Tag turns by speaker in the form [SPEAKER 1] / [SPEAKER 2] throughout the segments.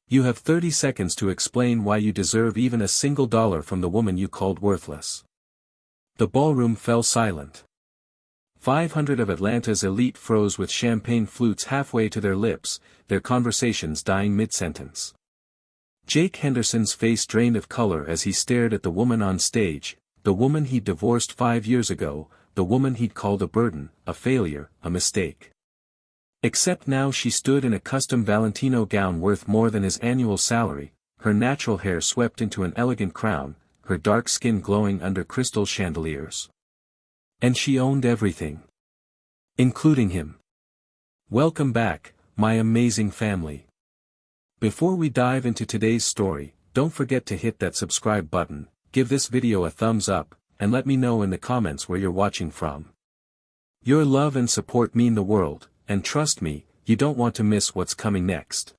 [SPEAKER 1] You have 30 seconds to explain why you deserve even a single dollar from the woman you called worthless. The ballroom fell silent. 500 of Atlanta's elite froze with champagne flutes halfway to their lips, their conversations dying mid-sentence. Jake Henderson's face drained of color as he stared at the woman on stage, the woman he'd divorced 5 years ago, the woman he'd called a burden, a failure, a mistake. Except now she stood in a custom Valentino gown worth more than his annual salary, her natural hair swept into an elegant crown, her dark skin glowing under crystal chandeliers. And she owned everything. Including him. Welcome back, my amazing family. Before we dive into today's story, don't forget to hit that subscribe button, give this video a thumbs up, and let me know in the comments where you're watching from. Your love and support mean the world, and trust me, you don't want to miss what's coming next.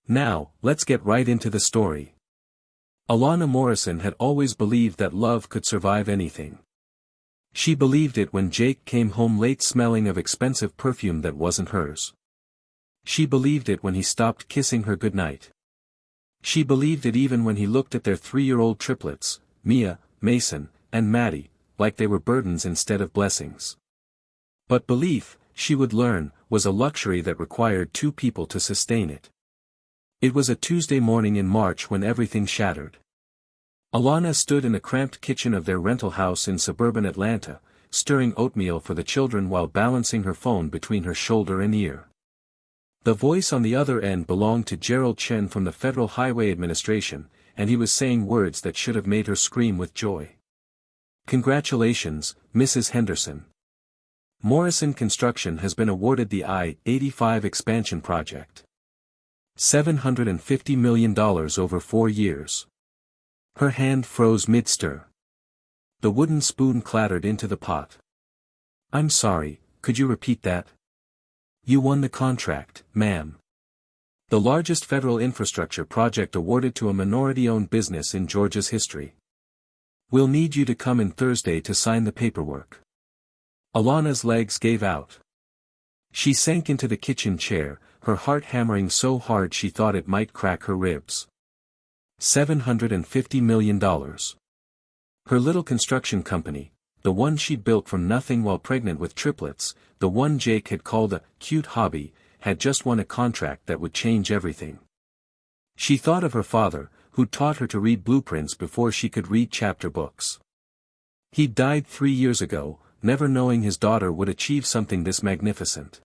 [SPEAKER 1] Now, let's get right into the story. Alana Morrison had always believed that love could survive anything. She believed it when Jake came home late smelling of expensive perfume that wasn't hers. She believed it when he stopped kissing her goodnight. She believed it even when he looked at their 3-year-old triplets, Mia, Mason, and Maddie, like they were burdens instead of blessings. But belief, she would learn, was a luxury that required 2 people to sustain it. It was a Tuesday morning in March when everything shattered. Alana stood in a cramped kitchen of their rental house in suburban Atlanta, stirring oatmeal for the children while balancing her phone between her shoulder and ear. The voice on the other end belonged to Gerald Chen from the Federal Highway Administration, and he was saying words that should have made her scream with joy. Congratulations, Mrs. Henderson. Morrison Construction has been awarded the I-85 expansion project. $750 million over 4 years. Her hand froze mid-stir. The wooden spoon clattered into the pot. I'm sorry, could you repeat that? You won the contract, ma'am. The largest federal infrastructure project awarded to a minority-owned business in Georgia's history. We'll need you to come in Thursday to sign the paperwork. Alana's legs gave out. She sank into the kitchen chair, her heart hammering so hard she thought it might crack her ribs. $750 million. Her little construction company, the one she'd built from nothing while pregnant with triplets, the one Jake had called a cute hobby, had just won a contract that would change everything. She thought of her father, who'd taught her to read blueprints before she could read chapter books. He'd died 3 years ago, never knowing his daughter would achieve something this magnificent.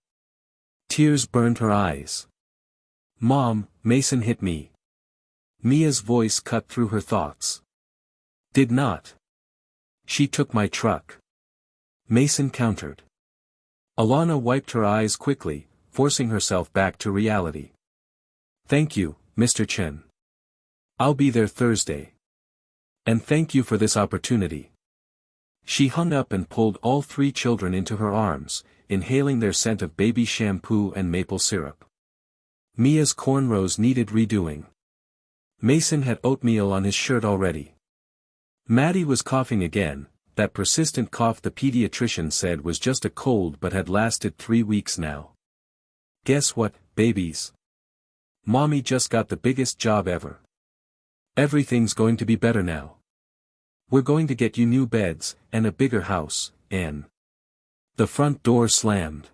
[SPEAKER 1] Tears burned her eyes. Mom, Mason hit me. Mia's voice cut through her thoughts. Did not. She took my truck. Mason countered. Alana wiped her eyes quickly, forcing herself back to reality. Thank you, Mr. Chen. I'll be there Thursday. And thank you for this opportunity. She hung up and pulled all 3 children into her arms, inhaling their scent of baby shampoo and maple syrup. Mia's cornrows needed redoing. Mason had oatmeal on his shirt already. Maddie was coughing again, that persistent cough the pediatrician said was just a cold but had lasted 3 weeks now. Guess what, babies? Mommy just got the biggest job ever. Everything's going to be better now. We're going to get you new beds, and a bigger house, and... The front door slammed.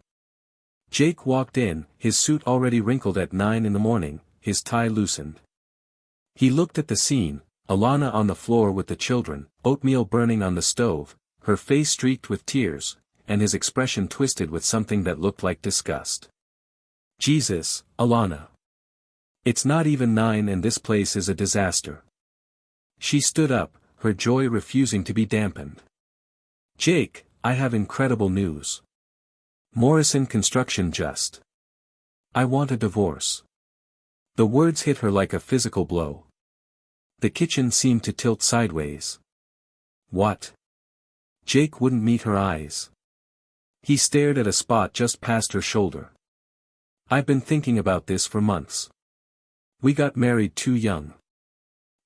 [SPEAKER 1] Jake walked in, his suit already wrinkled at 9 in the morning, his tie loosened. He looked at the scene, Alana on the floor with the children, oatmeal burning on the stove, her face streaked with tears, and his expression twisted with something that looked like disgust. Jesus, Alana. It's not even 9 and this place is a disaster. She stood up, her joy refusing to be dampened. Jake, I have incredible news. Morrison Construction just. I want a divorce. The words hit her like a physical blow. The kitchen seemed to tilt sideways. What? Jake wouldn't meet her eyes. He stared at a spot just past her shoulder. I've been thinking about this for months. We got married too young.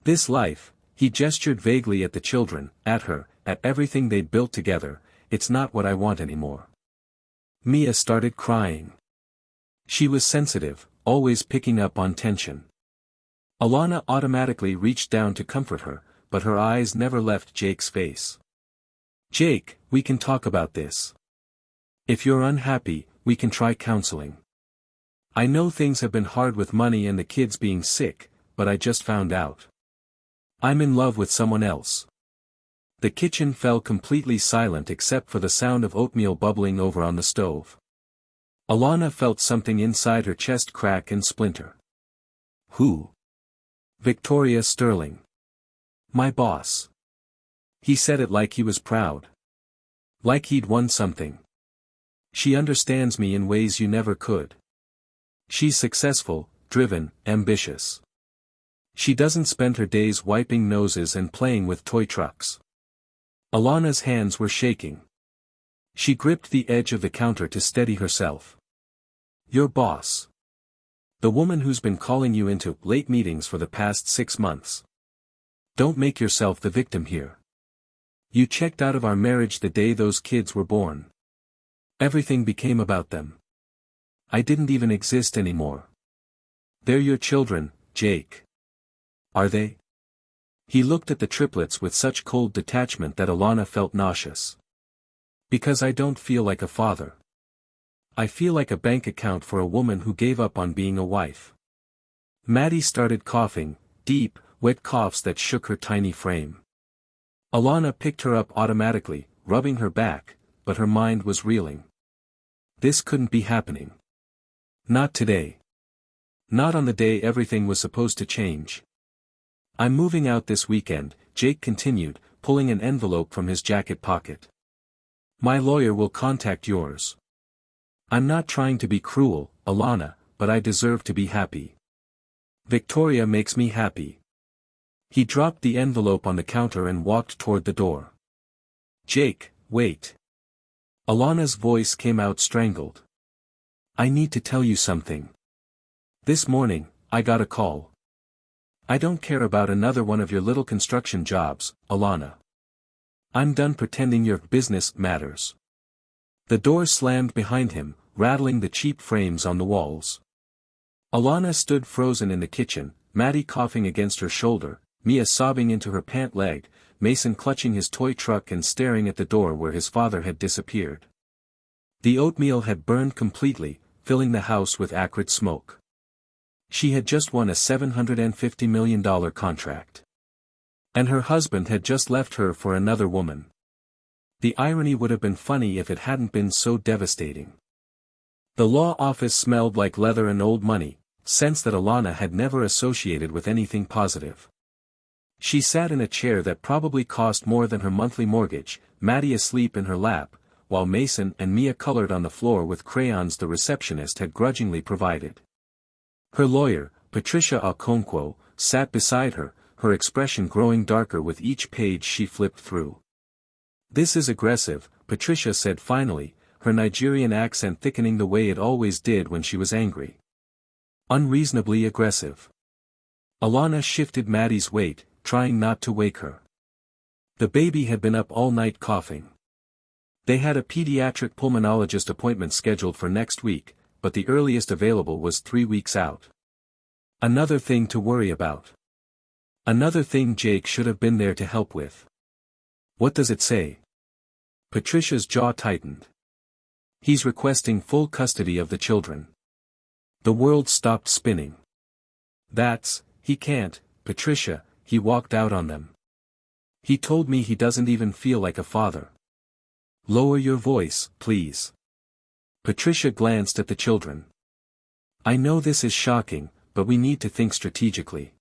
[SPEAKER 1] This life, he gestured vaguely at the children, at her, at everything they'd built together, it's not what I want anymore. Mia started crying. She was sensitive, always picking up on tension. Alana automatically reached down to comfort her, but her eyes never left Jake's face. Jake, we can talk about this. If you're unhappy, we can try counseling. I know things have been hard with money and the kids being sick, but I just found out. I'm in love with someone else. The kitchen fell completely silent except for the sound of oatmeal bubbling over on the stove. Alana felt something inside her chest crack and splinter. Who? Victoria Sterling. My boss. He said it like he was proud. Like he'd won something. She understands me in ways you never could. She's successful, driven, ambitious. She doesn't spend her days wiping noses and playing with toy trucks. Alana's hands were shaking. She gripped the edge of the counter to steady herself. Your boss. The woman who's been calling you into late meetings for the past 6 months. Don't make yourself the victim here. You checked out of our marriage the day those kids were born. Everything became about them. I didn't even exist anymore. They're your children, Jake. Are they? He looked at the triplets with such cold detachment that Alana felt nauseous. Because I don't feel like a father. I feel like a bank account for a woman who gave up on being a wife. Maddie started coughing, deep, wet coughs that shook her tiny frame. Alana picked her up automatically, rubbing her back, but her mind was reeling. This couldn't be happening. Not today. Not on the day everything was supposed to change. I'm moving out this weekend, Jake continued, pulling an envelope from his jacket pocket. My lawyer will contact yours. I'm not trying to be cruel, Alana, but I deserve to be happy. Victoria makes me happy. He dropped the envelope on the counter and walked toward the door. Jake, wait. Alana's voice came out strangled. I need to tell you something. This morning, I got a call. I don't care about another one of your little construction jobs, Alana. I'm done pretending your business matters. The door slammed behind him, rattling the cheap frames on the walls. Alana stood frozen in the kitchen, Maddie coughing against her shoulder, Mia sobbing into her pant leg, Mason clutching his toy truck and staring at the door where his father had disappeared. The oatmeal had burned completely, filling the house with acrid smoke. She had just won a $750 million contract. And her husband had just left her for another woman. The irony would have been funny if it hadn't been so devastating. The law office smelled like leather and old money, scents that Alana had never associated with anything positive. She sat in a chair that probably cost more than her monthly mortgage, Maddie asleep in her lap, while Mason and Mia colored on the floor with crayons the receptionist had grudgingly provided. Her lawyer, Patricia Okonkwo, sat beside her, her expression growing darker with each page she flipped through. This is aggressive, Patricia said finally, her Nigerian accent thickening the way it always did when she was angry. Unreasonably aggressive. Alana shifted Maddie's weight, trying not to wake her. The baby had been up all night coughing. They had a pediatric pulmonologist appointment scheduled for next week, but the earliest available was 3 weeks out. Another thing to worry about. Another thing Jake should have been there to help with. What does it say? Patricia's jaw tightened. He's requesting full custody of the children. The world stopped spinning. He can't, Patricia, he walked out on them. He told me he doesn't even feel like a father. Lower your voice, please. Patricia glanced at the children. I know this is shocking, but we need to think strategically.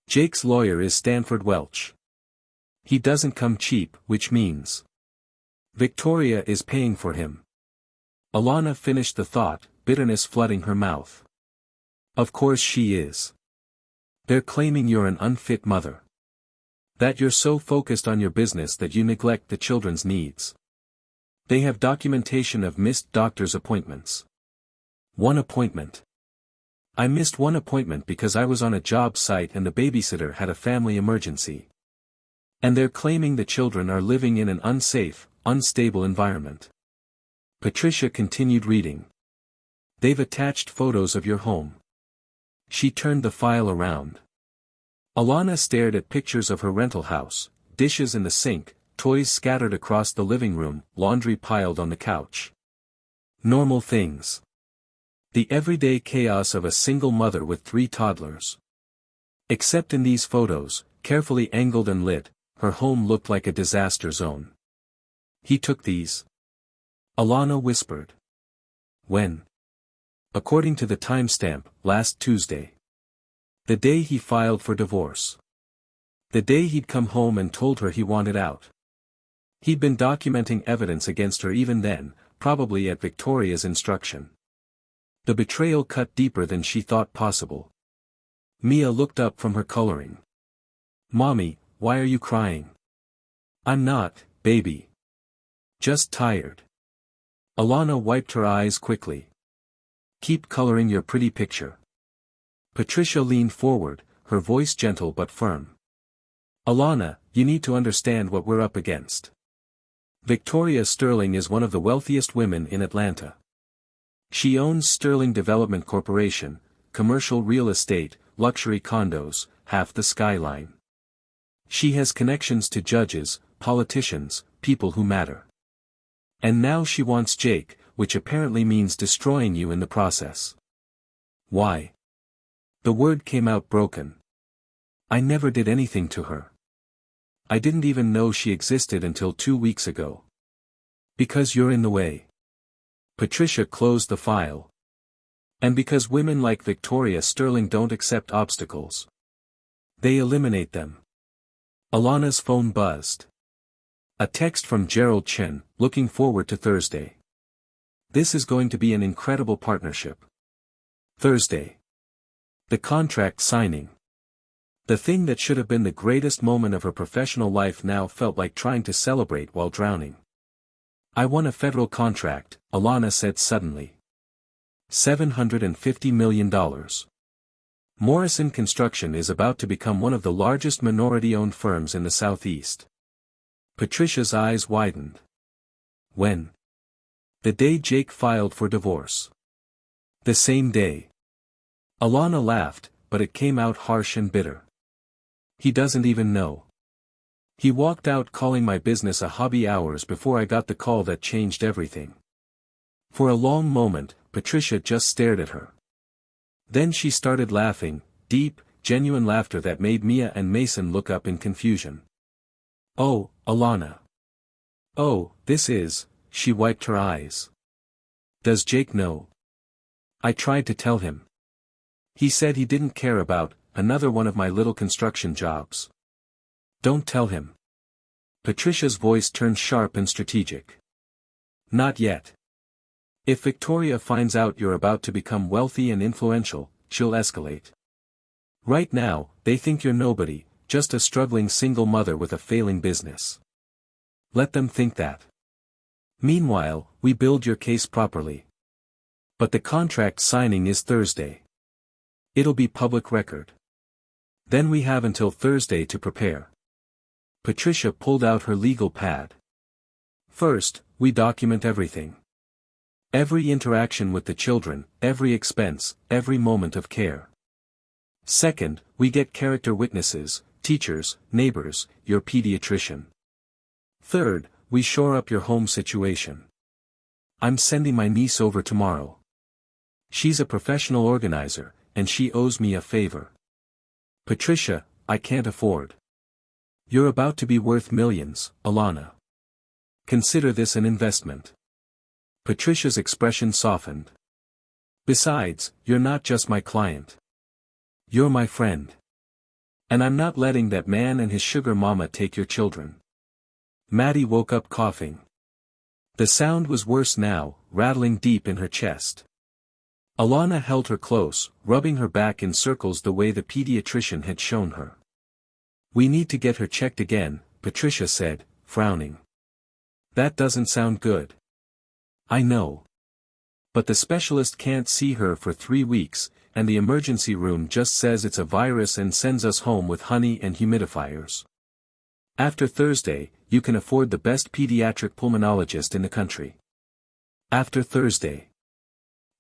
[SPEAKER 1] Jake's lawyer is Stanford Welch. He doesn't come cheap, which means Victoria is paying for him. Alana finished the thought, bitterness flooding her mouth. Of course she is. They're claiming you're an unfit mother. That you're so focused on your business that you neglect the children's needs. They have documentation of missed doctor's appointments. One appointment. I missed one appointment because I was on a job site and the babysitter had a family emergency. And they're claiming the children are living in an unsafe, unstable environment. Patricia continued reading. They've attached photos of your home. She turned the file around. Alana stared at pictures of her rental house, dishes in the sink, toys scattered across the living room, laundry piled on the couch. Normal things. The everyday chaos of a single mother with 3 toddlers. Except in these photos, carefully angled and lit, her home looked like a disaster zone. He took these. Alana whispered. When? According to the timestamp, last Tuesday. The day he filed for divorce. The day he'd come home and told her he wanted out. He'd been documenting evidence against her even then, probably at Victoria's instruction. The betrayal cut deeper than she thought possible. Mia looked up from her coloring. Mommy, why are you crying? I'm not, baby. Just tired. Alana wiped her eyes quickly. Keep coloring your pretty picture. Patricia leaned forward, her voice gentle but firm. Alana, you need to understand what we're up against. Victoria Sterling is one of the wealthiest women in Atlanta. She owns Sterling Development Corporation, commercial real estate, luxury condos, half the skyline. She has connections to judges, politicians, people who matter. And now she wants Jake, which apparently means destroying you in the process. Why? The word came out broken. I never did anything to her. I didn't even know she existed until 2 weeks ago. Because you're in the way. Patricia closed the file. And because women like Victoria Sterling don't accept obstacles. They eliminate them. Alana's phone buzzed. A text from Gerald Chen, looking forward to Thursday. This is going to be an incredible partnership. Thursday. The contract signing. The thing that should have been the greatest moment of her professional life now felt like trying to celebrate while drowning. I won a federal contract, Alana said suddenly. $750 million. Morrison Construction is about to become one of the largest minority-owned firms in the Southeast. Patricia's eyes widened. When? The day Jake filed for divorce. The same day. Alana laughed, but it came out harsh and bitter. He doesn't even know. He walked out calling my business a hobby hours before I got the call that changed everything. For a long moment, Patricia just stared at her. Then she started laughing, deep, genuine laughter that made Mia and Mason look up in confusion. Oh, Alana. Oh, this is, she wiped her eyes. Does Jake know? I tried to tell him. He said he didn't care about another one of my little construction jobs. Don't tell him. Patricia's voice turned sharp and strategic. Not yet. If Victoria finds out you're about to become wealthy and influential, she'll escalate. Right now, they think you're nobody, just a struggling single mother with a failing business. Let them think that. Meanwhile, we build your case properly. But the contract signing is Thursday. It'll be public record. Then we have until Thursday to prepare. Patricia pulled out her legal pad. First, we document everything. Every interaction with the children, every expense, every moment of care. Second, we get character witnesses, teachers, neighbors, your pediatrician. Third, we shore up your home situation. I'm sending my niece over tomorrow. She's a professional organizer, and she owes me a favor. Patricia, I can't afford. You're about to be worth millions, Alana. Consider this an investment. Patricia's expression softened. Besides, you're not just my client. You're my friend. And I'm not letting that man and his sugar mama take your children. Maddie woke up coughing. The sound was worse now, rattling deep in her chest. Alana held her close, rubbing her back in circles the way the pediatrician had shown her. We need to get her checked again, Patricia said, frowning. That doesn't sound good. I know. But the specialist can't see her for 3 weeks, and the emergency room just says it's a virus and sends us home with honey and humidifiers. After Thursday, you can afford the best pediatric pulmonologist in the country. After Thursday.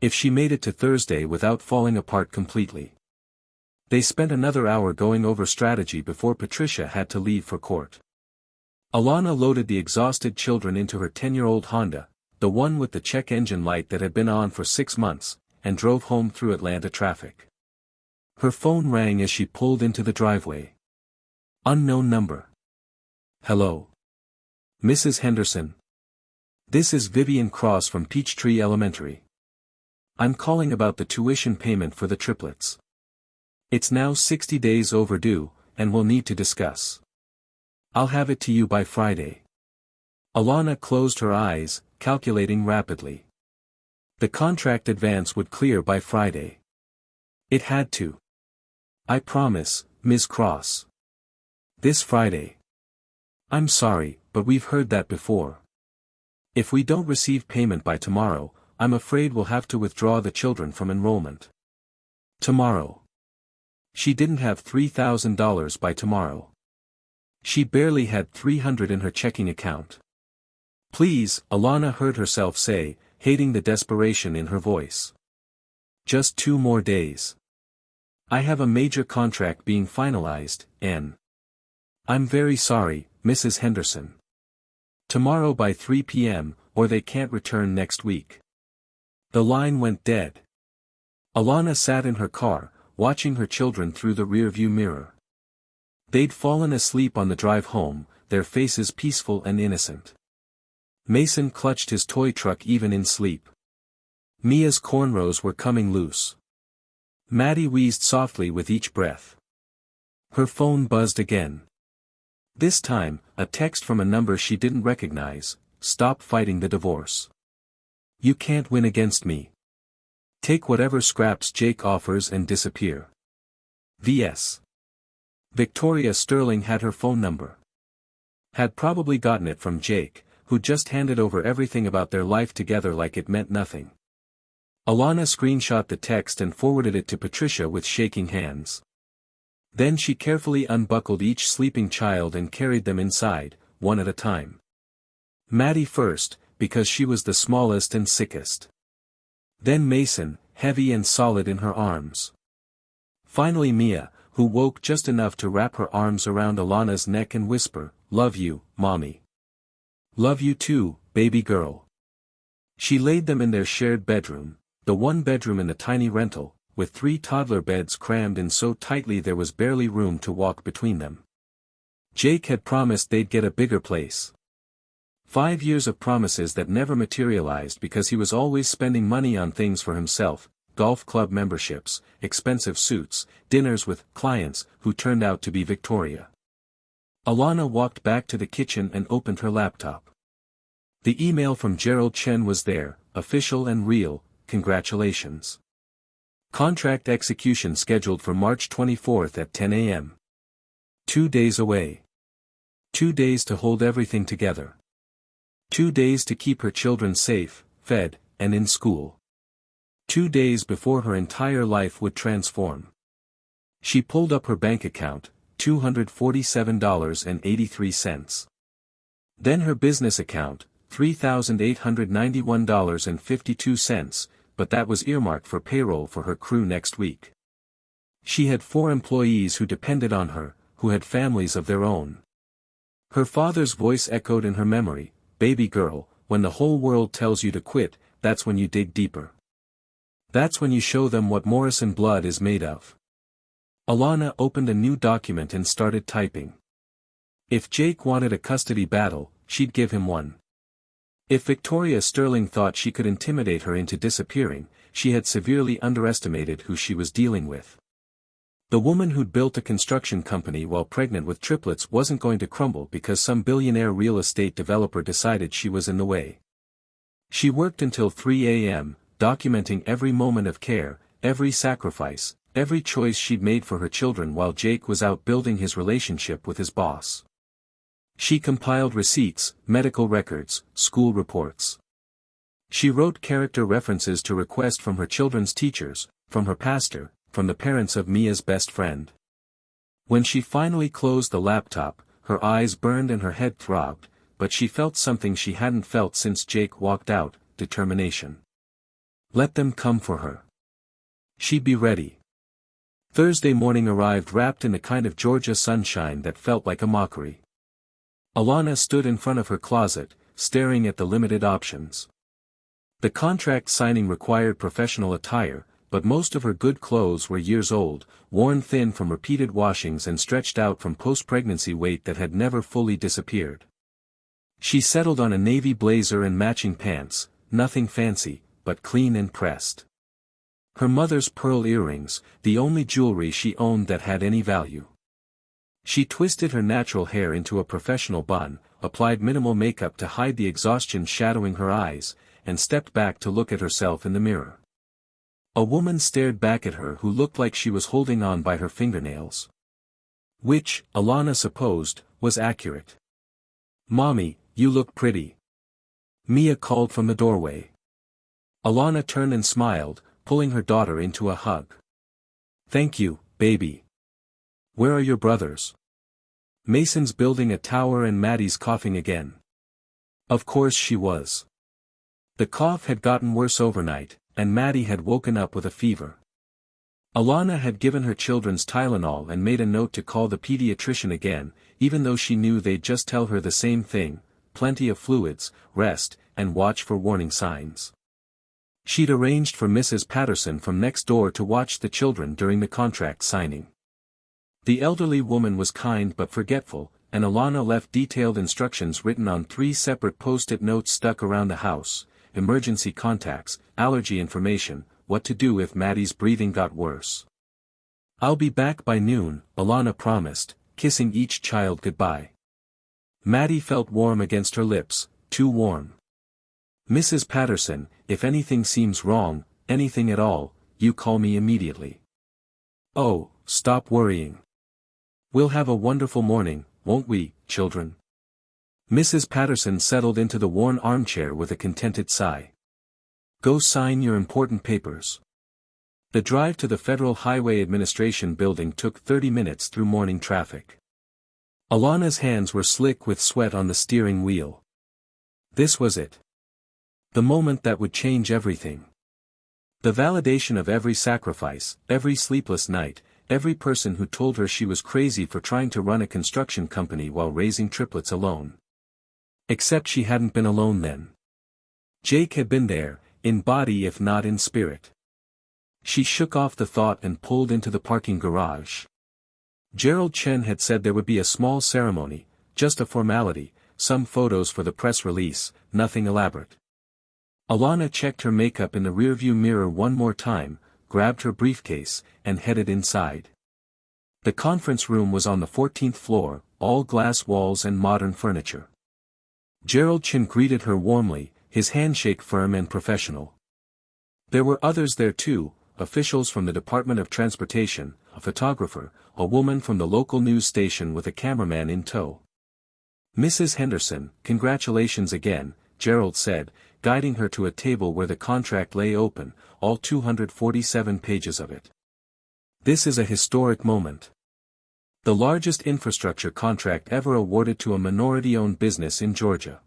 [SPEAKER 1] If she made it to Thursday without falling apart completely. They spent another hour going over strategy before Patricia had to leave for court. Alana loaded the exhausted children into her 10-year-old Honda, the one with the check engine light that had been on for 6 months, and drove home through Atlanta traffic. Her phone rang as she pulled into the driveway. Unknown number. Hello. Mrs. Henderson. This is Vivian Cross from Peachtree Elementary. I'm calling about the tuition payment for the triplets. It's now 60 days overdue, and we'll need to discuss. I'll have it to you by Friday. Alana closed her eyes, calculating rapidly. The contract advance would clear by Friday. It had to. I promise, Ms. Cross. This Friday. I'm sorry, but we've heard that before. If we don't receive payment by tomorrow, I'm afraid we'll have to withdraw the children from enrollment. Tomorrow. She didn't have $3,000 by tomorrow. She barely had $300 in her checking account. Please, Alana heard herself say, hating the desperation in her voice. Just 2 more days. I have a major contract being finalized, and I'm very sorry, Mrs. Henderson. Tomorrow by 3 p.m., or they can't return next week. The line went dead. Alana sat in her car, watching her children through the rearview mirror. They'd fallen asleep on the drive home, their faces peaceful and innocent. Mason clutched his toy truck even in sleep. Mia's cornrows were coming loose. Maddie wheezed softly with each breath. Her phone buzzed again. This time, a text from a number she didn't recognize. Stop fighting the divorce. You can't win against me. Take whatever scraps Jake offers and disappear. V.S. Victoria Sterling had her phone number. Had probably gotten it from Jake, who just handed over everything about their life together like it meant nothing. Alana screenshot the text and forwarded it to Patricia with shaking hands. Then she carefully unbuckled each sleeping child and carried them inside, one at a time. Maddie first, because she was the smallest and sickest. Then Mason, heavy and solid in her arms. Finally Mia, who woke just enough to wrap her arms around Alana's neck and whisper, "Love you, Mommy. Love you too, baby girl." She laid them in their shared bedroom, the one bedroom in the tiny rental, with 3 toddler beds crammed in so tightly there was barely room to walk between them. Jake had promised they'd get a bigger place. 5 years of promises that never materialized because he was always spending money on things for himself, golf club memberships, expensive suits, dinners with clients who turned out to be Victoria. Alana walked back to the kitchen and opened her laptop. The email from Gerald Chen was there, official and real. Congratulations. Contract execution scheduled for March 24th at 10 a.m. 2 days away. 2 days to hold everything together. 2 days to keep her children safe, fed, and in school. 2 days before her entire life would transform. She pulled up her bank account, $247.83. Then her business account, $3,891.52, but that was earmarked for payroll for her crew next week. She had 4 employees who depended on her, who had families of their own. Her father's voice echoed in her memory, "Baby girl, when the whole world tells you to quit, that's when you dig deeper. That's when you show them what Morrison blood is made of." Alana opened a new document and started typing. If Jake wanted a custody battle, she'd give him one. If Victoria Sterling thought she could intimidate her into disappearing, she had severely underestimated who she was dealing with. The woman who'd built a construction company while pregnant with triplets wasn't going to crumble because some billionaire real estate developer decided she was in the way. She worked until 3 a.m., documenting every moment of care, every sacrifice, every choice she'd made for her children while Jake was out building his relationship with his boss. She compiled receipts, medical records, school reports. She wrote character references to request from her children's teachers, from her pastor, from the parents of Mia's best friend. When she finally closed the laptop, her eyes burned and her head throbbed, but she felt something she hadn't felt since Jake walked out, determination. Let them come for her. She'd be ready. Thursday morning arrived wrapped in the kind of Georgia sunshine that felt like a mockery. Alana stood in front of her closet, staring at the limited options. The contract signing required professional attire, but most of her good clothes were years old, worn thin from repeated washings and stretched out from post-pregnancy weight that had never fully disappeared. She settled on a navy blazer and matching pants, nothing fancy, but clean and pressed. Her mother's pearl earrings, the only jewelry she owned that had any value. She twisted her natural hair into a professional bun, applied minimal makeup to hide the exhaustion shadowing her eyes, and stepped back to look at herself in the mirror. A woman stared back at her who looked like she was holding on by her fingernails. Which, Alana supposed, was accurate. "Mommy, you look pretty," Mia called from the doorway. Alana turned and smiled, pulling her daughter into a hug. "Thank you, baby. Where are your brothers?" "Mason's building a tower and Maddie's coughing again." Of course she was. The cough had gotten worse overnight, and Maddie had woken up with a fever. Alana had given her children's Tylenol and made a note to call the pediatrician again, even though she knew they'd just tell her the same thing: plenty of fluids, rest, and watch for warning signs. She'd arranged for Mrs. Patterson from next door to watch the children during the contract signing. The elderly woman was kind but forgetful, and Alana left detailed instructions written on 3 separate post-it notes stuck around the house: emergency contacts, allergy information, what to do if Maddie's breathing got worse. "I'll be back by noon," Alana promised, kissing each child goodbye. Maddie felt warm against her lips, too warm. "Mrs. Patterson, if anything seems wrong, anything at all, you call me immediately." "Oh, stop worrying. We'll have a wonderful morning, won't we, children?" Mrs. Patterson settled into the worn armchair with a contented sigh. "Go sign your important papers." The drive to the Federal Highway Administration building took 30 minutes through morning traffic. Alana's hands were slick with sweat on the steering wheel. This was it. The moment that would change everything. The validation of every sacrifice, every sleepless night, every person who told her she was crazy for trying to run a construction company while raising triplets alone. Except she hadn't been alone then. Jake had been there, in body if not in spirit. She shook off the thought and pulled into the parking garage. Gerald Chen had said there would be a small ceremony, just a formality, some photos for the press release, nothing elaborate. Alana checked her makeup in the rearview mirror one more time, grabbed her briefcase, and headed inside. The conference room was on the 14th floor, all glass walls and modern furniture. Gerald Chen greeted her warmly, his handshake firm and professional. There were others there too, officials from the Department of Transportation, a photographer, a woman from the local news station with a cameraman in tow. "Mrs. Henderson, congratulations again," Gerald said, guiding her to a table where the contract lay open, all 247 pages of it. "This is a historic moment. The largest infrastructure contract ever awarded to a minority-owned business in Georgia.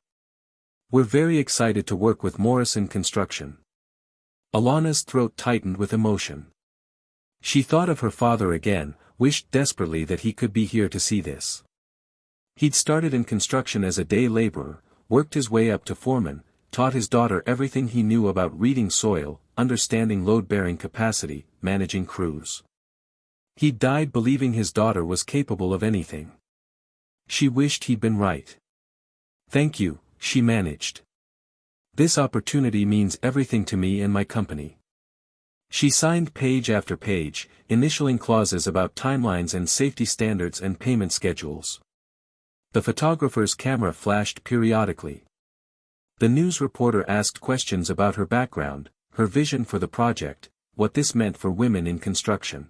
[SPEAKER 1] We're very excited to work with Morrison Construction." Alana's throat tightened with emotion. She thought of her father again, wished desperately that he could be here to see this. He'd started in construction as a day laborer, worked his way up to foreman, taught his daughter everything he knew about reading soil, understanding load-bearing capacity, managing crews. He'd died believing his daughter was capable of anything. She wished he'd been right. "Thank you," she managed. "This opportunity means everything to me and my company." She signed page after page, initialing clauses about timelines and safety standards and payment schedules. The photographer's camera flashed periodically. The news reporter asked questions about her background, her vision for the project, what this meant for women in construction.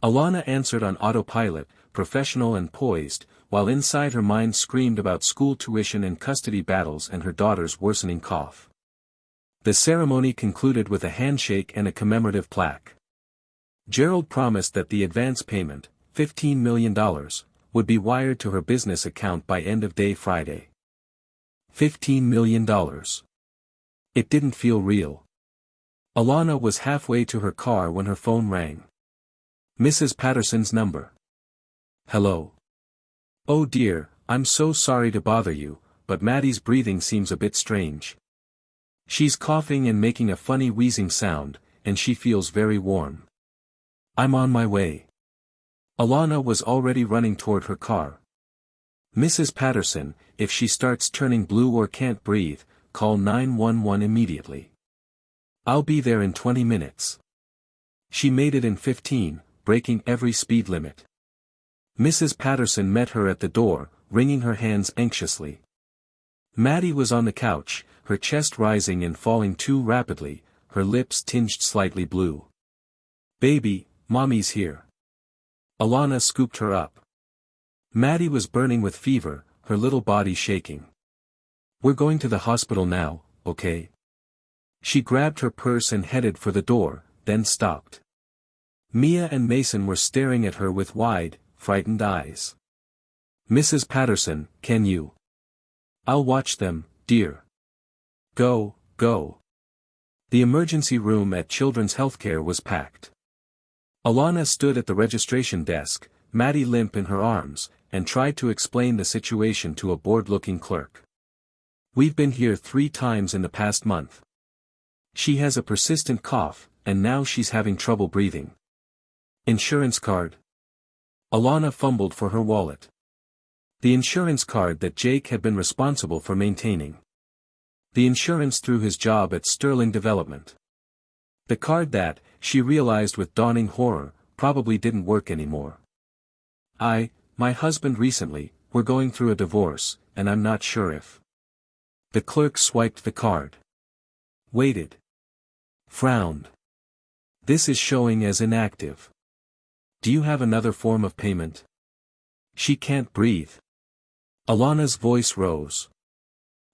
[SPEAKER 1] Alana answered on autopilot, professional and poised, while inside her mind screamed about school tuition and custody battles and her daughter's worsening cough. The ceremony concluded with a handshake and a commemorative plaque. Gerald promised that the advance payment, $15 million, would be wired to her business account by end-of-day Friday. $15 million. It didn't feel real. Alana was halfway to her car when her phone rang. Mrs. Patterson's number. Hello. Oh dear, I'm so sorry to bother you, but Maddie's breathing seems a bit strange. She's coughing and making a funny wheezing sound, and she feels very warm. I'm on my way. Alana was already running toward her car. Mrs. Patterson, if she starts turning blue or can't breathe, call 911 immediately. I'll be there in 20 minutes. She made it in 15, breaking every speed limit. Mrs. Patterson met her at the door, wringing her hands anxiously. Maddie was on the couch, her chest rising and falling too rapidly, her lips tinged slightly blue. Baby, Mommy's here. Alana scooped her up. Maddie was burning with fever, her little body shaking. We're going to the hospital now, okay? She grabbed her purse and headed for the door, then stopped. Mia and Mason were staring at her with wide, frightened eyes. Mrs. Patterson, can you? I'll watch them, dear. Go, go. The emergency room at Children's Healthcare was packed. Alana stood at the registration desk, Maddie limp in her arms, and tried to explain the situation to a bored-looking clerk. We've been here 3 times in the past month. She has a persistent cough, and now she's having trouble breathing. Insurance card? Alana fumbled for her wallet. The insurance card that Jake had been responsible for maintaining. The insurance through his job at Sterling Development. The card that, she realized with dawning horror, probably didn't work anymore. My husband recently, we're going through a divorce, and I'm not sure if. The clerk swiped the card. Waited. Frowned. This is showing as inactive. Do you have another form of payment? She can't breathe. Alana's voice rose.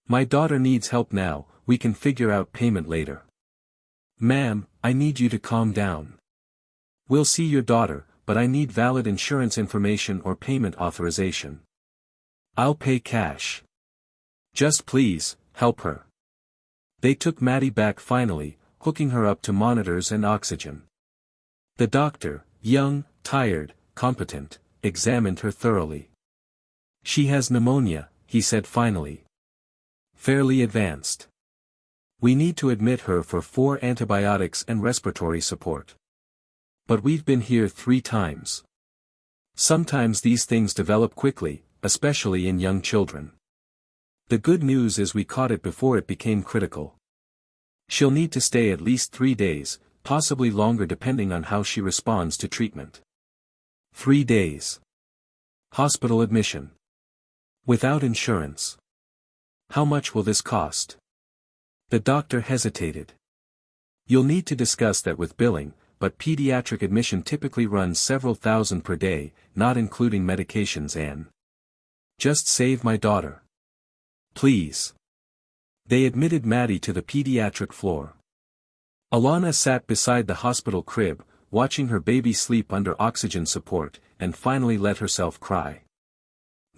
[SPEAKER 1] My daughter needs help now, we can figure out payment later. Ma'am, I need you to calm down. We'll see your daughter, but I need valid insurance information or payment authorization. I'll pay cash. Just please, help her. They took Maddie back finally, hooking her up to monitors and oxygen. The doctor, young, tired, competent, examined her thoroughly. She has pneumonia, he said finally. Fairly advanced. We need to admit her for 4 antibiotics and respiratory support. But we've been here 3 times. Sometimes these things develop quickly, especially in young children. The good news is we caught it before it became critical. She'll need to stay at least 3 days, possibly longer depending on how she responds to treatment. 3 days. Hospital admission. Without insurance. How much will this cost? The doctor hesitated. You'll need to discuss that with billing, but pediatric admission typically runs several thousand per day, not including medications and. Just save my daughter. Please. They admitted Maddie to the pediatric floor. Alana sat beside the hospital crib, watching her baby sleep under oxygen support, and finally let herself cry.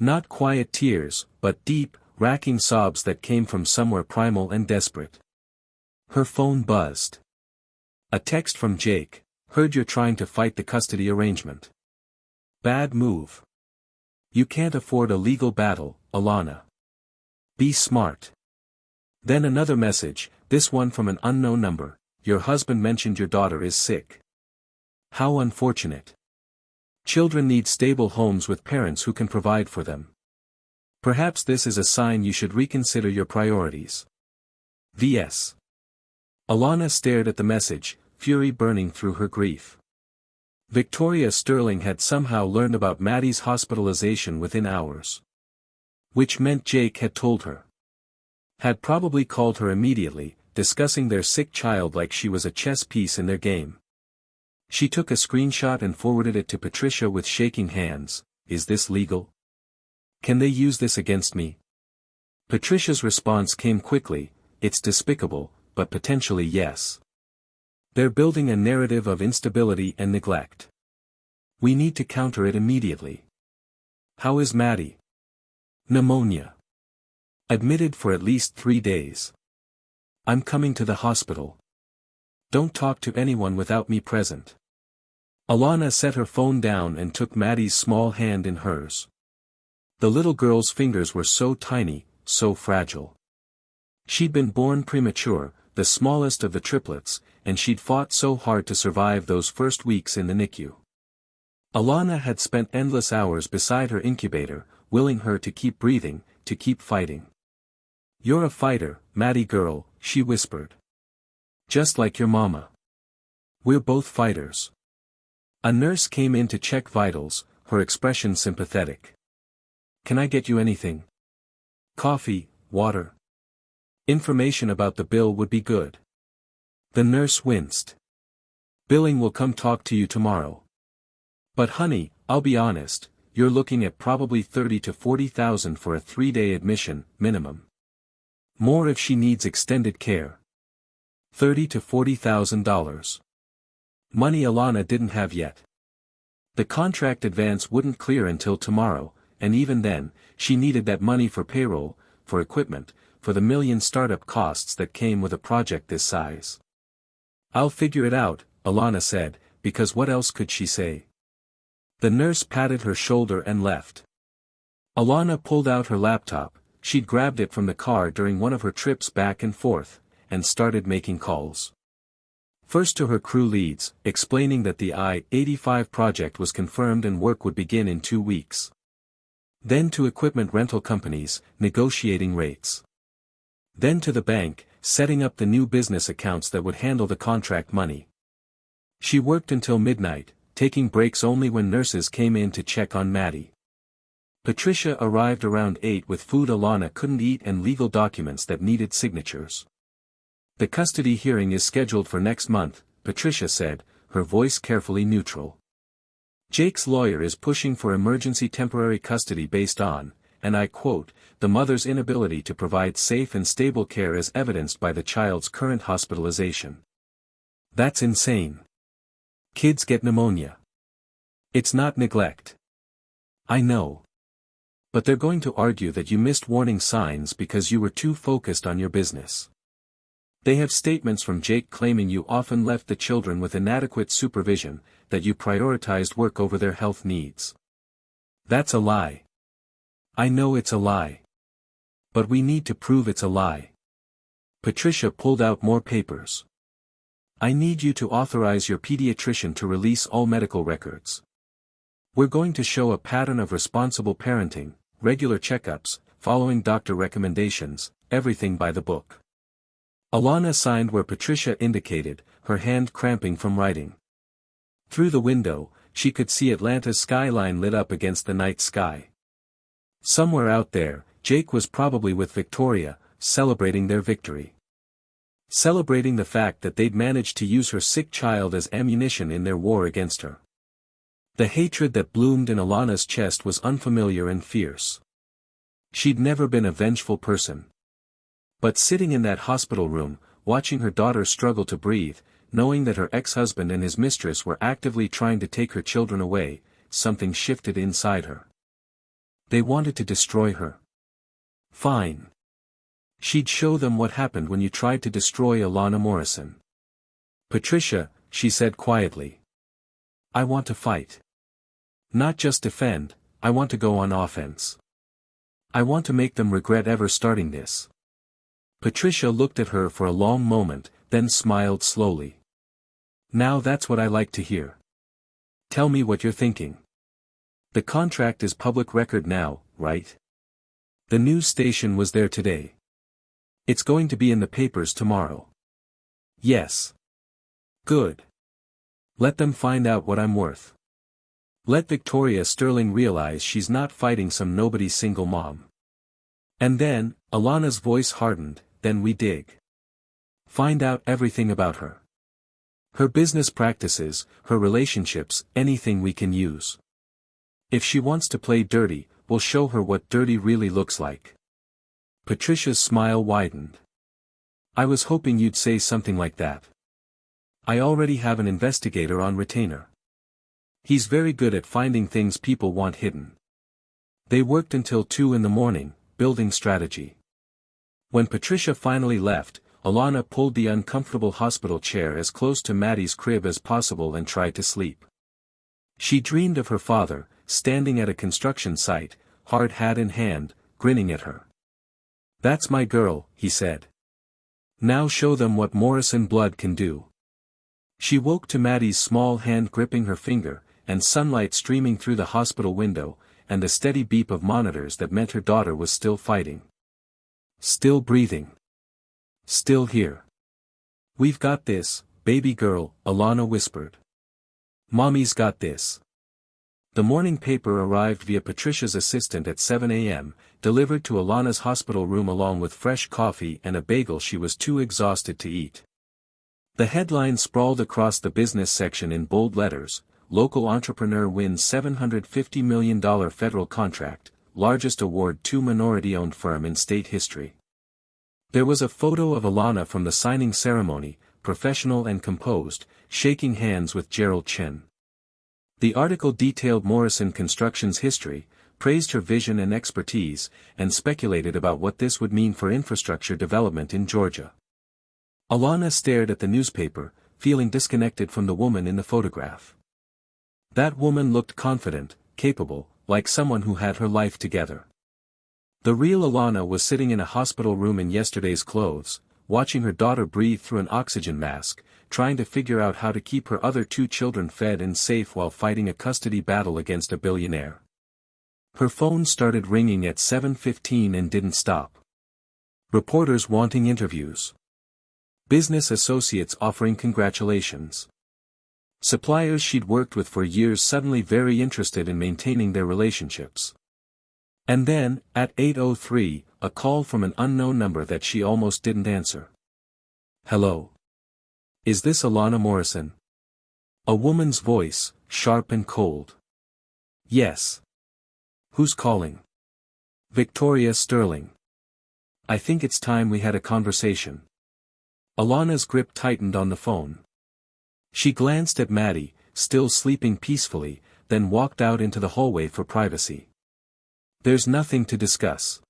[SPEAKER 1] Not quiet tears, but deep, racking sobs that came from somewhere primal and desperate. Her phone buzzed. A text from Jake, heard you're trying to fight the custody arrangement. Bad move. You can't afford a legal battle, Alana. Be smart. Then another message, this one from an unknown number, your husband mentioned your daughter is sick. How unfortunate. Children need stable homes with parents who can provide for them. Perhaps this is a sign you should reconsider your priorities. V.S. Alana stared at the message, fury burning through her grief. Victoria Sterling had somehow learned about Maddie's hospitalization within hours. Which meant Jake had told her. Had probably called her immediately, discussing their sick child like she was a chess piece in their game. She took a screenshot and forwarded it to Patricia with shaking hands. Is this legal? Can they use this against me? Patricia's response came quickly, it's despicable, but potentially yes. They're building a narrative of instability and neglect. We need to counter it immediately. How is Maddie? Pneumonia. Admitted for at least 3 days. I'm coming to the hospital. Don't talk to anyone without me present. Alana set her phone down and took Maddie's small hand in hers. The little girl's fingers were so tiny, so fragile. She'd been born premature, the smallest of the triplets, and she'd fought so hard to survive those first weeks in the NICU. Alana had spent endless hours beside her incubator, willing her to keep breathing, to keep fighting. "You're a fighter, Maddie girl," she whispered. "Just like your mama. We're both fighters." A nurse came in to check vitals, her expression sympathetic. "Can I get you anything? Coffee, water? Information about the bill would be good." The nurse winced. "Billing will come talk to you tomorrow. But honey, I'll be honest, you're looking at probably 30 to 40,000 for a 3-day admission, minimum. More if she needs extended care. $30 to $40,000. Money Alana didn't have yet. The contract advance wouldn't clear until tomorrow, and even then, she needed that money for payroll, for equipment, for the million startup costs that came with a project this size. "I'll figure it out," Alana said, because what else could she say? The nurse patted her shoulder and left. Alana pulled out her laptop, she'd grabbed it from the car during one of her trips back and forth, and started making calls. First to her crew leads, explaining that the I-85 project was confirmed and work would begin in 2 weeks. Then to equipment rental companies, negotiating rates. Then to the bank, setting up the new business accounts that would handle the contract money. She worked until midnight, taking breaks only when nurses came in to check on Maddie. Patricia arrived around 8 with food Alana couldn't eat and legal documents that needed signatures. "The custody hearing is scheduled for next month," Patricia said, her voice carefully neutral. "Jake's lawyer is pushing for emergency temporary custody based on, and I quote, the mother's inability to provide safe and stable care as evidenced by the child's current hospitalization. That's insane. Kids get pneumonia. It's not neglect. I know. But they're going to argue that you missed warning signs because you were too focused on your business. They have statements from Jake claiming you often left the children with inadequate supervision, that you prioritized work over their health needs. That's a lie. I know it's a lie. But we need to prove it's a lie." Patricia pulled out more papers. "I need you to authorize your pediatrician to release all medical records. We're going to show a pattern of responsible parenting, regular checkups, following doctor recommendations, everything by the book." Alana signed where Patricia indicated, her hand cramping from writing. Through the window, she could see Atlanta's skyline lit up against the night sky. Somewhere out there, Jake was probably with Victoria, celebrating their victory. Celebrating the fact that they'd managed to use her sick child as ammunition in their war against her. The hatred that bloomed in Alana's chest was unfamiliar and fierce. She'd never been a vengeful person. But sitting in that hospital room, watching her daughter struggle to breathe, knowing that her ex-husband and his mistress were actively trying to take her children away, something shifted inside her. They wanted to destroy her. Fine. She'd show them what happened when you tried to destroy Alana Morrison. "Patricia," she said quietly. "I want to fight. Not just defend, I want to go on offense. I want to make them regret ever starting this." Patricia looked at her for a long moment, then smiled slowly. "Now that's what I like to hear. Tell me what you're thinking. The contract is public record now, right? The news station was there today. It's going to be in the papers tomorrow." "Yes." "Good. Let them find out what I'm worth. Let Victoria Sterling realize she's not fighting some nobody single mom. And then," Alana's voice hardened, "then we dig. Find out everything about her. Her business practices, her relationships, anything we can use. If she wants to play dirty, we'll show her what dirty really looks like." Patricia's smile widened. "I was hoping you'd say something like that. I already have an investigator on retainer. He's very good at finding things people want hidden." They worked until 2 in the morning, building strategy. When Patricia finally left, Alana pulled the uncomfortable hospital chair as close to Maddie's crib as possible and tried to sleep. She dreamed of her father, standing at a construction site, hard hat in hand, grinning at her. "That's my girl," he said. "Now show them what Morrison blood can do." She woke to Maddie's small hand gripping her finger, and sunlight streaming through the hospital window, and the steady beep of monitors that meant her daughter was still fighting. Still breathing. Still here. "We've got this, baby girl," Alana whispered. "Mommy's got this." The morning paper arrived via Patricia's assistant at 7 a.m., delivered to Alana's hospital room along with fresh coffee and a bagel she was too exhausted to eat. The headline sprawled across the business section in bold letters: "Local entrepreneur wins $750 million federal contract, largest award to minority-owned firm in state history." There was a photo of Alana from the signing ceremony, professional and composed, shaking hands with Gerald Chin. The article detailed Morrison Construction's history, praised her vision and expertise, and speculated about what this would mean for infrastructure development in Georgia. Alana stared at the newspaper, feeling disconnected from the woman in the photograph. That woman looked confident, capable, like someone who had her life together. The real Alana was sitting in a hospital room in yesterday's clothes, watching her daughter breathe through an oxygen mask, trying to figure out how to keep her other 2 children fed and safe while fighting a custody battle against a billionaire. Her phone started ringing at 7:15 and didn't stop. Reporters wanting interviews. Business associates offering congratulations. Suppliers she'd worked with for years suddenly very interested in maintaining their relationships. And then, at 8:03, a call from an unknown number that she almost didn't answer. "Hello? Is this Alana Morrison?" A woman's voice, sharp and cold. "Yes." "Who's calling?" "Victoria Sterling." "I think it's time we had a conversation." Alana's grip tightened on the phone. She glanced at Maddie, still sleeping peacefully, then walked out into the hallway for privacy. "There's nothing to discuss."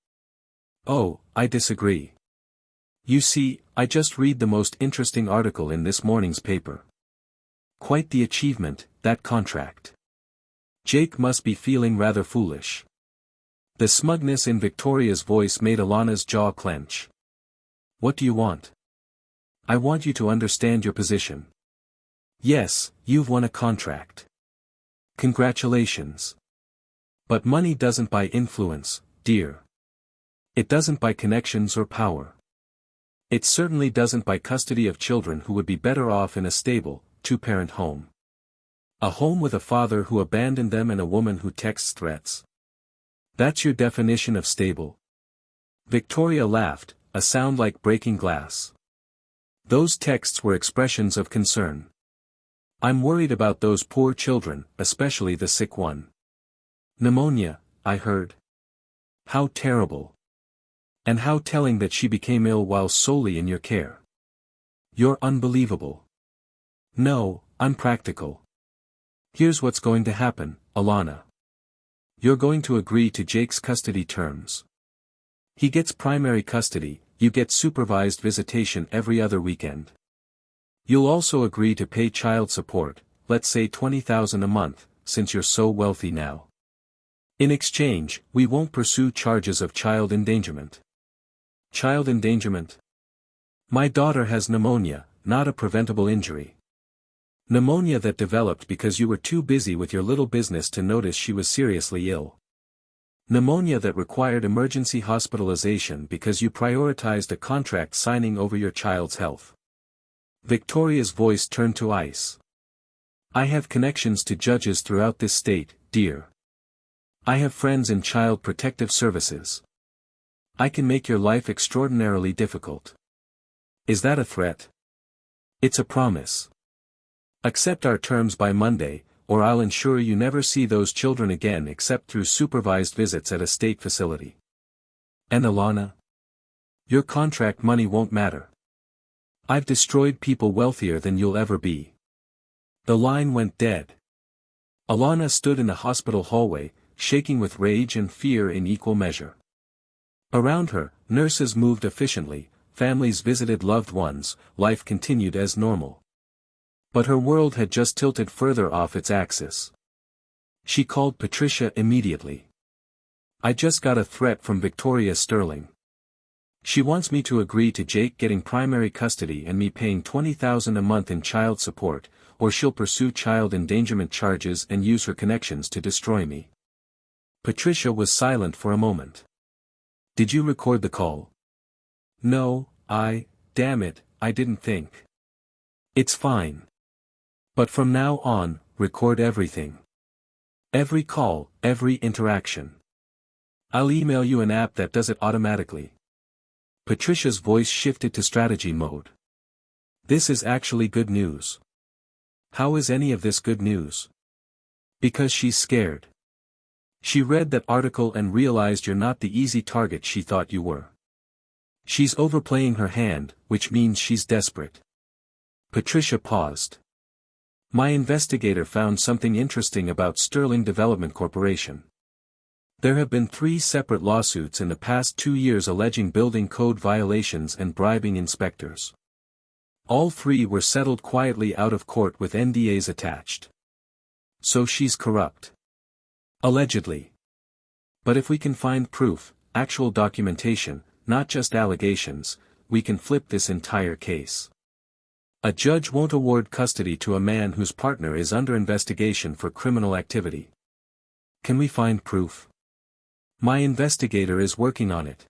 [SPEAKER 1] "Oh, I disagree. You see, I just read the most interesting article in this morning's paper. Quite the achievement, that contract. Jake must be feeling rather foolish." The smugness in Victoria's voice made Alana's jaw clench. "What do you want?" "I want you to understand your position. Yes, you've won a contract. Congratulations. But money doesn't buy influence, dear. It doesn't buy connections or power. It certainly doesn't buy custody of children who would be better off in a stable, 2-parent home. A home with a father who abandoned them and a woman who texts threats. That's your definition of stable?" Victoria laughed, a sound like breaking glass. "Those texts were expressions of concern. I'm worried about those poor children, especially the sick one. Pneumonia, I heard. How terrible. And how telling that she became ill while solely in your care. You're unbelievable." "No, I'm practical. Here's what's going to happen, Alana. You're going to agree to Jake's custody terms. He gets primary custody, you get supervised visitation every other weekend. You'll also agree to pay child support, let's say $20,000 a month, since you're so wealthy now. In exchange, we won't pursue charges of child endangerment." "Child endangerment?" "My daughter has pneumonia, not a preventable injury. Pneumonia that developed because you were too busy with your little business to notice she was seriously ill. Pneumonia that required emergency hospitalization because you prioritized a contract signing over your child's health." Victoria's voice turned to ice. "I have connections to judges throughout this state, dear. I have friends in child protective services. I can make your life extraordinarily difficult." "Is that a threat?" "It's a promise. Accept our terms by Monday, or I'll ensure you never see those children again except through supervised visits at a state facility." "And Alana? Your contract money won't matter. I've destroyed people wealthier than you'll ever be." The line went dead. Alana stood in the hospital hallway, shaking with rage and fear in equal measure. Around her, nurses moved efficiently, families visited loved ones, life continued as normal. But her world had just tilted further off its axis. She called Patricia immediately. I just got a threat from Victoria Sterling. She wants me to agree to Jake getting primary custody and me paying $20,000 a month in child support, or she'll pursue child endangerment charges and use her connections to destroy me. Patricia was silent for a moment. Did you record the call? No, damn it, I didn't think. It's fine. But from now on, record everything. Every call, every interaction. I'll email you an app that does it automatically. Patricia's voice shifted to strategy mode. This is actually good news. How is any of this good news? Because she's scared. She read that article and realized you're not the easy target she thought you were. She's overplaying her hand, which means she's desperate. Patricia paused. My investigator found something interesting about Sterling Development Corporation. There have been 3 separate lawsuits in the past 2 years alleging building code violations and bribing inspectors. All 3 were settled quietly out of court with NDAs attached. So she's corrupt. Allegedly. But if we can find proof, actual documentation, not just allegations, we can flip this entire case. A judge won't award custody to a man whose partner is under investigation for criminal activity. Can we find proof? My investigator is working on it.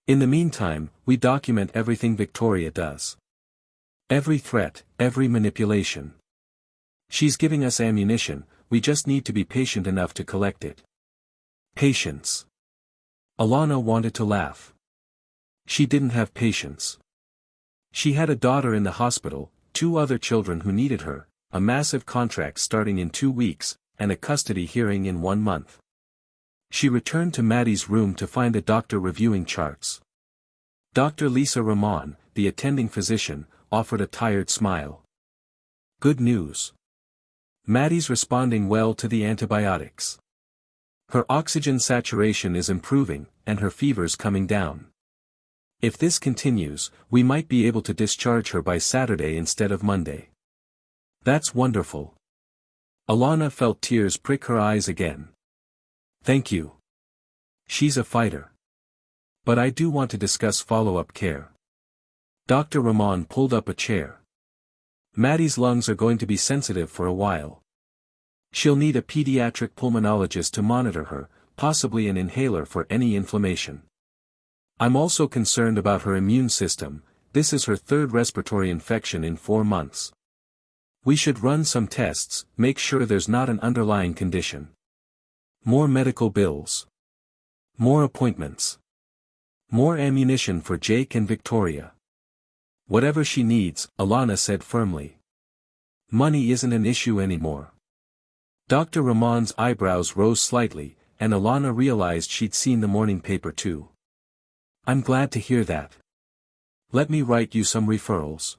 [SPEAKER 1] In the meantime, we document everything Victoria does. Every threat, every manipulation. She's giving us ammunition, we just need to be patient enough to collect it. Patience. Alana wanted to laugh. She didn't have patience. She had a daughter in the hospital, 2 other children who needed her, a massive contract starting in 2 weeks, and a custody hearing in 1 month. She returned to Maddie's room to find a doctor reviewing charts. Dr. Lisa Ramon, the attending physician, offered a tired smile. Good news. Maddie's responding well to the antibiotics. Her oxygen saturation is improving, and her fever's coming down. If this continues, we might be able to discharge her by Saturday instead of Monday. That's wonderful. Alana felt tears prick her eyes again. Thank you. She's a fighter. But I do want to discuss follow-up care. Dr. Ramon pulled up a chair. Maddie's lungs are going to be sensitive for a while. She'll need a pediatric pulmonologist to monitor her, possibly an inhaler for any inflammation. I'm also concerned about her immune system. This is her 3rd respiratory infection in 4 months. We should run some tests, make sure there's not an underlying condition. More medical bills. More appointments. More ammunition for Jake and Victoria. Whatever she needs, Alana said firmly. Money isn't an issue anymore. Dr. Ramon's eyebrows rose slightly, and Alana realized she'd seen the morning paper too. I'm glad to hear that. Let me write you some referrals.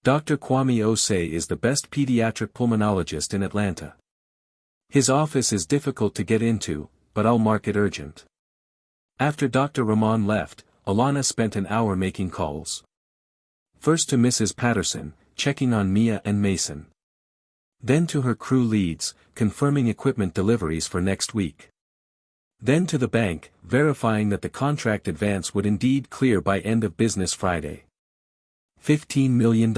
[SPEAKER 1] Dr. Kwame Osei is the best pediatric pulmonologist in Atlanta. His office is difficult to get into, but I'll mark it urgent. After Dr. Ramon left, Alana spent an hour making calls. First to Mrs. Patterson, checking on Mia and Mason. Then to her crew leads, confirming equipment deliveries for next week. Then to the bank, verifying that the contract advance would indeed clear by end of business Friday. $15 million.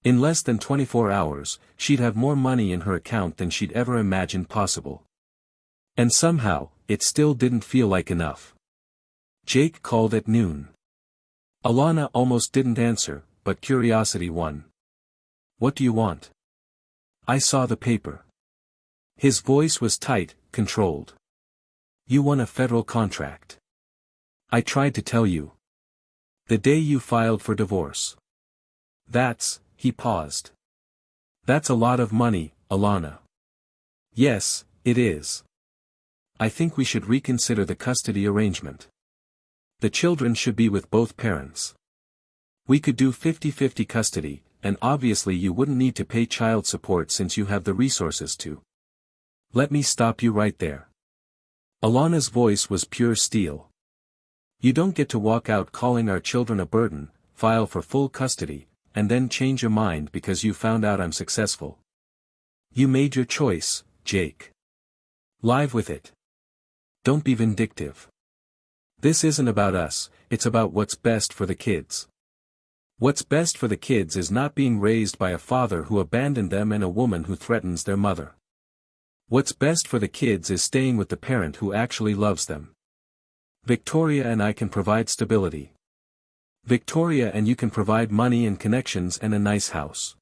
[SPEAKER 1] In less than 24 hours, she'd have more money in her account than she'd ever imagined possible. And somehow, it still didn't feel like enough. Jake called at noon. Alana almost didn't answer, but curiosity won. What do you want? I saw the paper. His voice was tight, controlled. You won a federal contract. I tried to tell you. The day you filed for divorce. He paused. That's a lot of money, Alana. Yes, it is. I think we should reconsider the custody arrangement. The children should be with both parents. We could do 50-50 custody, and obviously you wouldn't need to pay child support since you have the resources to. Let me stop you right there. Alana's voice was pure steel. You don't get to walk out calling our children a burden, file for full custody, and then change your mind because you found out I'm successful. You made your choice, Jake. Live with it. Don't be vindictive. This isn't about us, it's about what's best for the kids. What's best for the kids is not being raised by a father who abandoned them and a woman who threatens their mother. What's best for the kids is staying with the parent who actually loves them. Victoria and I can provide stability. Victoria and you can provide money and connections and a nice house.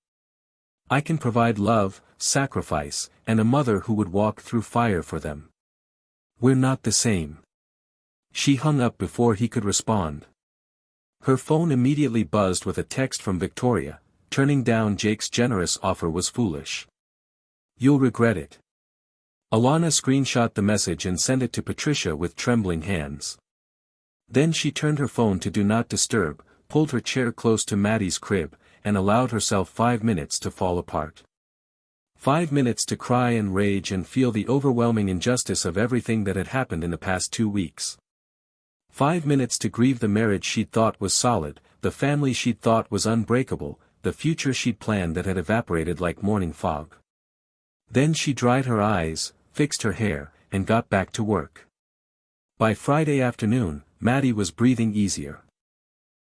[SPEAKER 1] I can provide love, sacrifice, and a mother who would walk through fire for them. We're not the same. She hung up before he could respond. Her phone immediately buzzed with a text from Victoria. Turning down Jake's generous offer was foolish. You'll regret it. Alana screenshot the message and sent it to Patricia with trembling hands. Then she turned her phone to Do Not Disturb, pulled her chair close to Maddie's crib, and allowed herself 5 minutes to fall apart. 5 minutes to cry and rage and feel the overwhelming injustice of everything that had happened in the past 2 weeks. 5 minutes to grieve the marriage she'd thought was solid, the family she'd thought was unbreakable, the future she'd planned that had evaporated like morning fog. Then she dried her eyes, fixed her hair, and got back to work. By Friday afternoon, Maddie was breathing easier.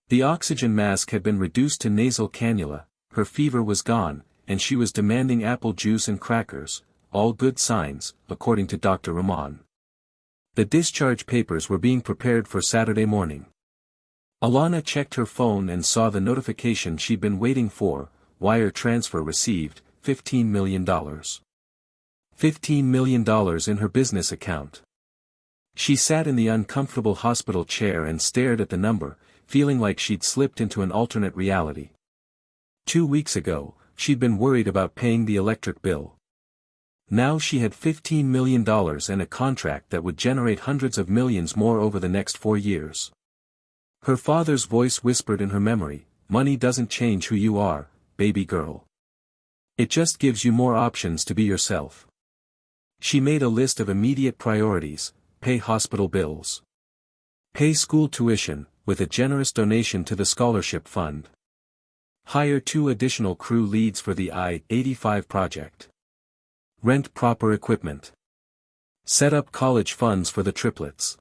[SPEAKER 1] The oxygen mask had been reduced to nasal cannula, her fever was gone, and she was demanding apple juice and crackers, all good signs, according to Dr. Rahman. The discharge papers were being prepared for Saturday morning. Alana checked her phone and saw the notification she'd been waiting for: wire transfer received, $15 million. $15 million in her business account. She sat in the uncomfortable hospital chair and stared at the number, feeling like she'd slipped into an alternate reality. 2 weeks ago, she'd been worried about paying the electric bill. Now she had $15 million and a contract that would generate hundreds of millions more over the next 4 years. Her father's voice whispered in her memory, "Money doesn't change who you are, baby girl. It just gives you more options to be yourself." She made a list of immediate priorities: pay hospital bills, pay school tuition, with a generous donation to the scholarship fund, hire 2 additional crew leads for the I-85 project, rent proper equipment, set up college funds for the triplets,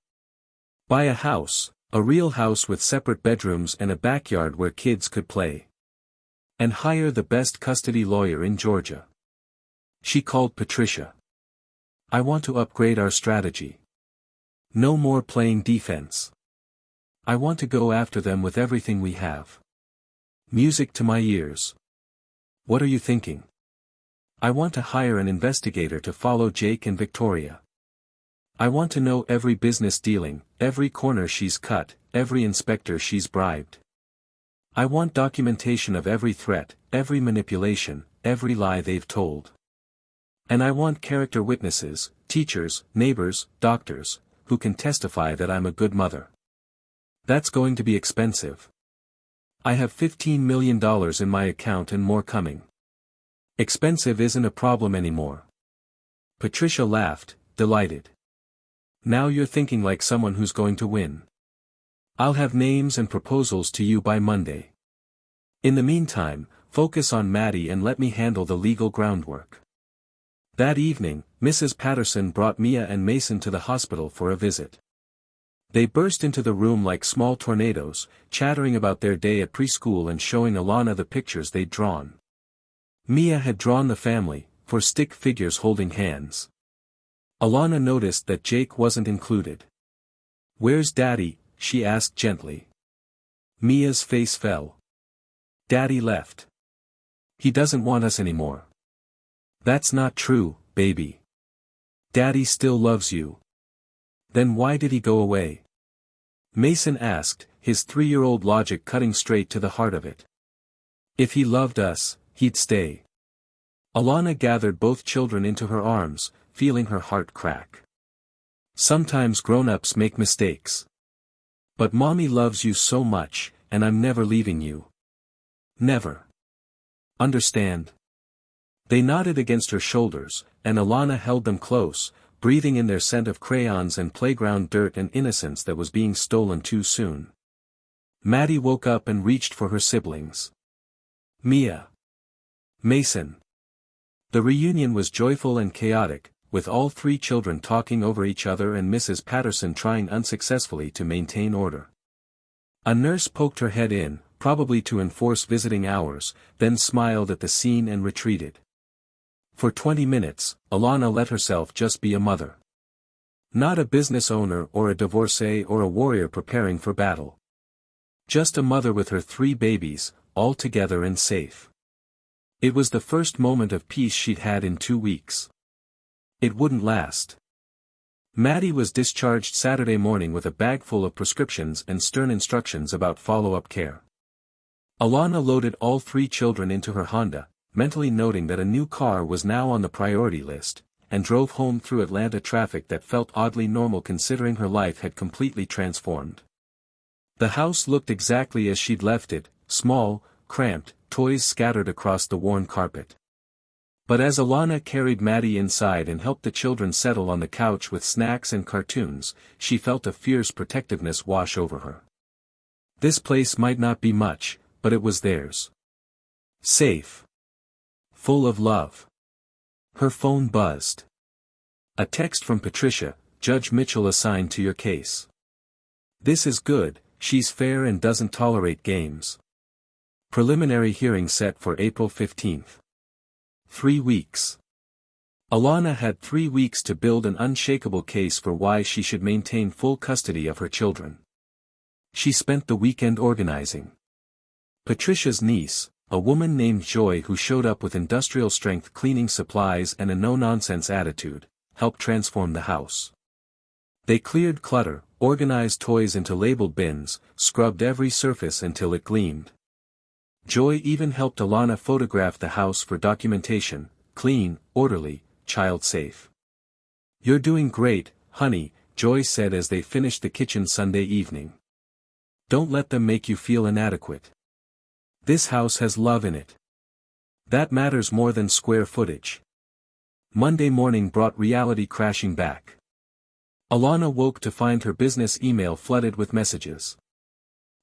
[SPEAKER 1] buy a house, a real house with separate bedrooms and a backyard where kids could play, and hire the best custody lawyer in Georgia. She called Patricia. "I want to upgrade our strategy. No more playing defense. I want to go after them with everything we have. Music to my ears. What are you thinking? I want to hire an investigator to follow Jake and Victoria. I want to know every business dealing, every corner she's cut, every inspector she's bribed. I want documentation of every threat, every manipulation, every lie they've told. And I want character witnesses, teachers, neighbors, doctors, who can testify that I'm a good mother. That's going to be expensive. I have $15 million in my account and more coming. Expensive isn't a problem anymore." Patricia laughed, delighted. "Now you're thinking like someone who's going to win. I'll have names and proposals to you by Monday. In the meantime, focus on Maddie and let me handle the legal groundwork." That evening, Mrs. Patterson brought Mia and Mason to the hospital for a visit. They burst into the room like small tornadoes, chattering about their day at preschool and showing Alana the pictures they'd drawn. Mia had drawn the family, 4 stick figures holding hands. Alana noticed that Jake wasn't included. "Where's Daddy?" she asked gently. Mia's face fell. "Daddy left. He doesn't want us anymore." "That's not true, baby. Daddy still loves you." "Then why did he go away?" Mason asked, his 3-year-old logic cutting straight to the heart of it. "If he loved us, he'd stay." Alana gathered both children into her arms, feeling her heart crack. "Sometimes grown-ups make mistakes. But Mommy loves you so much, and I'm never leaving you. Never. Understand?" They nodded against her shoulders, and Alana held them close, breathing in their scent of crayons and playground dirt and innocence that was being stolen too soon. Maddie woke up and reached for her siblings. "Mia. Mason. The reunion was joyful and chaotic, with all three children talking over each other and Mrs. Patterson trying unsuccessfully to maintain order. A nurse poked her head in, probably to enforce visiting hours, then smiled at the scene and retreated. For 20 minutes, Alana let herself just be a mother. Not a business owner or a divorcee or a warrior preparing for battle. Just a mother with her 3 babies, all together and safe. It was the first moment of peace she'd had in 2 weeks. It wouldn't last. Maddie was discharged Saturday morning with a bag full of prescriptions and stern instructions about follow-up care. Alana loaded all 3 children into her Honda, mentally noting that a new car was now on the priority list, and drove home through Atlanta traffic that felt oddly normal considering her life had completely transformed. The house looked exactly as she'd left it, small, cramped, toys scattered across the worn carpet. But as Alana carried Maddie inside and helped the children settle on the couch with snacks and cartoons, she felt a fierce protectiveness wash over her. This place might not be much, but it was theirs. Safe. Full of love. Her phone buzzed. A text from Patricia, Judge Mitchell assigned to your case. This is good, she's fair and doesn't tolerate games. Preliminary hearing set for April 15. 3 weeks. Alana had 3 weeks to build an unshakable case for why she should maintain full custody of her children. She spent the weekend organizing. Patricia's niece, a woman named Joy who showed up with industrial-strength cleaning supplies and a no-nonsense attitude, helped transform the house. They cleared clutter, organized toys into labeled bins, scrubbed every surface until it gleamed. Joy even helped Alana photograph the house for documentation, clean, orderly, child-safe. You're doing great, honey, Joy said as they finished the kitchen Sunday evening. Don't let them make you feel inadequate. This house has love in it. That matters more than square footage. Monday morning brought reality crashing back. Alana woke to find her business email flooded with messages.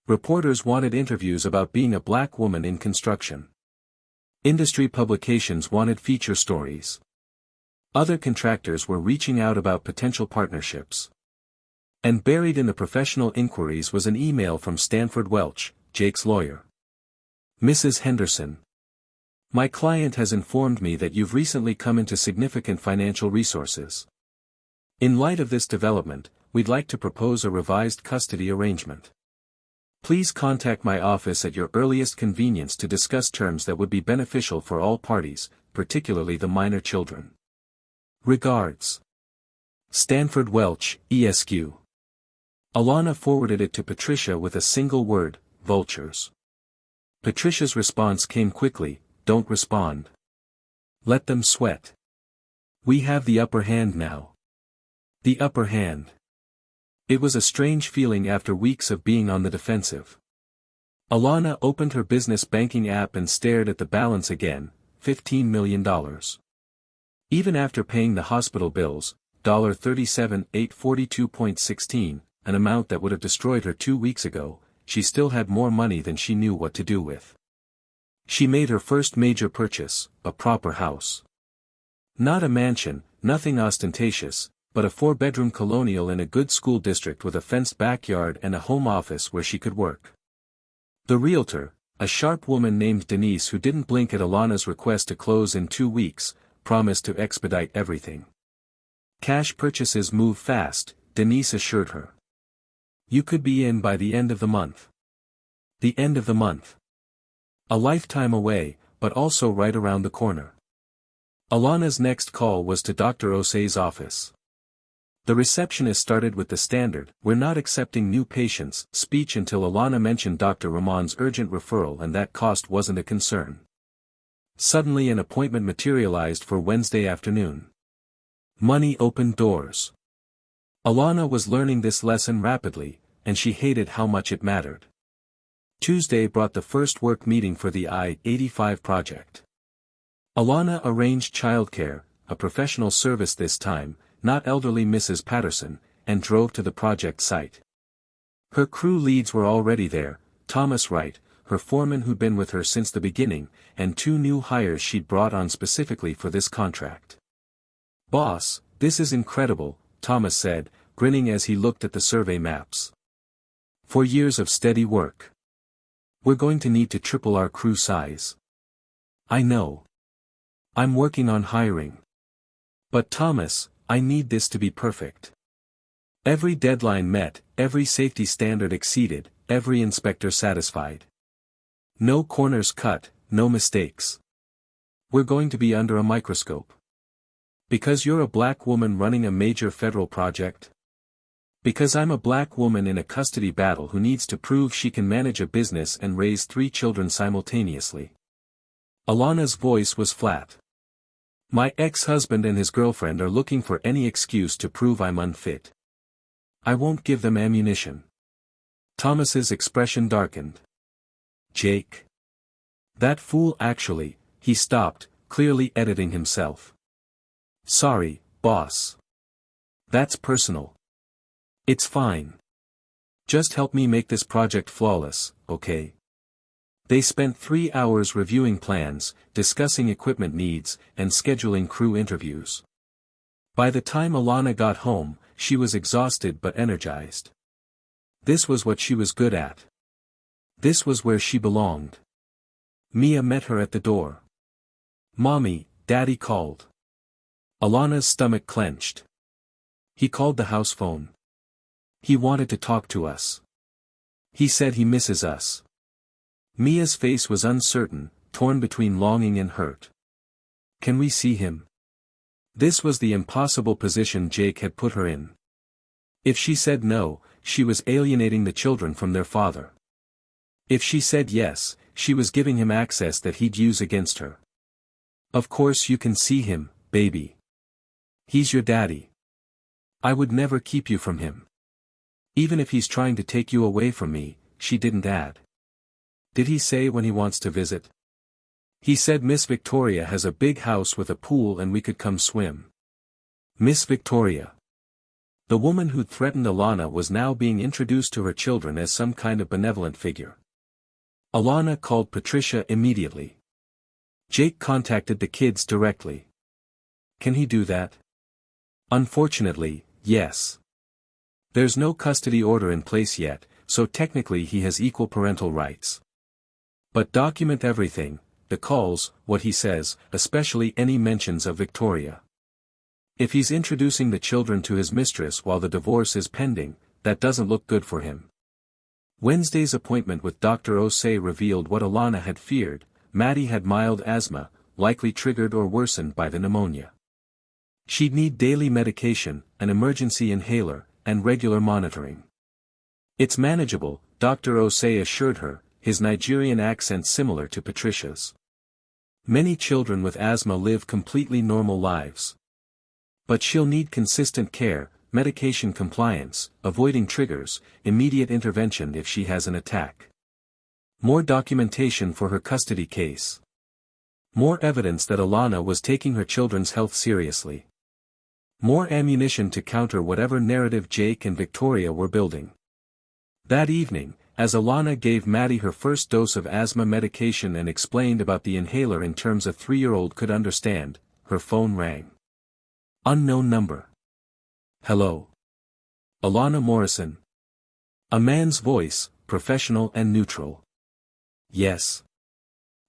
[SPEAKER 1] Reporters wanted interviews about being a black woman in construction. Industry publications wanted feature stories. Other contractors were reaching out about potential partnerships. And buried in the professional inquiries was an email from Stanford Welch, Jake's lawyer. Mrs. Henderson. My client has informed me that you've recently come into significant financial resources. In light of this development, we'd like to propose a revised custody arrangement. Please contact my office at your earliest convenience to discuss terms that would be beneficial for all parties, particularly the minor children. Regards. Stanford Welch, ESQ. Alana forwarded it to Patricia with a single word, vultures. Patricia's response came quickly, don't respond. Let them sweat. We have the upper hand now. The upper hand. It was a strange feeling after weeks of being on the defensive. Alana opened her business banking app and stared at the balance again, $15 million. Even after paying the hospital bills, $37,842.16, an amount that would have destroyed her 2 weeks ago, she still had more money than she knew what to do with. She made her first major purchase, a proper house. Not a mansion, nothing ostentatious, but a 4-bedroom colonial in a good school district with a fenced backyard and a home office where she could work. The realtor, a sharp woman named Denise who didn't blink at Alana's request to close in 2 weeks, promised to expedite everything. Cash purchases move fast, Denise assured her. You could be in by the end of the month. The end of the month. A lifetime away, but also right around the corner. Alana's next call was to Dr. Osei's office. The receptionist started with the standard, "We're not accepting new patients," speech until Alana mentioned Dr. Ramon's urgent referral and that cost wasn't a concern. Suddenly an appointment materialized for Wednesday afternoon. Money opened doors. Alana was learning this lesson rapidly, and she hated how much it mattered. Tuesday brought the first work meeting for the I-85 project. Alana arranged childcare, a professional service this time, not elderly Mrs. Patterson, and drove to the project site. Her crew leads were already there, Thomas Wright, her foreman who'd been with her since the beginning, and 2 new hires she'd brought on specifically for this contract. "Boss, this is incredible," Thomas said, grinning as he looked at the survey maps. "4 years of steady work. We're going to need to triple our crew size." "I know. I'm working on hiring. But Thomas, I need this to be perfect. Every deadline met, every safety standard exceeded, every inspector satisfied. No corners cut, no mistakes. We're going to be under a microscope. Because you're a black woman running a major federal project? Because I'm a black woman in a custody battle who needs to prove she can manage a business and raise 3 children simultaneously?" Alana's voice was flat. "My ex-husband and his girlfriend are looking for any excuse to prove I'm unfit. I won't give them ammunition." Thomas's expression darkened. "Jake. That fool actually," he stopped, clearly editing himself. "Sorry, boss. That's personal. It's fine. Just help me make this project flawless, okay?" They spent 3 hours reviewing plans, discussing equipment needs, and scheduling crew interviews. By the time Alana got home, she was exhausted but energized. This was what she was good at. This was where she belonged. Mia met her at the door. "Mommy, Daddy called." Alana's stomach clenched. "He called the house phone. He wanted to talk to us. He said he misses us." Mia's face was uncertain, torn between longing and hurt. "Can we see him?" This was the impossible position Jake had put her in. If she said no, she was alienating the children from their father. If she said yes, she was giving him access that he'd use against her. "Of course you can see him, baby. He's your daddy. I would never keep you from him. Even if he's trying to take you away from me," she didn't add. "Did he say when he wants to visit?" "He said Miss Victoria has a big house with a pool and we could come swim." Miss Victoria. The woman who'd threatened Alana was now being introduced to her children as some kind of benevolent figure. Alana called Patricia immediately. Jake contacted the kids directly. Can he do that? Unfortunately, yes. There's no custody order in place yet, so technically he has equal parental rights. But document everything, the calls, what he says, especially any mentions of Victoria. If he's introducing the children to his mistress while the divorce is pending, that doesn't look good for him. Wednesday's appointment with Dr. Osei revealed what Alana had feared: Maddie had mild asthma, likely triggered or worsened by the pneumonia. She'd need daily medication, an emergency inhaler, and regular monitoring. "It's manageable," Dr. Osei assured her, his Nigerian accent similar to Patricia's. "Many children with asthma live completely normal lives. But she'll need consistent care, medication compliance, avoiding triggers, immediate intervention if she has an attack. More documentation for her custody case. More evidence that Alana was taking her children's health seriously. More ammunition to counter whatever narrative Jake and Victoria were building." That evening, as Alana gave Maddie her first dose of asthma medication and explained about the inhaler in terms a 3-year-old could understand, her phone rang. Unknown number. "Hello? Alana Morrison?" A man's voice, professional and neutral. "Yes.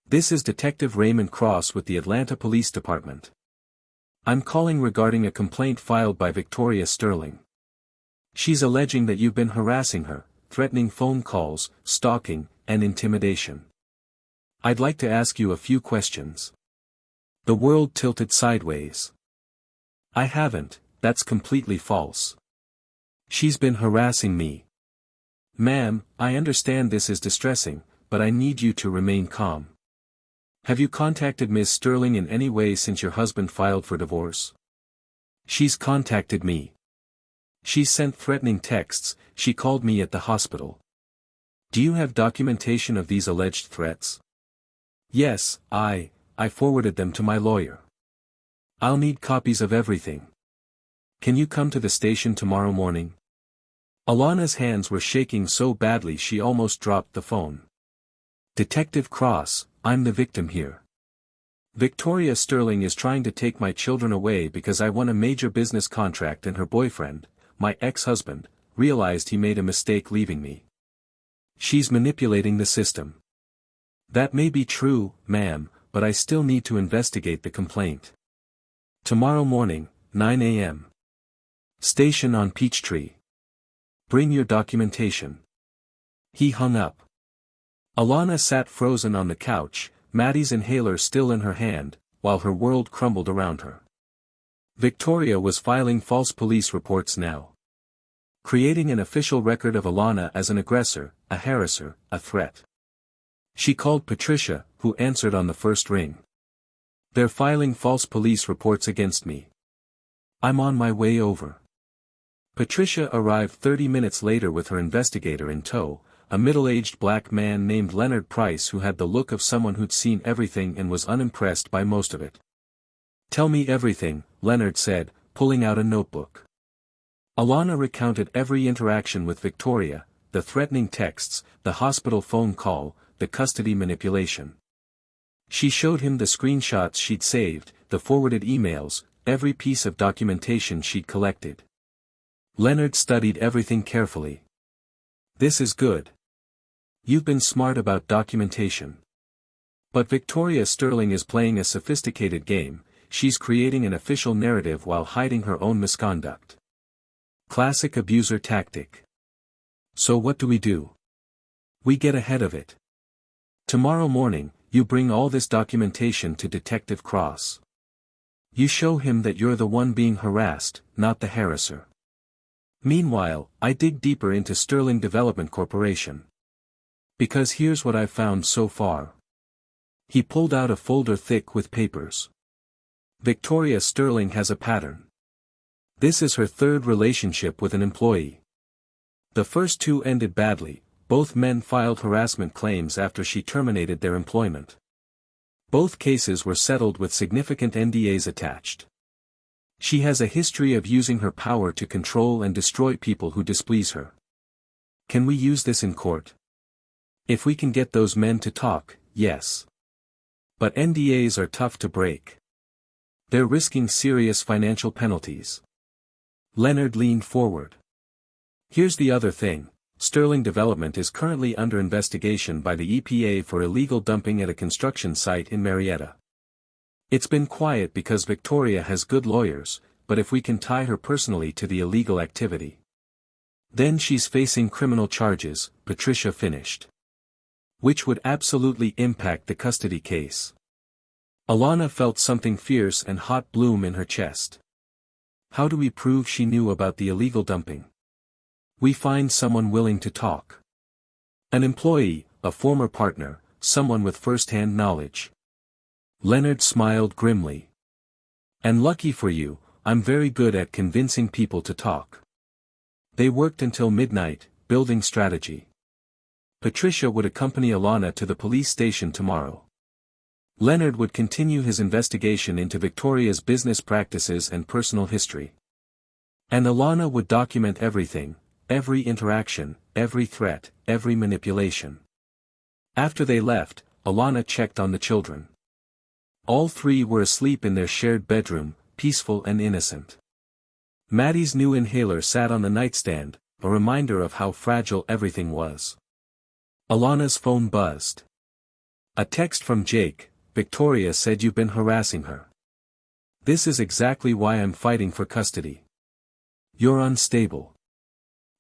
[SPEAKER 1] This is Detective Raymond Cross with the Atlanta Police Department. I'm calling regarding a complaint filed by Victoria Sterling. She's alleging that you've been harassing her, threatening phone calls, stalking, and intimidation. I'd like to ask you a few questions." The world tilted sideways. "I haven't, that's completely false. She's been harassing me." "Ma'am, I understand this is distressing, but I need you to remain calm. Have you contacted Ms. Sterling in any way since your husband filed for divorce?" "She's contacted me. She's sent threatening texts, she called me at the hospital." "Do you have documentation of these alleged threats?" "Yes, I forwarded them to my lawyer. I'll need copies of everything. Can you come to the station tomorrow morning?" Alana's hands were shaking so badly she almost dropped the phone. Detective Cross, I'm the victim here. Victoria Sterling is trying to take my children away because I won a major business contract and her boyfriend, my ex-husband, realized he made a mistake leaving me. She's manipulating the system. That may be true, ma'am, but I still need to investigate the complaint. Tomorrow morning, 9 a.m. Station on Peachtree. Bring your documentation. He hung up. Alana sat frozen on the couch, Maddie's inhaler still in her hand, while her world crumbled around her. Victoria was filing false police reports now. Creating an official record of Alana as an aggressor, a harasser, a threat. She called Patricia, who answered on the first ring. They're filing false police reports against me. I'm on my way over. Patricia arrived 30 minutes later with her investigator in tow, a middle-aged black man named Leonard Price who had the look of someone who'd seen everything and was unimpressed by most of it. Tell me everything, Leonard said, pulling out a notebook. Alana recounted every interaction with Victoria, the threatening texts, the hospital phone call, the custody manipulation. She showed him the screenshots she'd saved, the forwarded emails, every piece of documentation she'd collected. Leonard studied everything carefully. This is good. You've been smart about documentation. But Victoria Sterling is playing a sophisticated game, she's creating an official narrative while hiding her own misconduct. Classic abuser tactic. So what do? We get ahead of it. Tomorrow morning, you bring all this documentation to Detective Cross. You show him that you're the one being harassed, not the harasser. Meanwhile, I dig deeper into Sterling Development Corporation. Because here's what I've found so far. He pulled out a folder thick with papers. Victoria Sterling has a pattern. This is her third relationship with an employee. The first two ended badly, both men filed harassment claims after she terminated their employment. Both cases were settled with significant NDAs attached. She has a history of using her power to control and destroy people who displease her. Can we use this in court? If we can get those men to talk, yes. But NDAs are tough to break. They're risking serious financial penalties. Leonard leaned forward. Here's the other thing, Sterling Development is currently under investigation by the EPA for illegal dumping at a construction site in Marietta. It's been quiet because Victoria has good lawyers, but if we can tie her personally to the illegal activity. Then she's facing criminal charges, Patricia finished. Which would absolutely impact the custody case. Alana felt something fierce and hot bloom in her chest. How do we prove she knew about the illegal dumping? We find someone willing to talk. An employee, a former partner, someone with first-hand knowledge. Leonard smiled grimly. And lucky for you, I'm very good at convincing people to talk. They worked until midnight, building strategy. Patricia would accompany Alana to the police station tomorrow. Leonard would continue his investigation into Victoria's business practices and personal history. And Alana would document everything, every interaction, every threat, every manipulation. After they left, Alana checked on the children. All three were asleep in their shared bedroom, peaceful and innocent. Maddie's new inhaler sat on the nightstand, a reminder of how fragile everything was. Alana's phone buzzed. A text from Jake, Victoria said you've been harassing her. This is exactly why I'm fighting for custody. You're unstable.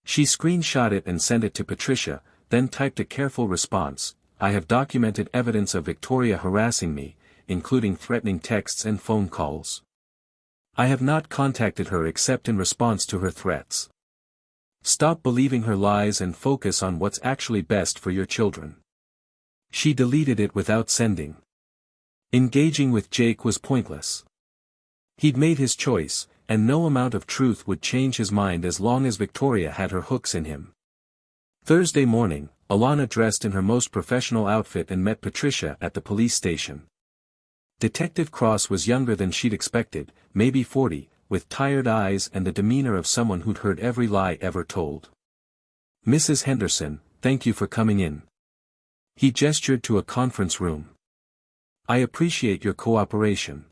[SPEAKER 1] She screenshot it and sent it to Patricia, then typed a careful response, I have documented evidence of Victoria harassing me, including threatening texts and phone calls. I have not contacted her except in response to her threats. Stop believing her lies and focus on what's actually best for your children. She deleted it without sending. Engaging with Jake was pointless. He'd made his choice, and no amount of truth would change his mind as long as Victoria had her hooks in him. Thursday morning, Alana dressed in her most professional outfit and met Patricia at the police station. Detective Cross was younger than she'd expected, maybe 40, with tired eyes and the demeanor of someone who'd heard every lie ever told. Mrs. Henderson, thank you for coming in. He gestured to a conference room. I appreciate your cooperation.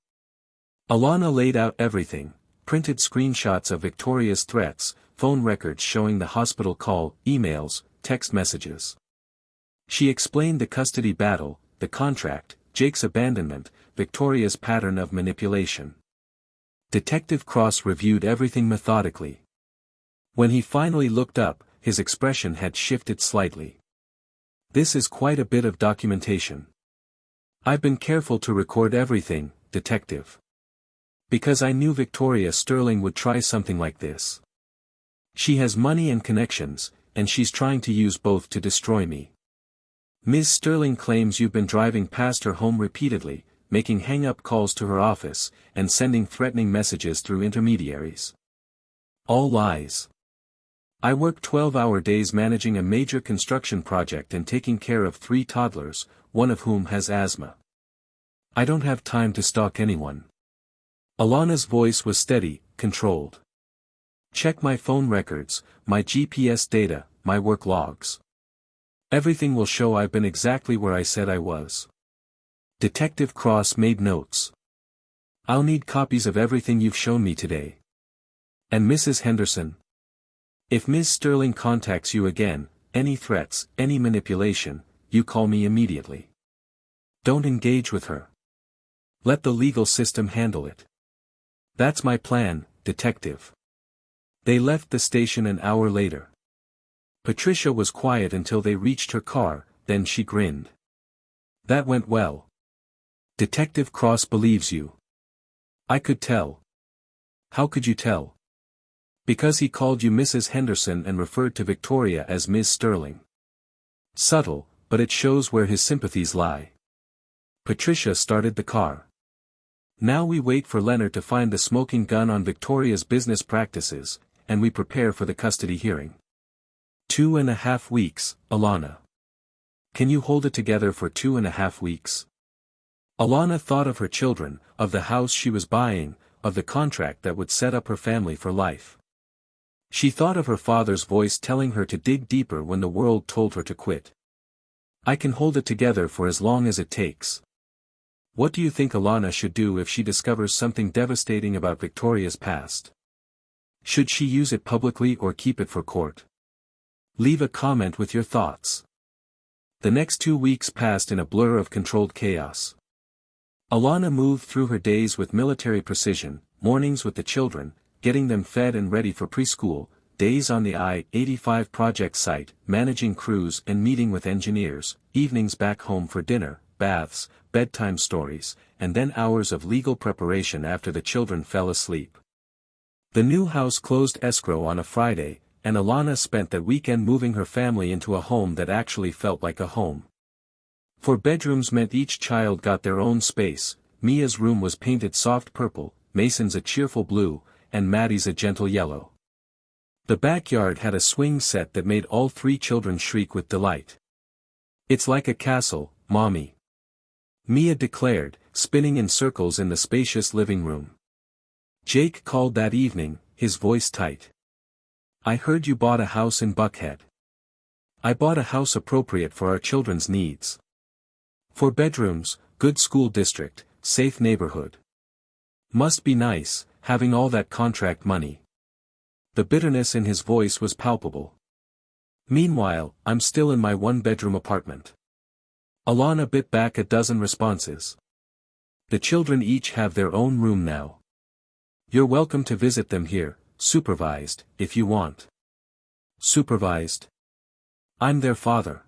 [SPEAKER 1] Alana laid out everything, printed screenshots of Victoria's threats, phone records showing the hospital call, emails, text messages. She explained the custody battle, the contract, Jake's abandonment, Victoria's pattern of manipulation. Detective Cross reviewed everything methodically. When he finally looked up, his expression had shifted slightly. This is quite a bit of documentation. I've been careful to record everything, Detective. Because I knew Victoria Sterling would try something like this. She has money and connections, and she's trying to use both to destroy me. Ms. Sterling claims you've been driving past her home repeatedly, making hang-up calls to her office, and sending threatening messages through intermediaries. All lies. I work 12-hour days managing a major construction project and taking care of 3 toddlers, one of whom has asthma. I don't have time to stalk anyone. Alana's voice was steady, controlled. Check my phone records, my GPS data, my work logs. Everything will show I've been exactly where I said I was. Detective Cross made notes. I'll need copies of everything you've shown me today. And Mrs. Henderson? If Ms. Sterling contacts you again, any threats, any manipulation, you call me immediately. Don't engage with her. Let the legal system handle it. That's my plan, Detective. They left the station an hour later. Patricia was quiet until they reached her car, then she grinned. That went well. Detective Cross believes you. I could tell. How could you tell? Because he called you Mrs. Henderson and referred to Victoria as Ms. Sterling. Subtle, but it shows where his sympathies lie. Patricia started the car. Now we wait for Leonard to find the smoking gun on Victoria's business practices, and we prepare for the custody hearing. 2.5 weeks, Alana. Can you hold it together for 2.5 weeks? Alana thought of her children, of the house she was buying, of the contract that would set up her family for life. She thought of her father's voice telling her to dig deeper when the world told her to quit. I can hold it together for as long as it takes. What do you think Alana should do if she discovers something devastating about Victoria's past? Should she use it publicly or keep it for court? Leave a comment with your thoughts. The next 2 weeks passed in a blur of controlled chaos. Alana moved through her days with military precision, mornings with the children, getting them fed and ready for preschool, days on the I-85 project site, managing crews and meeting with engineers, evenings back home for dinner, baths, bedtime stories, and then hours of legal preparation after the children fell asleep. The new house closed escrow on a Friday, and Alana spent that weekend moving her family into a home that actually felt like a home. 4 bedrooms meant each child got their own space. Mia's room was painted soft purple, Mason's a cheerful blue, and Maddie's a gentle yellow. The backyard had a swing set that made all 3 children shriek with delight. It's like a castle, Mommy, Mia declared, spinning in circles in the spacious living room. Jake called that evening, his voice tight. I heard you bought a house in Buckhead. I bought a house appropriate for our children's needs. 4 bedrooms, good school district, safe neighborhood. Must be nice, having all that contract money. The bitterness in his voice was palpable. Meanwhile, I'm still in my 1-bedroom apartment. Alana bit back a dozen responses. The children each have their own room now. You're welcome to visit them here, supervised, if you want. Supervised? I'm their father.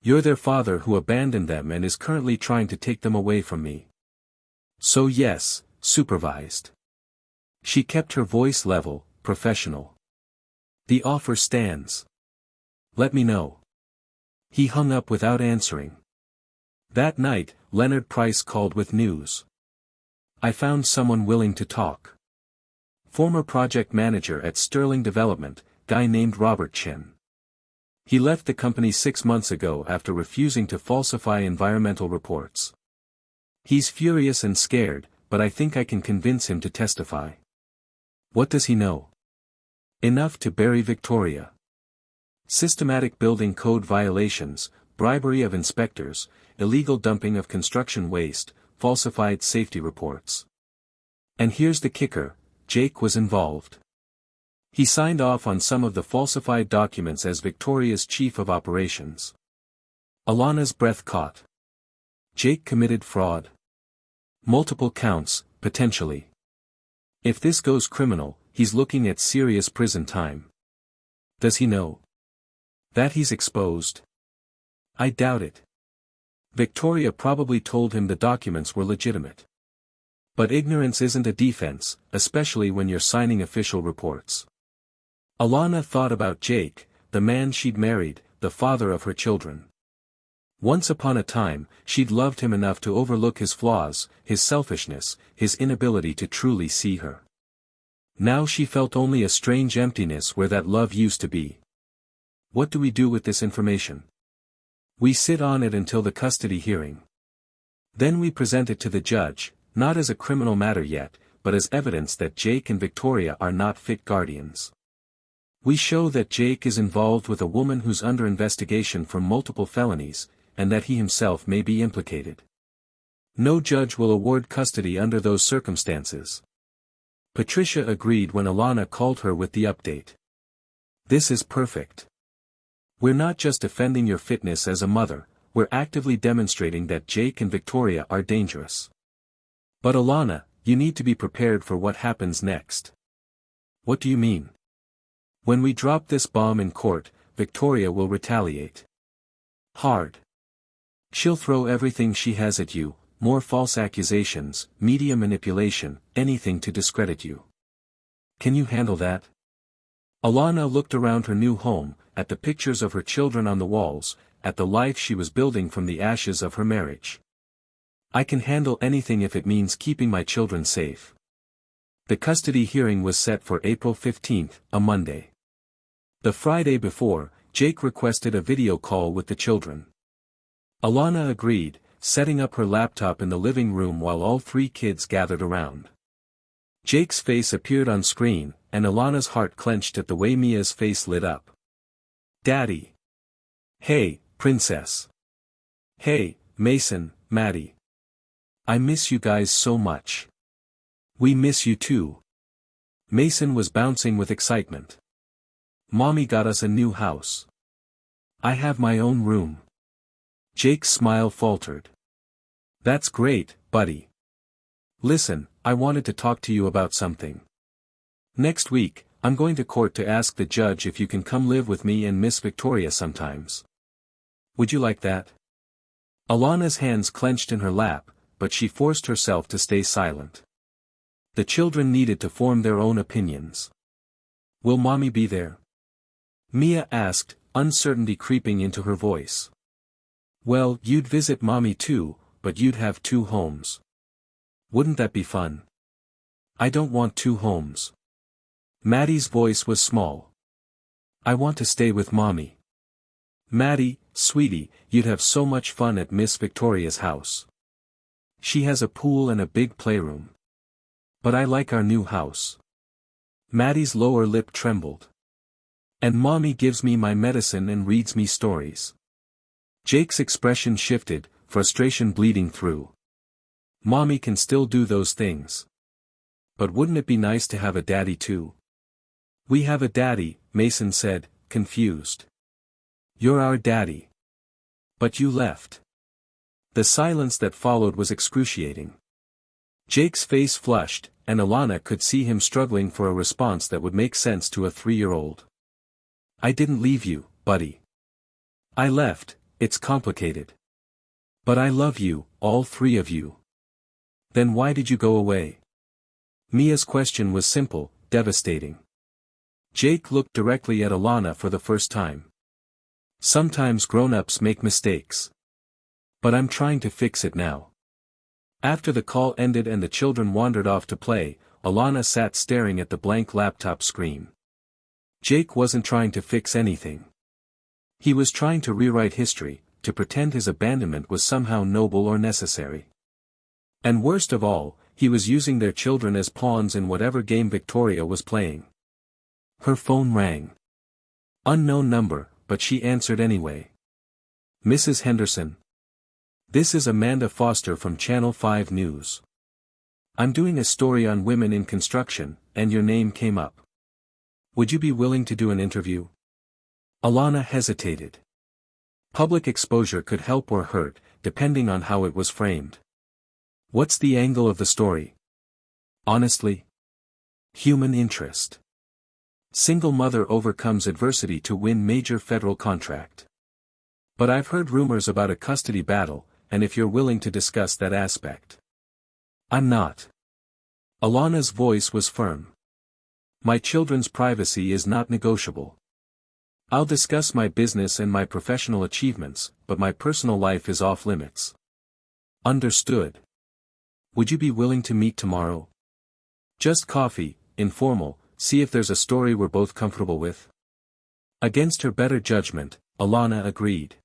[SPEAKER 1] You're their father who abandoned them and is currently trying to take them away from me. So yes, supervised. She kept her voice level, professional. The offer stands. Let me know. He hung up without answering. That night, Leonard Price called with news. I found someone willing to talk. Former project manager at Sterling Development, guy named Robert Chin. He left the company 6 months ago after refusing to falsify environmental reports. He's furious and scared, but I think I can convince him to testify. What does he know? Enough to bury Victoria. Systematic building code violations, bribery of inspectors, illegal dumping of construction waste, falsified safety reports. And here's the kicker, Jake was involved. He signed off on some of the falsified documents as Victoria's chief of operations. Alana's breath caught. Jake committed fraud. Multiple counts, potentially. If this goes criminal, he's looking at serious prison time. Does he know that he's exposed? I doubt it. Victoria probably told him the documents were legitimate. But ignorance isn't a defense, especially when you're signing official reports. Alana thought about Jake, the man she'd married, the father of her children. Once upon a time, she'd loved him enough to overlook his flaws, his selfishness, his inability to truly see her. Now she felt only a strange emptiness where that love used to be. What do we do with this information? We sit on it until the custody hearing. Then we present it to the judge, not as a criminal matter yet, but as evidence that Jake and Victoria are not fit guardians. We show that Jake is involved with a woman who's under investigation for multiple felonies, and that he himself may be implicated. No judge will award custody under those circumstances. Patricia agreed when Alana called her with the update. This is perfect. We're not just defending your fitness as a mother, we're actively demonstrating that Jake and Victoria are dangerous. But Alana, you need to be prepared for what happens next. What do you mean? When we drop this bomb in court, Victoria will retaliate. Hard. She'll throw everything she has at you, more false accusations, media manipulation, anything to discredit you. Can you handle that? Alana looked around her new home, at the pictures of her children on the walls, at the life she was building from the ashes of her marriage. I can handle anything if it means keeping my children safe. The custody hearing was set for April 15th, a Monday. The Friday before, Jake requested a video call with the children. Alana agreed, setting up her laptop in the living room while all three kids gathered around. Jake's face appeared on screen, and Alana's heart clenched at the way Mia's face lit up. Daddy. Hey, princess. Hey, Mason, Maddie. I miss you guys so much. We miss you too. Mason was bouncing with excitement. Mommy got us a new house. I have my own room. Jake's smile faltered. That's great, buddy. Listen, I wanted to talk to you about something. Next week, I'm going to court to ask the judge if you can come live with me and Miss Victoria sometimes. Would you like that? Alana's hands clenched in her lap, but she forced herself to stay silent. The children needed to form their own opinions. Will Mommy be there? Mia asked, uncertainty creeping into her voice. Well, you'd visit Mommy too, but you'd have two homes. Wouldn't that be fun? I don't want two homes. Maddie's voice was small. I want to stay with Mommy. Maddie, sweetie, you'd have so much fun at Miss Victoria's house. She has a pool and a big playroom. But I like our new house. Maddie's lower lip trembled. And Mommy gives me my medicine and reads me stories. Jake's expression shifted, frustration bleeding through. Mommy can still do those things. But wouldn't it be nice to have a daddy too? We have a daddy, Mason said, confused. You're our daddy. But you left. The silence that followed was excruciating. Jake's face flushed, and Alana could see him struggling for a response that would make sense to a 3-year-old. I didn't leave you, buddy. I left, it's complicated. But I love you, all three of you. Then why did you go away? Mia's question was simple, devastating. Jake looked directly at Alana for the first time. Sometimes grown-ups make mistakes. But I'm trying to fix it now. After the call ended and the children wandered off to play, Alana sat staring at the blank laptop screen. Jake wasn't trying to fix anything. He was trying to rewrite history, to pretend his abandonment was somehow noble or necessary. And worst of all, he was using their children as pawns in whatever game Victoria was playing. Her phone rang. Unknown number, but she answered anyway. Mrs. Henderson. This is Amanda Foster from Channel 5 News. I'm doing a story on women in construction, and your name came up. Would you be willing to do an interview? Alana hesitated. Public exposure could help or hurt, depending on how it was framed. What's the angle of the story? Honestly? Human interest. Single mother overcomes adversity to win major federal contract. But I've heard rumors about a custody battle, and if you're willing to discuss that aspect. I'm not. Alana's voice was firm. My children's privacy is not negotiable. I'll discuss my business and my professional achievements, but my personal life is off limits. Understood. Would you be willing to meet tomorrow? Just coffee, informal, see if there's a story we're both comfortable with. Against her better judgment, Alana agreed.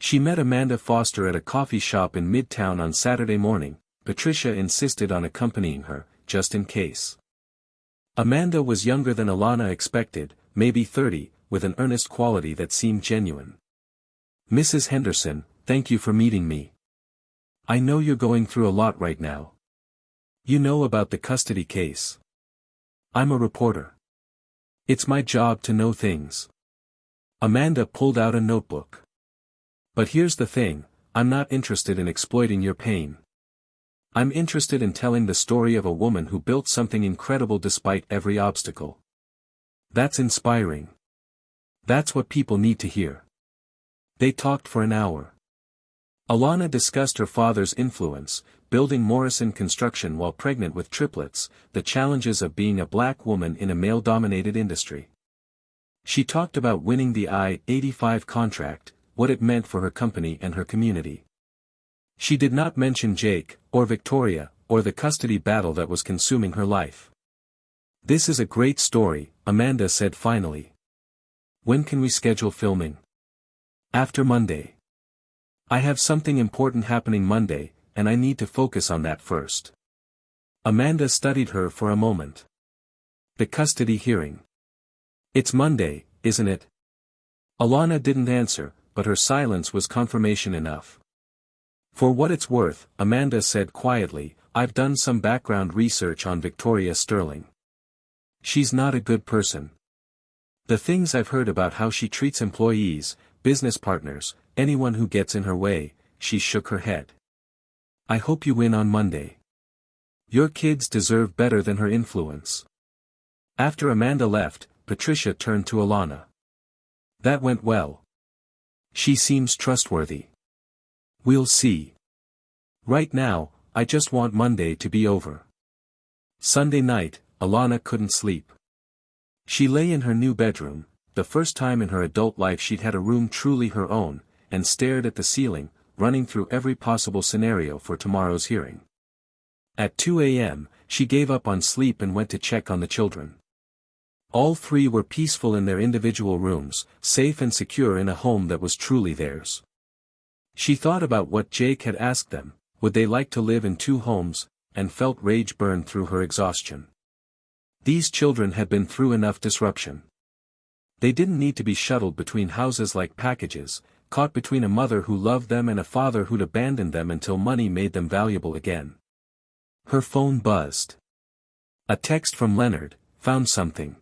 [SPEAKER 1] She met Amanda Foster at a coffee shop in Midtown on Saturday morning. Patricia insisted on accompanying her, just in case. Amanda was younger than Alana expected, maybe 30, with an earnest quality that seemed genuine. Mrs. Henderson, thank you for meeting me. I know you're going through a lot right now. You know about the custody case. I'm a reporter. It's my job to know things. Amanda pulled out a notebook. But here's the thing, I'm not interested in exploiting your pain. I'm interested in telling the story of a woman who built something incredible despite every obstacle. That's inspiring. That's what people need to hear. They talked for an hour. Alana discussed her father's influence, building Morrison Construction while pregnant with triplets, the challenges of being a black woman in a male-dominated industry. She talked about winning the I-85 contract, what it meant for her company and her community. She did not mention Jake, or Victoria, or the custody battle that was consuming her life. This is a great story, Amanda said finally. When can we schedule filming? After Monday. I have something important happening Monday, and I need to focus on that first. Amanda studied her for a moment. The custody hearing. It's Monday, isn't it? Alana didn't answer, but her silence was confirmation enough. For what it's worth, Amanda said quietly, I've done some background research on Victoria Sterling. She's not a good person. The things I've heard about how she treats employees, business partners, anyone who gets in her way, she shook her head. I hope you win on Monday. Your kids deserve better than her influence. After Amanda left, Patricia turned to Alana. That went well. She seems trustworthy. We'll see. Right now, I just want Monday to be over. Sunday night, Alana couldn't sleep. She lay in her new bedroom, the first time in her adult life she'd had a room truly her own, and stared at the ceiling, running through every possible scenario for tomorrow's hearing. At 2 a.m., she gave up on sleep and went to check on the children. All three were peaceful in their individual rooms, safe and secure in a home that was truly theirs. She thought about what Jake had asked them, would they like to live in two homes, and felt rage burn through her exhaustion. These children had been through enough disruption. They didn't need to be shuttled between houses like packages, caught between a mother who loved them and a father who'd abandoned them until money made them valuable again. Her phone buzzed. A text from Leonard, found something.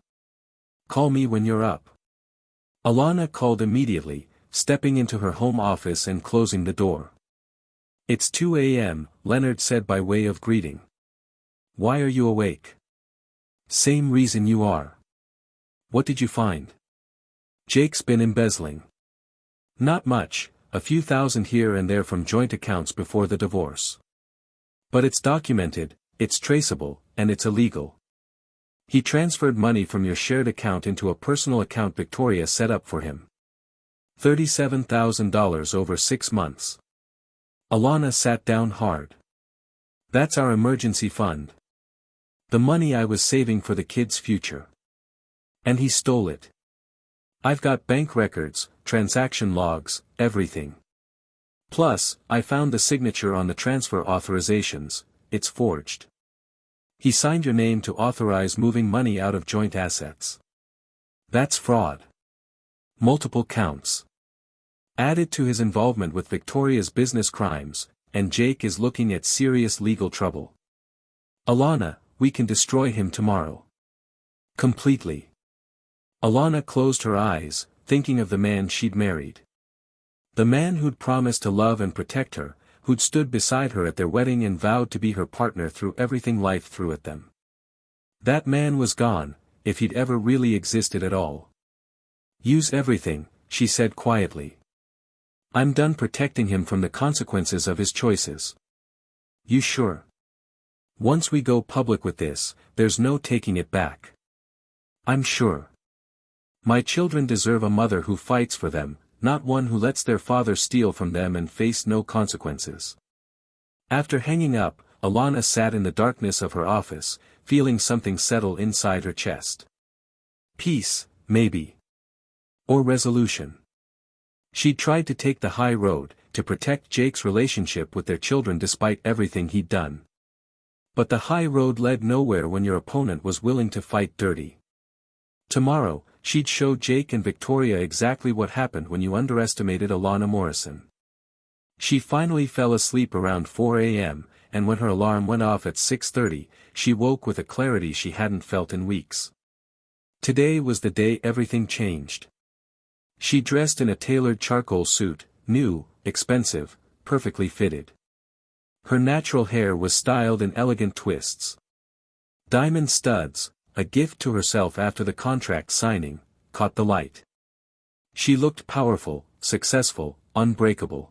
[SPEAKER 1] Call me when you're up. Alana called immediately, stepping into her home office and closing the door. It's 2 a.m., Leonard said by way of greeting. Why are you awake? Same reason you are. What did you find? Jake's been embezzling. Not much, a few thousand here and there from joint accounts before the divorce. But it's documented, it's traceable, and it's illegal. He transferred money from your shared account into a personal account Victoria set up for him. $37,000 over 6 months. Alana sat down hard. That's our emergency fund. The money I was saving for the kids' future. And he stole it. I've got bank records, transaction logs, everything. Plus, I found the signature on the transfer authorizations, it's forged. He signed your name to authorize moving money out of joint assets. That's fraud. Multiple counts. Added to his involvement with Victoria's business crimes, and Jake is looking at serious legal trouble. Alana, we can destroy him tomorrow. Completely. Alana closed her eyes, thinking of the man she'd married. The man who'd promised to love and protect her, who'd stood beside her at their wedding and vowed to be her partner through everything life threw at them. That man was gone, if he'd ever really existed at all. Use everything, she said quietly. I'm done protecting him from the consequences of his choices. You sure? Once we go public with this, there's no taking it back. I'm sure. My children deserve a mother who fights for them, not one who lets their father steal from them and face no consequences. After hanging up, Alana sat in the darkness of her office, feeling something settle inside her chest. Peace, maybe. Or resolution. She tried to take the high road, to protect Jake's relationship with their children despite everything he'd done. But the high road led nowhere when your opponent was willing to fight dirty. Tomorrow, she'd show Jake and Victoria exactly what happened when you underestimated Alana Morrison. She finally fell asleep around 4 a.m., and when her alarm went off at 6:30, she woke with a clarity she hadn't felt in weeks. Today was the day everything changed. She dressed in a tailored charcoal suit, new, expensive, perfectly fitted. Her natural hair was styled in elegant twists. Diamond studs, a gift to herself after the contract signing, caught the light. She looked powerful, successful, unbreakable.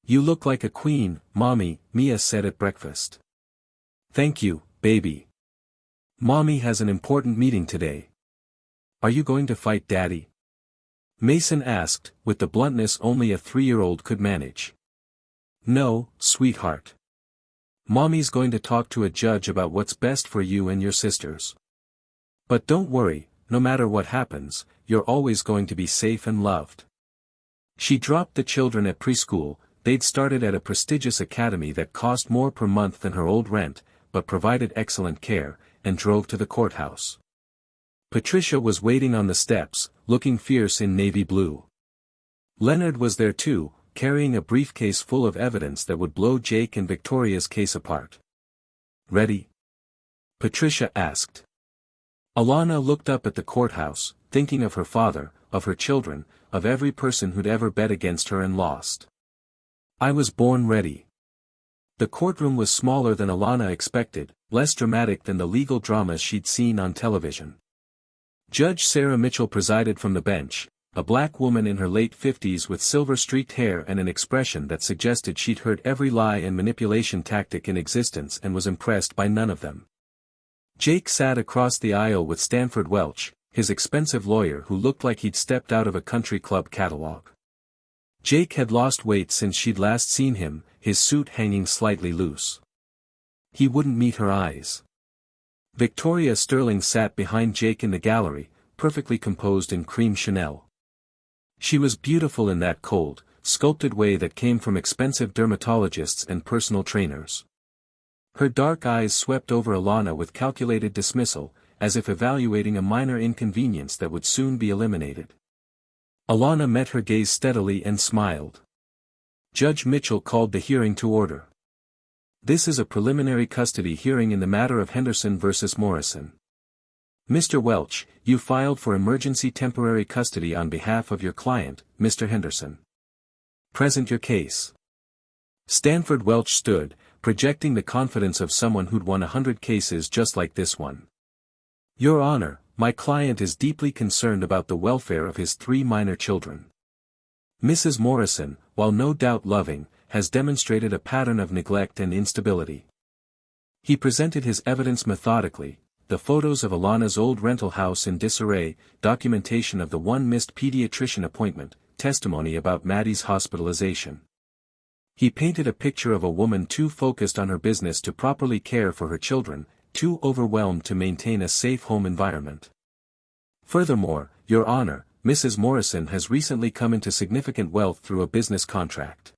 [SPEAKER 1] You look like a queen, Mommy, Mia said at breakfast. Thank you, baby. Mommy has an important meeting today. Are you going to fight Daddy? Mason asked, with the bluntness only a 3-year-old could manage. No, sweetheart. Mommy's going to talk to a judge about what's best for you and your sisters. But don't worry, no matter what happens, you're always going to be safe and loved. She dropped the children at preschool. They'd started at a prestigious academy that cost more per month than her old rent, but provided excellent care, and drove to the courthouse. Patricia was waiting on the steps, looking fierce in navy blue. Leonard was there too, carrying a briefcase full of evidence that would blow Jake and Victoria's case apart. Ready? Patricia asked. Alana looked up at the courthouse, thinking of her father, of her children, of every person who'd ever bet against her and lost. I was born ready. The courtroom was smaller than Alana expected, less dramatic than the legal dramas she'd seen on television. Judge Sarah Mitchell presided from the bench, a black woman in her late 50s with silver-streaked hair and an expression that suggested she'd heard every lie and manipulation tactic in existence and was impressed by none of them. Jake sat across the aisle with Stanford Welch, his expensive lawyer who looked like he'd stepped out of a country club catalog. Jake had lost weight since she'd last seen him, his suit hanging slightly loose. He wouldn't meet her eyes. Victoria Sterling sat behind Jake in the gallery, perfectly composed in cream Chanel. She was beautiful in that cold, sculpted way that came from expensive dermatologists and personal trainers. Her dark eyes swept over Alana with calculated dismissal, as if evaluating a minor inconvenience that would soon be eliminated. Alana met her gaze steadily and smiled. Judge Mitchell called the hearing to order. This is a preliminary custody hearing in the matter of Henderson versus Morrison. Mr. Welch, you filed for emergency temporary custody on behalf of your client, Mr. Henderson. Present your case. Stanford Welch stood, projecting the confidence of someone who'd won 100 cases just like this one. Your Honor, my client is deeply concerned about the welfare of his 3 minor children. Mrs. Morrison, while no doubt loving, has demonstrated a pattern of neglect and instability. He presented his evidence methodically, the photos of Alana's old rental house in disarray, documentation of the one missed pediatrician appointment, testimony about Maddie's hospitalization. He painted a picture of a woman too focused on her business to properly care for her children, too overwhelmed to maintain a safe home environment. Furthermore, Your Honor, Mrs. Morrison has recently come into significant wealth through a business contract.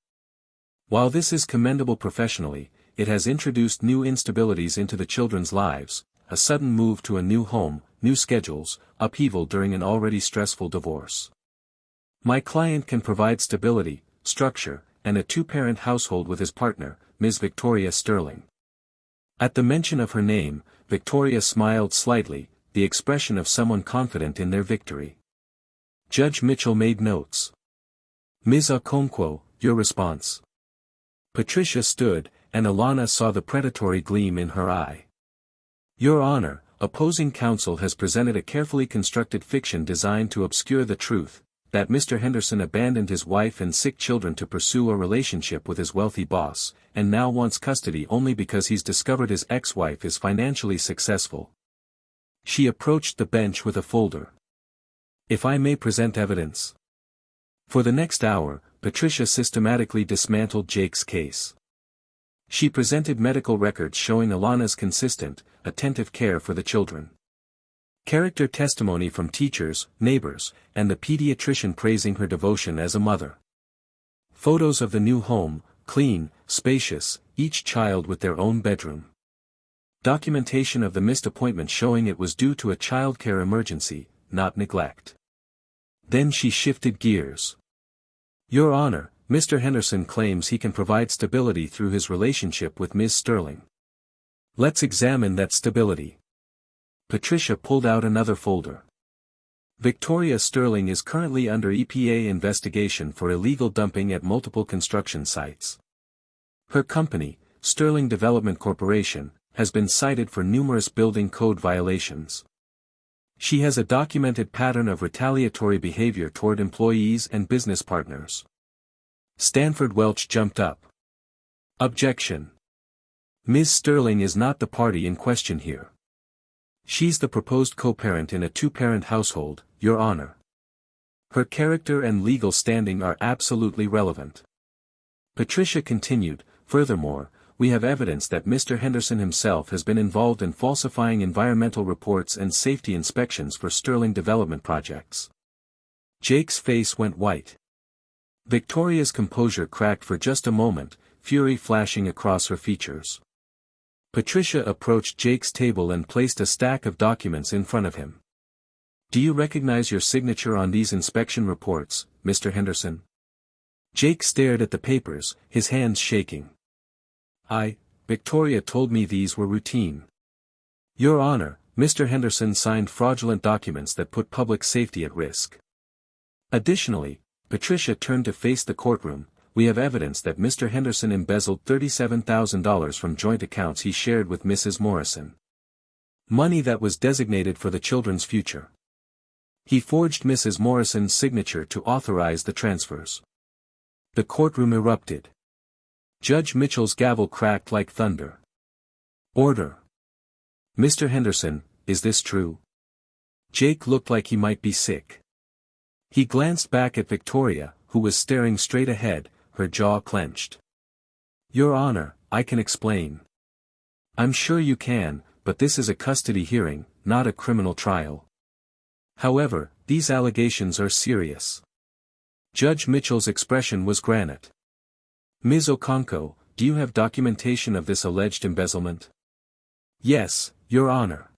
[SPEAKER 1] While this is commendable professionally, it has introduced new instabilities into the children's lives, a sudden move to a new home, new schedules, upheaval during an already stressful divorce. My client can provide stability, structure, and a two-parent household with his partner, Ms. Victoria Sterling. At the mention of her name, Victoria smiled slightly, the expression of someone confident in their victory. Judge Mitchell made notes. Ms. Okonkwo, your response. Patricia stood, and Alana saw the predatory gleam in her eye. Your Honor, opposing counsel has presented a carefully constructed fiction designed to obscure the truth, that Mr. Henderson abandoned his wife and sick children to pursue a relationship with his wealthy boss, and now wants custody only because he's discovered his ex-wife is financially successful. She approached the bench with a folder. If I may present evidence. For the next hour, Patricia systematically dismantled Jake's case. She presented medical records showing Alana's consistent, attentive care for the children. Character testimony from teachers, neighbors, and the pediatrician praising her devotion as a mother. Photos of the new home, clean, spacious, each child with their own bedroom. Documentation of the missed appointment showing it was due to a childcare emergency, not neglect. Then she shifted gears. Your Honor, Mr. Henderson claims he can provide stability through his relationship with Ms. Sterling. Let's examine that stability. Patricia pulled out another folder. Victoria Sterling is currently under EPA investigation for illegal dumping at multiple construction sites. Her company, Sterling Development Corporation, has been cited for numerous building code violations. She has a documented pattern of retaliatory behavior toward employees and business partners. Stanford Welch jumped up. Objection. Ms. Sterling is not the party in question here. She's the proposed co-parent in a two-parent household, Your Honor. Her character and legal standing are absolutely relevant. Patricia continued, furthermore, we have evidence that Mr. Henderson himself has been involved in falsifying environmental reports and safety inspections for Sterling development projects. Jake's face went white. Victoria's composure cracked for just a moment, fury flashing across her features. Patricia approached Jake's table and placed a stack of documents in front of him. Do you recognize your signature on these inspection reports, Mr. Henderson? Jake stared at the papers, his hands shaking. Victoria told me these were routine. Your Honor, Mr. Henderson signed fraudulent documents that put public safety at risk. Additionally, Patricia turned to face the courtroom. We have evidence that Mr. Henderson embezzled $37,000 from joint accounts he shared with Mrs. Morrison. Money that was designated for the children's future. He forged Mrs. Morrison's signature to authorize the transfers. The courtroom erupted. Judge Mitchell's gavel cracked like thunder. Order. Mr. Henderson, is this true? Jake looked like he might be sick. He glanced back at Victoria, who was staring straight ahead, her jaw clenched. Your Honor, I can explain. I'm sure you can, but this is a custody hearing, not a criminal trial. However, these allegations are serious. Judge Mitchell's expression was granite. Ms. Okonkwo, do you have documentation of this alleged embezzlement? Yes, Your Honor.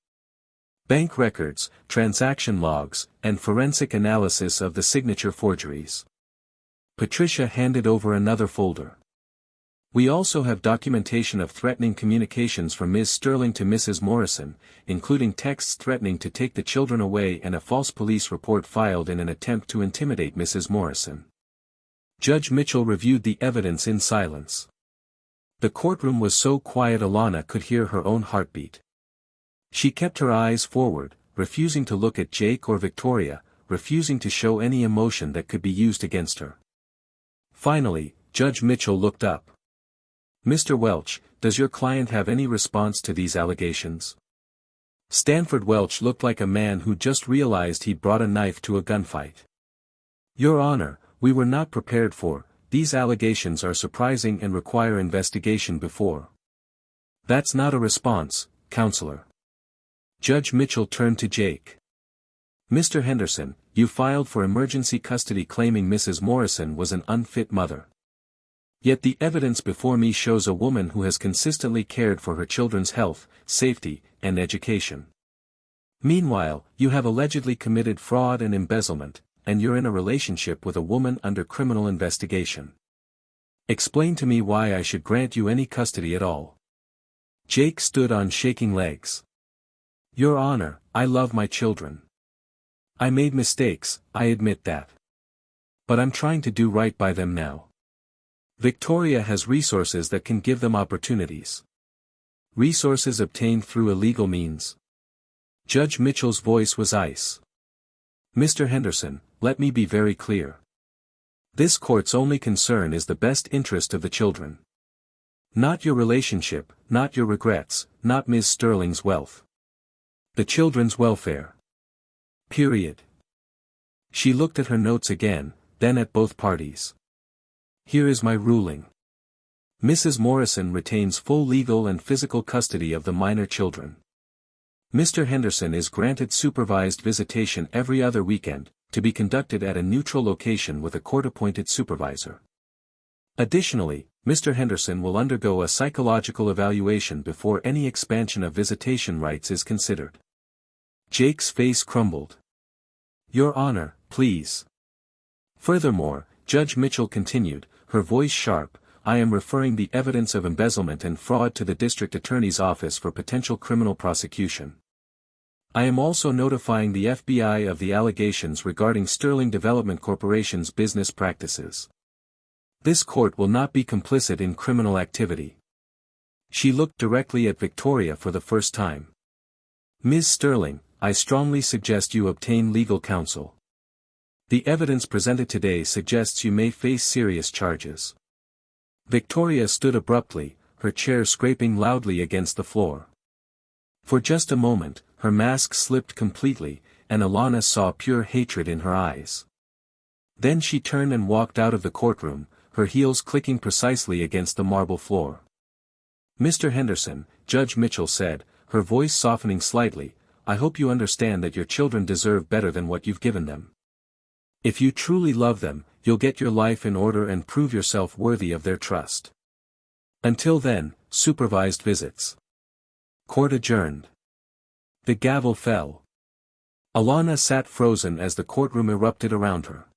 [SPEAKER 1] Bank records, transaction logs, and forensic analysis of the signature forgeries. Patricia handed over another folder. We also have documentation of threatening communications from Ms. Sterling to Mrs. Morrison, including texts threatening to take the children away and a false police report filed in an attempt to intimidate Mrs. Morrison. Judge Mitchell reviewed the evidence in silence. The courtroom was so quiet Alana could hear her own heartbeat. She kept her eyes forward, refusing to look at Jake or Victoria, refusing to show any emotion that could be used against her. Finally, Judge Mitchell looked up. Mr. Welch, does your client have any response to these allegations? Stanford Welch looked like a man who just realized he'd brought a knife to a gunfight. Your Honor, we were not prepared for, these allegations are surprising and require investigation before. That's not a response, Counselor. Judge Mitchell turned to Jake. Mr. Henderson, you filed for emergency custody claiming Mrs. Morrison was an unfit mother. Yet the evidence before me shows a woman who has consistently cared for her children's health, safety, and education. Meanwhile, you have allegedly committed fraud and embezzlement, and you're in a relationship with a woman under criminal investigation. Explain to me why I should grant you any custody at all." Jake stood on shaking legs. "Your Honor, I love my children. I made mistakes, I admit that. But I'm trying to do right by them now. Victoria has resources that can give them opportunities. Resources obtained through illegal means." Judge Mitchell's voice was ice. "Mr. Henderson, let me be very clear. This court's only concern is the best interest of the children. Not your relationship, not your regrets, not Ms. Sterling's wealth. The children's welfare. Period." She looked at her notes again, then at both parties. "Here is my ruling. Mrs. Morrison retains full legal and physical custody of the minor children. Mr. Henderson is granted supervised visitation every other weekend, to be conducted at a neutral location with a court-appointed supervisor. Additionally, Mr. Henderson will undergo a psychological evaluation before any expansion of visitation rights is considered." Jake's face crumbled. "Your Honor, please." Furthermore, Judge Mitchell continued, her voice sharp, "I am referring the evidence of embezzlement and fraud to the District Attorney's Office for potential criminal prosecution. I am also notifying the FBI of the allegations regarding Sterling Development Corporation's business practices. This court will not be complicit in criminal activity." She looked directly at Victoria for the first time. "Ms. Sterling, I strongly suggest you obtain legal counsel. The evidence presented today suggests you may face serious charges." Victoria stood abruptly, her chair scraping loudly against the floor. For just a moment, her mask slipped completely, and Alana saw pure hatred in her eyes. Then she turned and walked out of the courtroom, her heels clicking precisely against the marble floor. "Mr. Henderson," Judge Mitchell said, her voice softening slightly, "I hope you understand that your children deserve better than what you've given them. If you truly love them, you'll get your life in order and prove yourself worthy of their trust. Until then, supervised visits." Court adjourned. The gavel fell. Alana sat frozen as the courtroom erupted around her.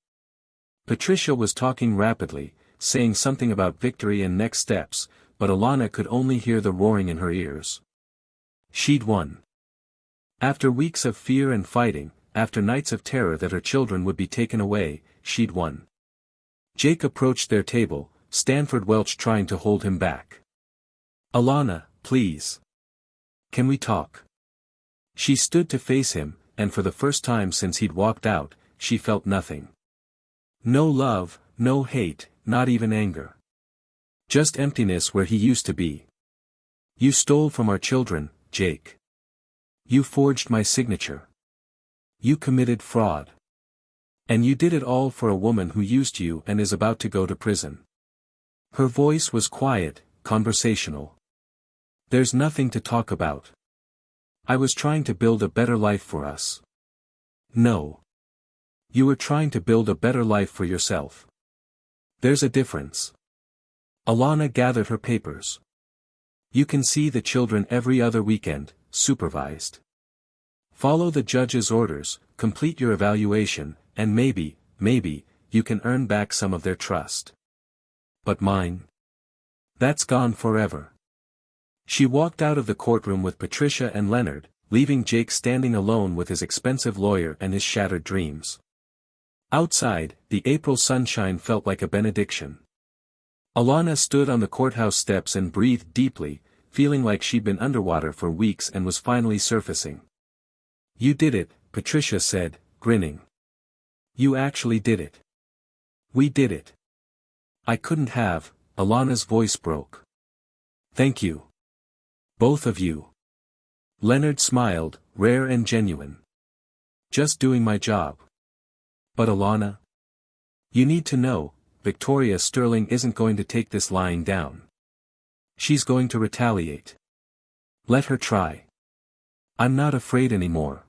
[SPEAKER 1] Patricia was talking rapidly, saying something about victory and next steps, but Alana could only hear the roaring in her ears. She'd won. After weeks of fear and fighting, after nights of terror that her children would be taken away, she'd won. Jake approached their table, Stanford Welch trying to hold him back. "Alana, please. Can we talk?" She stood to face him, and for the first time since he'd walked out, she felt nothing. No love, no hate, not even anger. Just emptiness where he used to be. "You stole from our children, Jake. You forged my signature. You committed fraud. And you did it all for a woman who used you and is about to go to prison." Her voice was quiet, conversational. "There's nothing to talk about. I was trying to build a better life for us." "No. You were trying to build a better life for yourself. There's a difference." Alana gathered her papers. "You can see the children every other weekend, supervised. Follow the judge's orders, complete your evaluation, and maybe, you can earn back some of their trust. But mine? That's gone forever." She walked out of the courtroom with Patricia and Leonard, leaving Jake standing alone with his expensive lawyer and his shattered dreams. Outside, the April sunshine felt like a benediction. Alana stood on the courthouse steps and breathed deeply, feeling like she'd been underwater for weeks and was finally surfacing. "You did it," Patricia said, grinning. "You actually did it. We did it." "I couldn't have," Alana's voice broke. "Thank you. Both of you." Leonard smiled, rare and genuine. "Just doing my job." "But Alana? You need to know, Victoria Sterling isn't going to take this lying down. She's going to retaliate. Let her try. I'm not afraid anymore."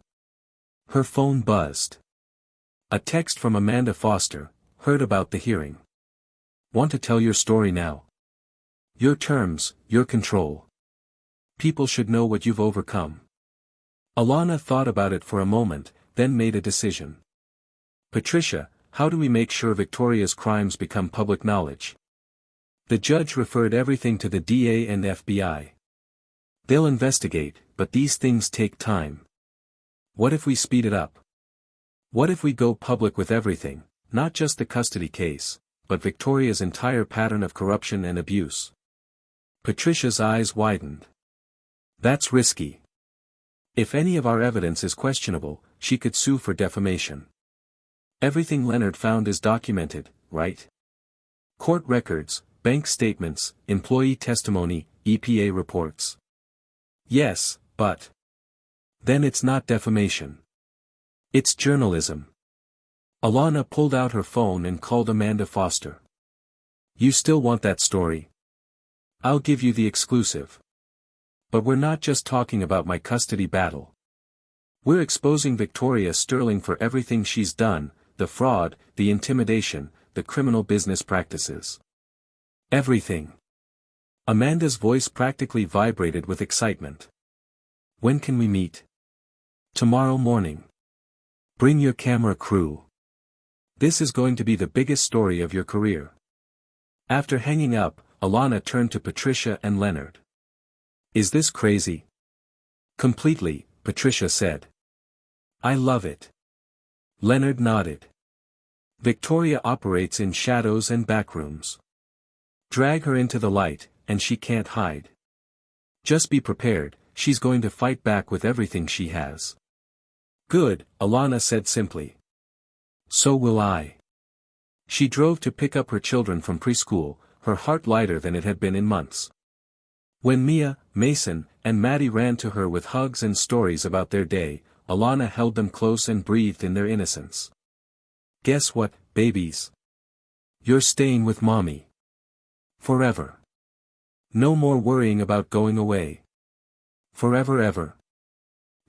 [SPEAKER 1] Her phone buzzed. A text from Amanda Foster, "Heard about the hearing. Want to tell your story now? Your terms, your control. People should know what you've overcome." Alana thought about it for a moment, then made a decision. Patricia, how do we make sure Victoria's crimes become public knowledge? The judge referred everything to the DA and FBI. They'll investigate, but these things take time. What if we speed it up? What if we go public with everything, not just the custody case, but Victoria's entire pattern of corruption and abuse? Patricia's eyes widened. That's risky. If any of our evidence is questionable, she could sue for defamation. Everything Leonard found is documented, right? Court records, bank statements, employee testimony, EPA reports. Yes, but then it's not defamation. It's journalism. Alana pulled out her phone and called Amanda Foster. You still want that story? I'll give you the exclusive. But we're not just talking about my custody battle. We're exposing Victoria Sterling for everything she's done, the fraud, the intimidation, the criminal business practices. Everything. Amanda's voice practically vibrated with excitement. When can we meet? Tomorrow morning. Bring your camera crew. This is going to be the biggest story of your career. After hanging up, Alana turned to Patricia and Leonard. Is this crazy? Completely, Patricia said. I love it. Leonard nodded. Victoria operates in shadows and backrooms. Drag her into the light, and she can't hide. Just be prepared, she's going to fight back with everything she has. Good, Alana said simply. So will I. She drove to pick up her children from preschool, her heart lighter than it had been in months. When Mia, Mason, and Maddie ran to her with hugs and stories about their day, Alana held them close and breathed in their innocence. Guess what, babies? You're staying with Mommy. Forever. No more worrying about going away. Forever ever.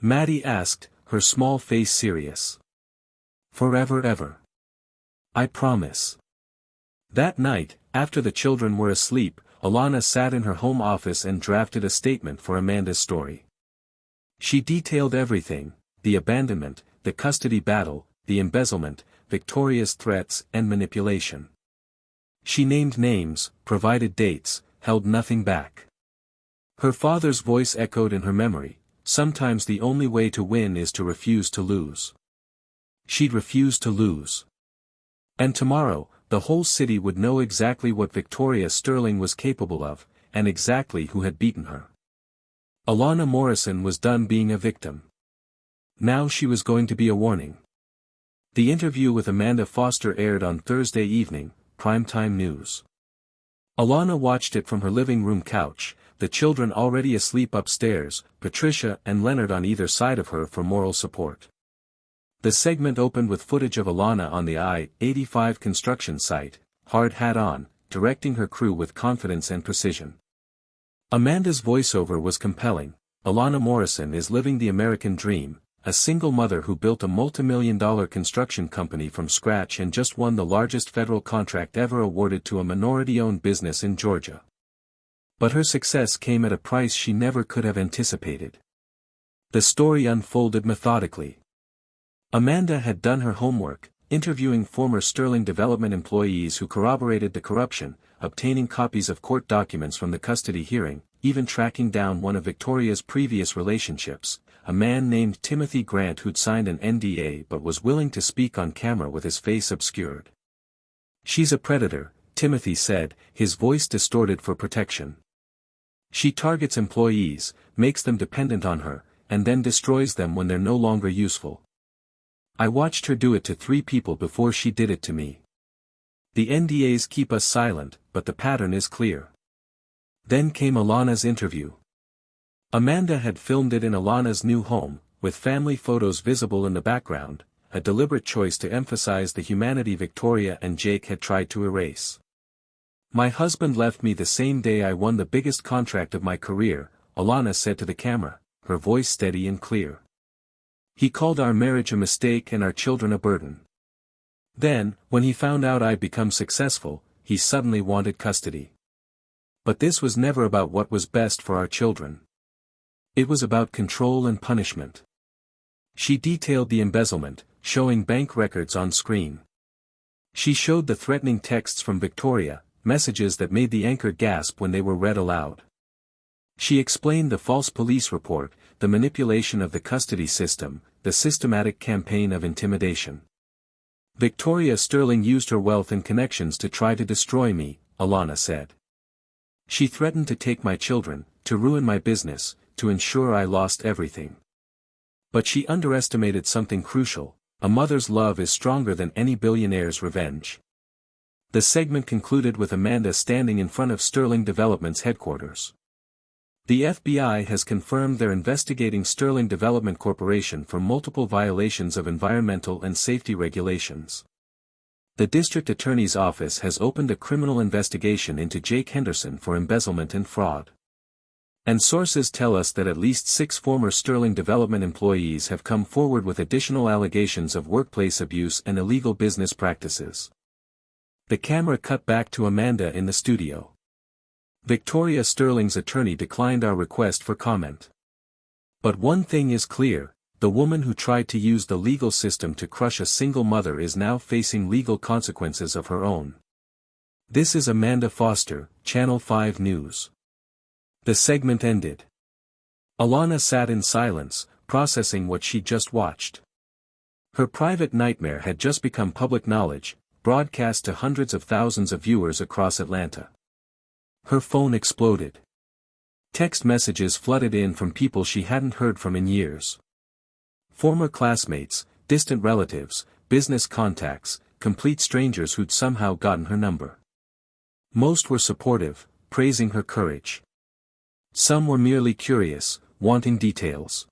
[SPEAKER 1] Maddie asked, her small face serious. Forever ever. I promise. That night, after the children were asleep, Alana sat in her home office and drafted a statement for Amanda's story. She detailed everything, the abandonment, the custody battle, the embezzlement, Victoria's threats and manipulation. She named names, provided dates, held nothing back. Her father's voice echoed in her memory, sometimes the only way to win is to refuse to lose. She'd refuse to lose. And tomorrow, the whole city would know exactly what Victoria Sterling was capable of, and exactly who had beaten her. Alana Morrison was done being a victim. Now she was going to be a warning. The interview with Amanda Foster aired on Thursday evening, primetime news. Alana watched it from her living room couch, the children already asleep upstairs, Patricia and Leonard on either side of her for moral support. The segment opened with footage of Alana on the I-85 construction site, hard hat on, directing her crew with confidence and precision. Amanda's voiceover was compelling. Alana Morrison is living the American dream, a single mother who built a multi-million-dollar construction company from scratch and just won the largest federal contract ever awarded to a minority-owned business in Georgia. But her success came at a price she never could have anticipated. The story unfolded methodically. Amanda had done her homework, interviewing former Sterling Development employees who corroborated the corruption, obtaining copies of court documents from the custody hearing, even tracking down one of Victoria's previous relationships, a man named Timothy Grant who'd signed an NDA but was willing to speak on camera with his face obscured. She's a predator, Timothy said, his voice distorted for protection. She targets employees, makes them dependent on her, and then destroys them when they're no longer useful. I watched her do it to 3 people before she did it to me. The NDAs keep us silent, but the pattern is clear. Then came Alana's interview. Amanda had filmed it in Alana's new home, with family photos visible in the background, a deliberate choice to emphasize the humanity Victoria and Jake had tried to erase. My husband left me the same day I won the biggest contract of my career, Alana said to the camera, her voice steady and clear. He called our marriage a mistake and our children a burden. Then, when he found out I'd become successful, he suddenly wanted custody. But this was never about what was best for our children. It was about control and punishment. She detailed the embezzlement, showing bank records on screen. She showed the threatening texts from Victoria, messages that made the anchor gasp when they were read aloud. She explained the false police report, the manipulation of the custody system, the systematic campaign of intimidation. Victoria Sterling used her wealth and connections to try to destroy me, Alana said. She threatened to take my children, to ruin my business, to ensure I lost everything. But she underestimated something crucial: a mother's love is stronger than any billionaire's revenge. The segment concluded with Amanda standing in front of Sterling Development's headquarters. The FBI has confirmed they're investigating Sterling Development Corporation for multiple violations of environmental and safety regulations. The district attorney's office has opened a criminal investigation into Jake Henderson for embezzlement and fraud. And sources tell us that at least 6 former Sterling Development employees have come forward with additional allegations of workplace abuse and illegal business practices. The camera cut back to Amanda in the studio. Victoria Sterling's attorney declined our request for comment. But one thing is clear: the woman who tried to use the legal system to crush a single mother is now facing legal consequences of her own. This is Amanda Foster, Channel 5 News. The segment ended. Alana sat in silence, processing what she'd just watched. Her private nightmare had just become public knowledge, broadcast to hundreds of thousands of viewers across Atlanta. Her phone exploded. Text messages flooded in from people she hadn't heard from in years. Former classmates, distant relatives, business contacts, complete strangers who'd somehow gotten her number. Most were supportive, praising her courage. Some were merely curious, wanting details.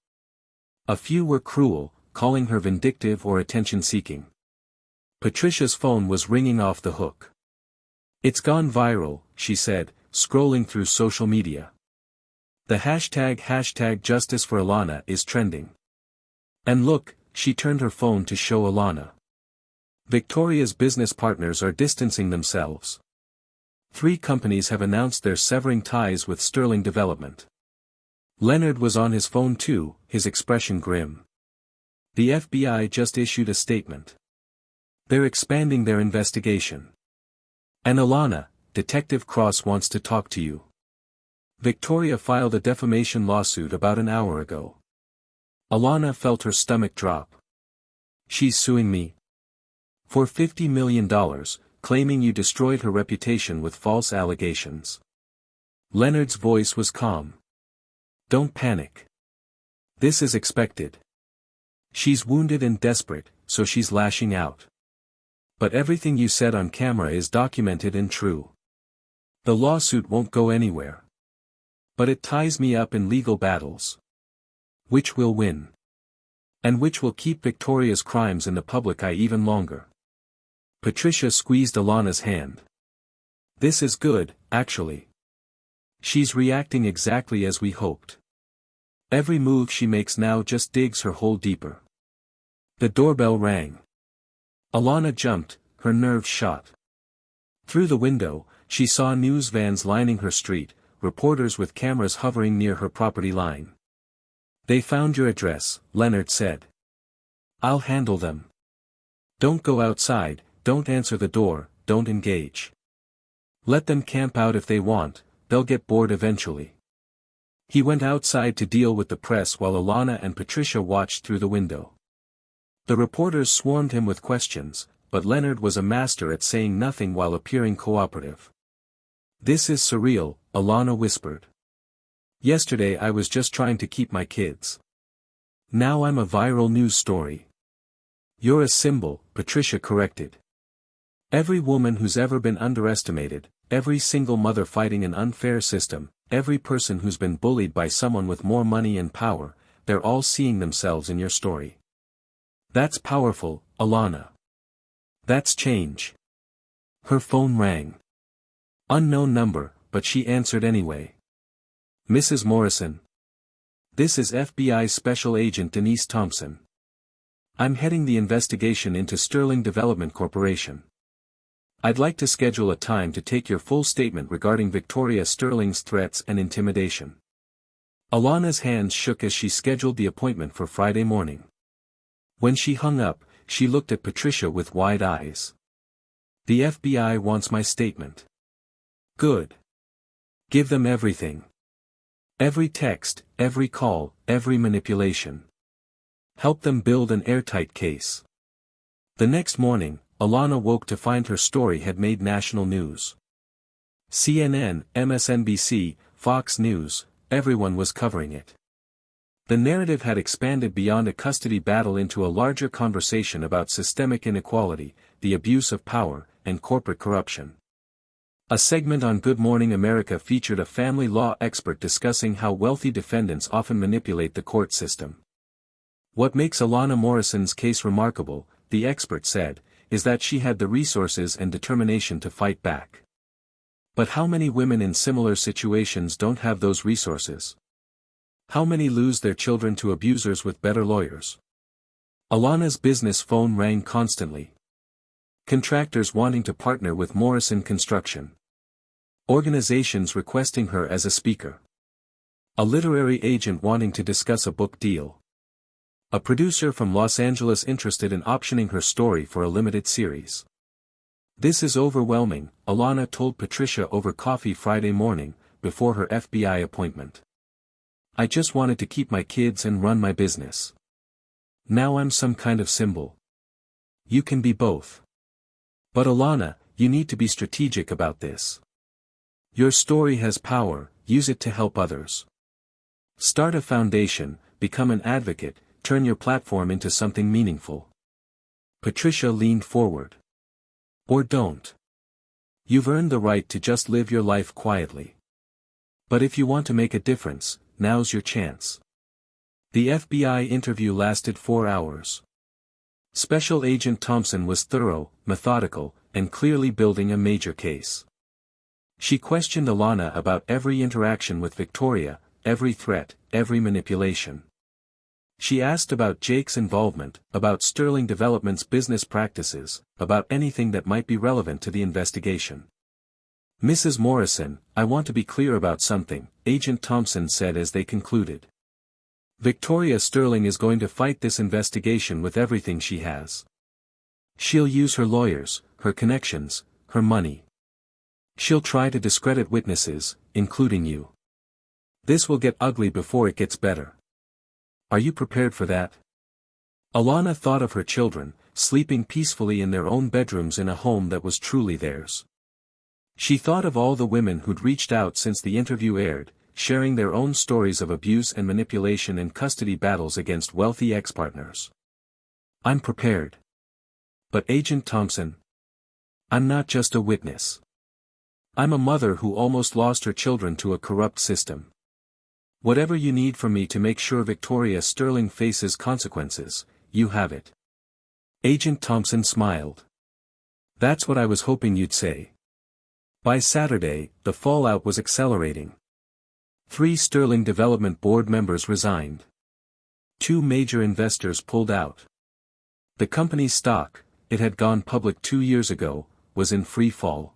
[SPEAKER 1] A few were cruel, calling her vindictive or attention-seeking. Patricia's phone was ringing off the hook. "It's gone viral," she said, scrolling through social media. The hashtag Justice for Alana is trending. And look, she turned her phone to show Alana. Victoria's business partners are distancing themselves. 3 companies have announced they're severing ties with Sterling Development. Leonard was on his phone too, his expression grim. The FBI just issued a statement. They're expanding their investigation. And Alana, Detective Cross wants to talk to you. Victoria filed a defamation lawsuit about an hour ago. Alana felt her stomach drop. She's suing me for $50 million, claiming you destroyed her reputation with false allegations. Leonard's voice was calm. Don't panic. This is expected. She's wounded and desperate, so she's lashing out. But everything you said on camera is documented and true. The lawsuit won't go anywhere. But it ties me up in legal battles. Which will win? And which will keep Victoria's crimes in the public eye even longer? Patricia squeezed Alana's hand. This is good, actually. She's reacting exactly as we hoped. Every move she makes now just digs her hole deeper. The doorbell rang. Alana jumped, her nerves shot. Through the window, she saw news vans lining her street, reporters with cameras hovering near her property line. They found your address, Leonard said. I'll handle them. Don't go outside, don't answer the door, don't engage. Let them camp out if they want, they'll get bored eventually. He went outside to deal with the press while Alana and Patricia watched through the window. The reporters swarmed him with questions, but Leonard was a master at saying nothing while appearing cooperative. This is surreal, Alana whispered. Yesterday I was just trying to keep my kids. Now I'm a viral news story. You're a symbol, Patricia corrected. Every woman who's ever been underestimated, every single mother fighting an unfair system, every person who's been bullied by someone with more money and power, they're all seeing themselves in your story. That's powerful, Alana. That's change. Her phone rang. Unknown number, but she answered anyway. Mrs. Morrison. This is FBI Special Agent Denise Thompson. I'm heading the investigation into Sterling Development Corporation. I'd like to schedule a time to take your full statement regarding Victoria Sterling's threats and intimidation. Alana's hands shook as she scheduled the appointment for Friday morning. When she hung up, she looked at Patricia with wide eyes. The FBI wants my statement. Good. Give them everything. Every text, every call, every manipulation. Help them build an airtight case. The next morning, Alana woke to find her story had made national news. CNN, MSNBC, Fox News, everyone was covering it. The narrative had expanded beyond a custody battle into a larger conversation about systemic inequality, the abuse of power, and corporate corruption. A segment on Good Morning America featured a family law expert discussing how wealthy defendants often manipulate the court system. What makes Alana Morrison's case remarkable, the expert said, is that she had the resources and determination to fight back. But how many women in similar situations don't have those resources? How many lose their children to abusers with better lawyers? Alana's business phone rang constantly. Contractors wanting to partner with Morrison Construction. Organizations requesting her as a speaker. A literary agent wanting to discuss a book deal. A producer from Los Angeles interested in optioning her story for a limited series. This is overwhelming, Alana told Patricia over coffee Friday morning, before her FBI appointment. I just wanted to keep my kids and run my business. Now I'm some kind of symbol. You can be both. But Alana, you need to be strategic about this. Your story has power, use it to help others. Start a foundation, become an advocate, turn your platform into something meaningful. Patricia leaned forward. Or don't. You've earned the right to just live your life quietly. But if you want to make a difference, now's your chance. The FBI interview lasted 4 hours. Special Agent Thompson was thorough, methodical, and clearly building a major case. She questioned Alana about every interaction with Victoria, every threat, every manipulation. She asked about Jake's involvement, about Sterling Development's business practices, about anything that might be relevant to the investigation. Mrs. Morrison, I want to be clear about something, Agent Thompson said as they concluded. Victoria Sterling is going to fight this investigation with everything she has. She'll use her lawyers, her connections, her money. She'll try to discredit witnesses, including you. This will get ugly before it gets better. Are you prepared for that? Alana thought of her children, sleeping peacefully in their own bedrooms in a home that was truly theirs. She thought of all the women who'd reached out since the interview aired, sharing their own stories of abuse and manipulation and custody battles against wealthy ex-partners. I'm prepared. But Agent Thompson? I'm not just a witness. I'm a mother who almost lost her children to a corrupt system. Whatever you need from me to make sure Victoria Sterling faces consequences, you have it. Agent Thompson smiled. That's what I was hoping you'd say. By Saturday, the fallout was accelerating. 3 Sterling Development board members resigned. 2 major investors pulled out. The company's stock, it had gone public 2 years ago, was in free fall.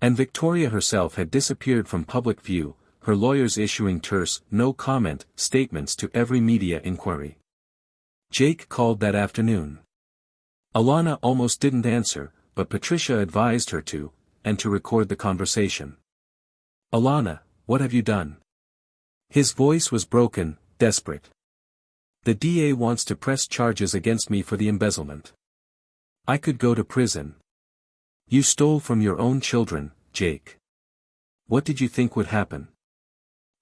[SPEAKER 1] And Victoria herself had disappeared from public view, her lawyers issuing terse, no-comment, statements to every media inquiry. Jake called that afternoon. Alana almost didn't answer, but Patricia advised her to, and to record the conversation. Alana, what have you done? His voice was broken, desperate. The DA wants to press charges against me for the embezzlement. I could go to prison. You stole from your own children, Jake. What did you think would happen?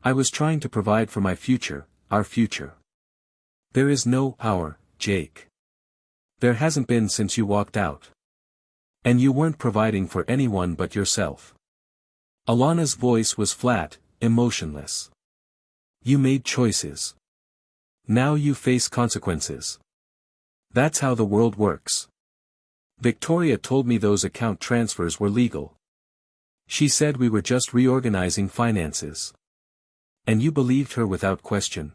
[SPEAKER 1] I was trying to provide for my future, our future. There is no power, Jake. There hasn't been since you walked out. And you weren't providing for anyone but yourself. Alana's voice was flat, emotionless. You made choices. Now you face consequences. That's how the world works. Victoria told me those account transfers were legal. She said we were just reorganizing finances. And you believed her without question.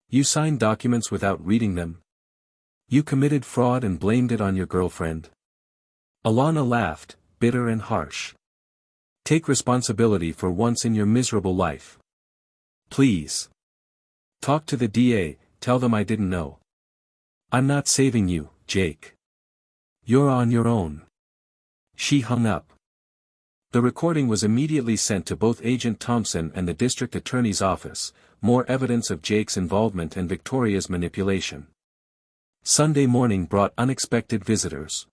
[SPEAKER 1] You signed documents without reading them. You committed fraud and blamed it on your girlfriend. Alana laughed, bitter and harsh. Take responsibility for once in your miserable life. Please. Talk to the DA, tell them I didn't know. I'm not saving you, Jake. You're on your own." She hung up. The recording was immediately sent to both Agent Thompson and the district attorney's office, more evidence of Jake's involvement and Victoria's manipulation. Sunday morning brought unexpected visitors.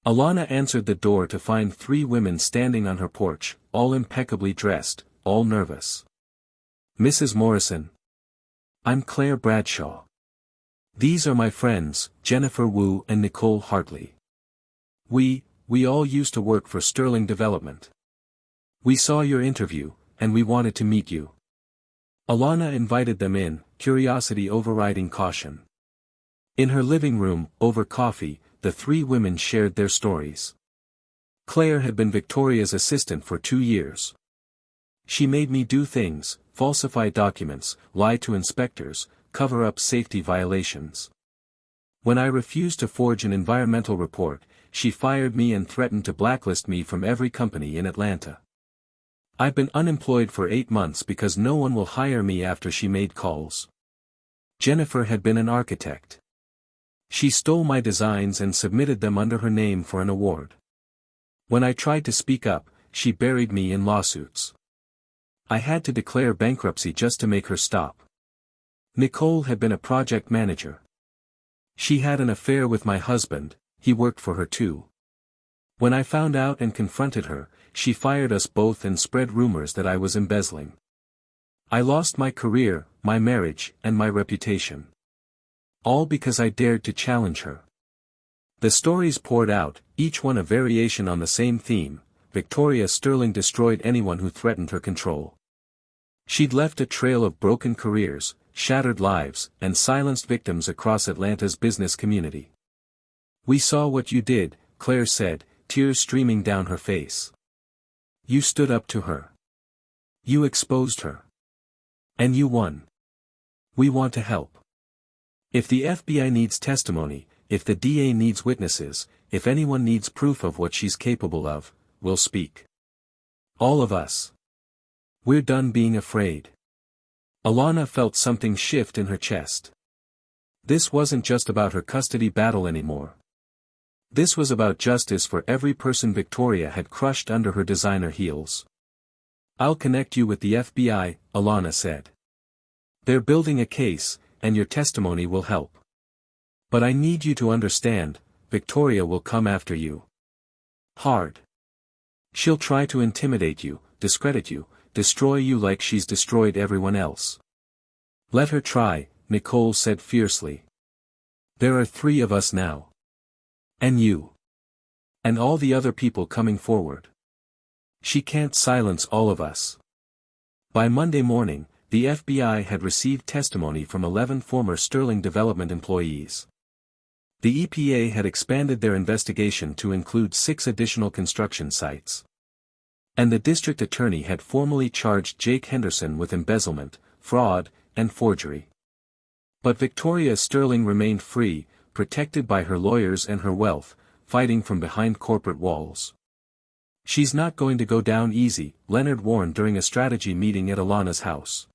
[SPEAKER 1] Alana answered the door to find 3 women standing on her porch, all impeccably dressed, all nervous. "Mrs. Morrison. I'm Claire Bradshaw. These are my friends, Jennifer Wu and Nicole Hartley. We all used to work for Sterling Development. We saw your interview, and we wanted to meet you." Alana invited them in, curiosity overriding caution. In her living room, over coffee, the 3 women shared their stories. Claire had been Victoria's assistant for 2 years. "She made me do things, falsify documents, lie to inspectors, cover up safety violations. When I refused to forge an environmental report, she fired me and threatened to blacklist me from every company in Atlanta. I've been unemployed for 8 months because no one will hire me after she made calls." Jennifer had been an architect. "She stole my designs and submitted them under her name for an award. When I tried to speak up, she buried me in lawsuits. I had to declare bankruptcy just to make her stop." Nicole had been a project manager. "She had an affair with my husband, he worked for her too. When I found out and confronted her, she fired us both and spread rumors that I was embezzling. I lost my career, my marriage, and my reputation. All because I dared to challenge her." The stories poured out, each one a variation on the same theme: Victoria Sterling destroyed anyone who threatened her control. She'd left a trail of broken careers, shattered lives, and silenced victims across Atlanta's business community. "We saw what you did," Claire said, tears streaming down her face. "You stood up to her. You exposed her. And you won. We want to help. If the FBI needs testimony, if the DA needs witnesses, if anyone needs proof of what she's capable of, we'll speak. All of us. We're done being afraid." Alana felt something shift in her chest. This wasn't just about her custody battle anymore. This was about justice for every person Victoria had crushed under her designer heels. "I'll connect you with the FBI," Alana said. "They're building a case, and your testimony will help. But I need you to understand, Victoria will come after you. Hard. She'll try to intimidate you, discredit you, destroy you like she's destroyed everyone else." "Let her try," Nicole said fiercely. "There are 3 of us now. And you. And all the other people coming forward. She can't silence all of us." By Monday morning, the FBI had received testimony from 11 former Sterling Development employees. The EPA had expanded their investigation to include 6 additional construction sites. And the district attorney had formally charged Jake Henderson with embezzlement, fraud, and forgery. But Victoria Sterling remained free, protected by her lawyers and her wealth, fighting from behind corporate walls. "She's not going to go down easy," Leonard warned during a strategy meeting at Alana's house.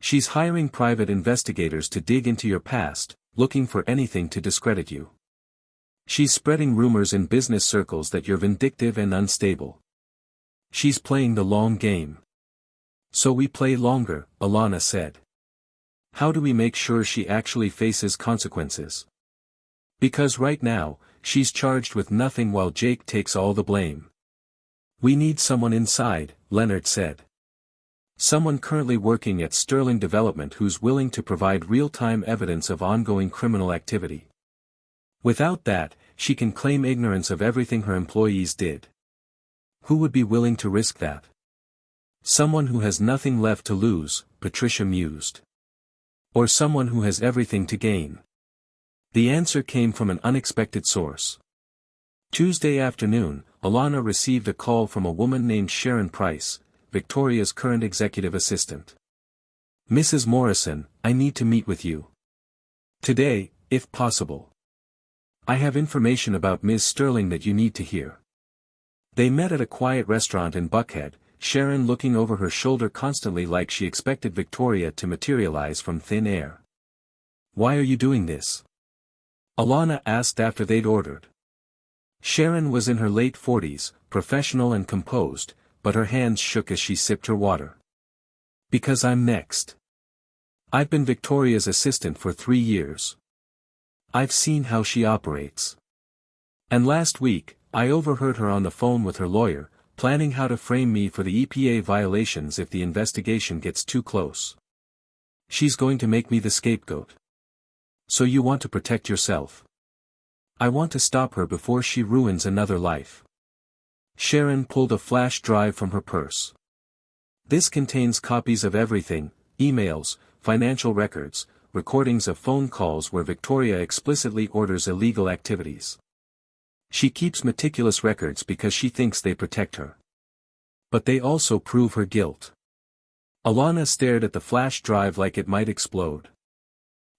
[SPEAKER 1] "She's hiring private investigators to dig into your past, looking for anything to discredit you. She's spreading rumors in business circles that you're vindictive and unstable. She's playing the long game. So we play longer," Alana said. "How do we make sure she actually faces consequences? Because right now, she's charged with nothing while Jake takes all the blame." "We need someone inside," Leonard said. "Someone currently working at Sterling Development who's willing to provide real-time evidence of ongoing criminal activity. Without that, she can claim ignorance of everything her employees did." "Who would be willing to risk that?" "Someone who has nothing left to lose," Patricia mused. "Or someone who has everything to gain." The answer came from an unexpected source. Tuesday afternoon, Alana received a call from a woman named Sharon Price, Victoria's current executive assistant. "Mrs. Morrison, I need to meet with you. Today, if possible. I have information about Ms. Sterling that you need to hear." They met at a quiet restaurant in Buckhead, Sharon looking over her shoulder constantly like she expected Victoria to materialize from thin air. "Why are you doing this?" Alana asked after they'd ordered. Sharon was in her late 40s, professional and composed, but her hands shook as she sipped her water. Because I'm next. I've been Victoria's assistant for 3 years. I've seen how she operates. And last week, I overheard her on the phone with her lawyer, planning how to frame me for the EPA violations if the investigation gets too close. She's going to make me the scapegoat. So you want to protect yourself? I want to stop her before she ruins another life. Sharon pulled a flash drive from her purse. This contains copies of everything, emails, financial records, recordings of phone calls where Victoria explicitly orders illegal activities. She keeps meticulous records because she thinks they protect her. But they also prove her guilt. Alana stared at the flash drive like it might explode.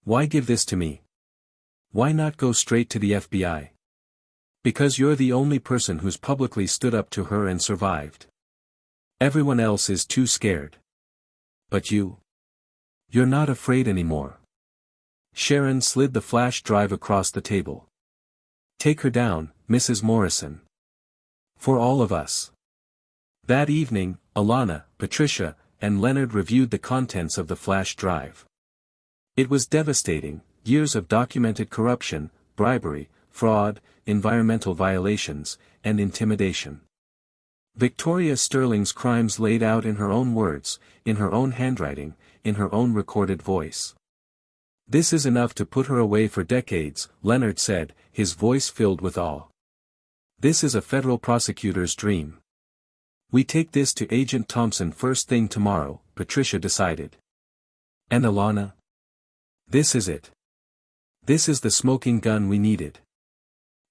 [SPEAKER 1] Why give this to me? Why not go straight to the FBI? Because you're the only person who's publicly stood up to her and survived. Everyone else is too scared. But you? You're not afraid anymore. Sharon slid the flash drive across the table. Take her down, Mrs. Morrison. For all of us. That evening, Alana, Patricia, and Leonard reviewed the contents of the flash drive. It was devastating, years of documented corruption, bribery, fraud, environmental violations, and intimidation. Victoria Sterling's crimes laid out in her own words, in her own handwriting, in her own recorded voice. This is enough to put her away for decades, Leonard said, his voice filled with awe. This is a federal prosecutor's dream. We take this to Agent Thompson first thing tomorrow, Patricia decided. And Alana? This is it. This is the smoking gun we needed.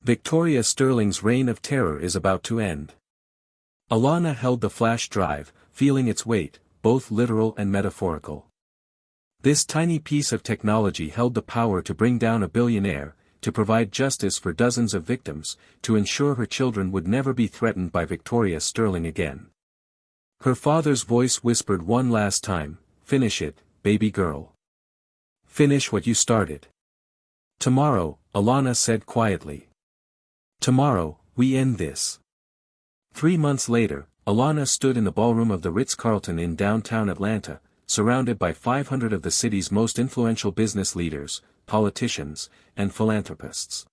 [SPEAKER 1] Victoria Sterling's reign of terror is about to end. Alana held the flash drive, feeling its weight, both literal and metaphorical. This tiny piece of technology held the power to bring down a billionaire, to provide justice for dozens of victims, to ensure her children would never be threatened by Victoria Sterling again. Her father's voice whispered one last time, "Finish it, baby girl. Finish what you started." Tomorrow, Alana said quietly. Tomorrow, we end this. 3 months later, Alana stood in the ballroom of the Ritz-Carlton in downtown Atlanta, surrounded by 500 of the city's most influential business leaders, politicians, and philanthropists.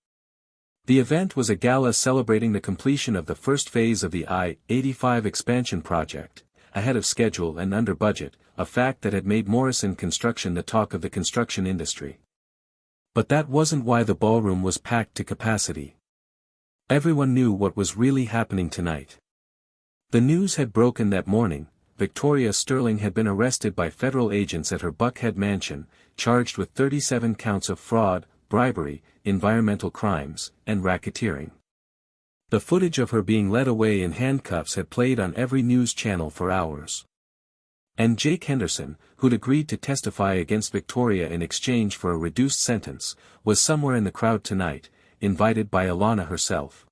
[SPEAKER 1] The event was a gala celebrating the completion of the first phase of the I-85 expansion project, ahead of schedule and under budget, a fact that had made Morrison Construction the talk of the construction industry. But that wasn't why the ballroom was packed to capacity. Everyone knew what was really happening tonight. The news had broken that morning. Victoria Sterling had been arrested by federal agents at her Buckhead mansion, charged with 37 counts of fraud, bribery, environmental crimes, and racketeering. The footage of her being led away in handcuffs had played on every news channel for hours. And Jake Henderson, who'd agreed to testify against Victoria in exchange for a reduced sentence, was somewhere in the crowd tonight, invited by Alana herself.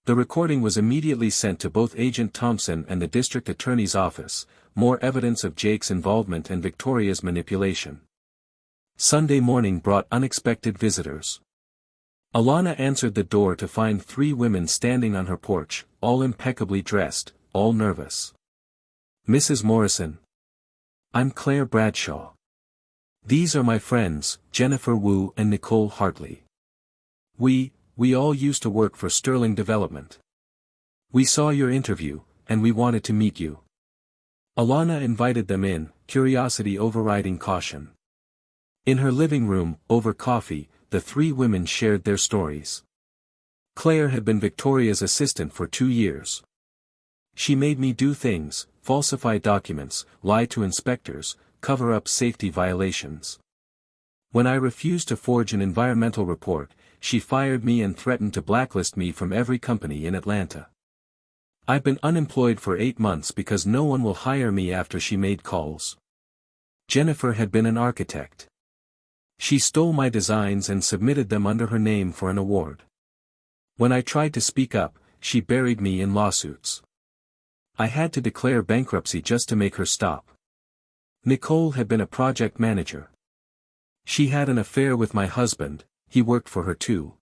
[SPEAKER 1] The recording was immediately sent to both Agent Thompson and the district attorney's office, more evidence of Jake's involvement and Victoria's manipulation. Sunday morning brought unexpected visitors. Alana answered the door to find 3 women standing on her porch, all impeccably dressed, all nervous. Mrs. Morrison. I'm Claire Bradshaw. These are my friends, Jennifer Wu and Nicole Hartley. We all used to work for Sterling Development. We saw your interview, and we wanted to meet you. Alana invited them in, curiosity overriding caution. In her living room, over coffee, the 3 women shared their stories. Claire had been Victoria's assistant for 2 years. She made me do things, falsify documents, lie to inspectors, cover up safety violations. When I refused to forge an environmental report, she fired me and threatened to blacklist me from every company in Atlanta. I've been unemployed for 8 months because no one will hire me after she made calls. Jennifer had been an architect. She stole my designs and submitted them under her name for an award. When I tried to speak up, she buried me in lawsuits. I had to declare bankruptcy just to make her stop. Nicole had been a project manager. She had an affair with my husband, he worked for her too.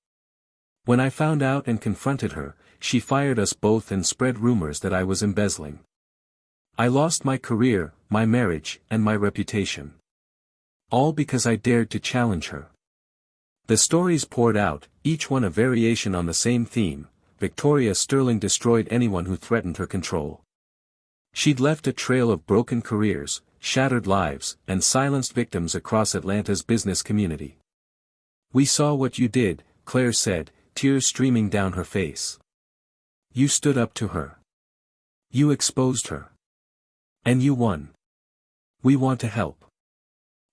[SPEAKER 1] When I found out and confronted her, she fired us both and spread rumors that I was embezzling. I lost my career, my marriage, and my reputation. All because I dared to challenge her. The stories poured out, each one a variation on the same theme. Victoria Sterling destroyed anyone who threatened her control. She'd left a trail of broken careers, shattered lives, and silenced victims across Atlanta's business community. "We saw what you did," Claire said, tears streaming down her face. "You stood up to her. You exposed her. And you won. We want to help.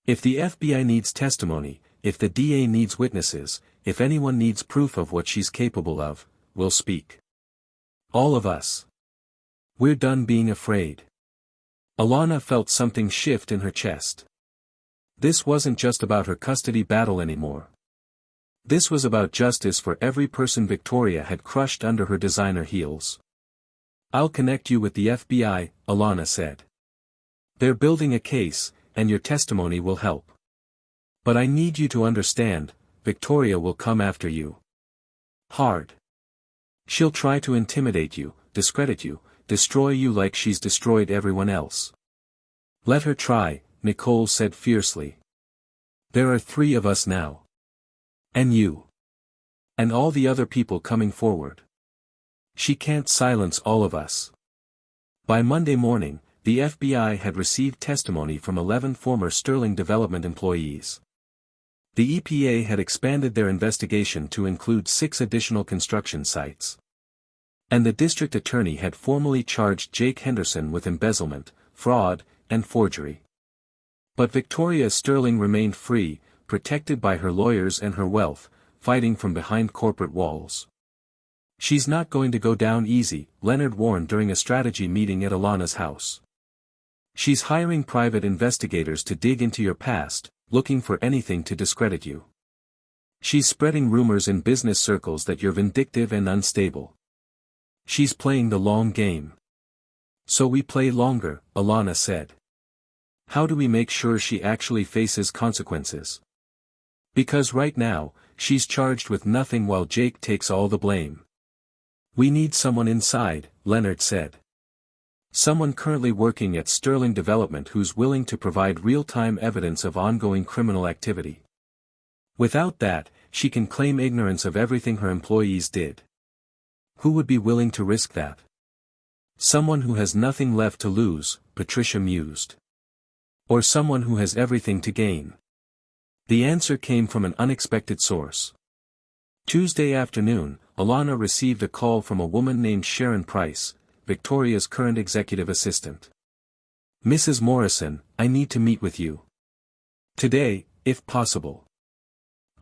[SPEAKER 1] If the FBI needs testimony, if the DA needs witnesses, if anyone needs proof of what she's capable of, we'll speak. All of us. We're done being afraid." Alana felt something shift in her chest. This wasn't just about her custody battle anymore. This was about justice for every person Victoria had crushed under her designer heels. "I'll connect you with the FBI," Alana said. "They're building a case, and your testimony will help. But I need you to understand, Victoria will come after you. Hard. She'll try to intimidate you, discredit you, destroy you like she's destroyed everyone else." "Let her try," Nicole said fiercely. "There are 3 of us now. And you. And all the other people coming forward. She can't silence all of us." By Monday morning, the FBI had received testimony from 11 former Sterling Development employees. The EPA had expanded their investigation to include 6 additional construction sites. And the district attorney had formally charged Jake Henderson with embezzlement, fraud, and forgery. But Victoria Sterling remained free, protected by her lawyers and her wealth, fighting from behind corporate walls. "She's not going to go down easy," Leonard warned during a strategy meeting at Alana's house. "She's hiring private investigators to dig into your past, looking for anything to discredit you. She's spreading rumors in business circles that you're vindictive and unstable. She's playing the long game. So we play longer," Alana said. "How do we make sure she actually faces consequences? Because right now, she's charged with nothing while Jake takes all the blame." "We need someone inside," Leonard said. "Someone currently working at Sterling Development who's willing to provide real-time evidence of ongoing criminal activity. Without that, she can claim ignorance of everything her employees did." "Who would be willing to risk that?" "Someone who has nothing left to lose," Patricia mused. "Or someone who has everything to gain." The answer came from an unexpected source. Tuesday afternoon, Alana received a call from a woman named Sharon Price, Victoria's current executive assistant. "Mrs. Morrison, I need to meet with you. Today, if possible.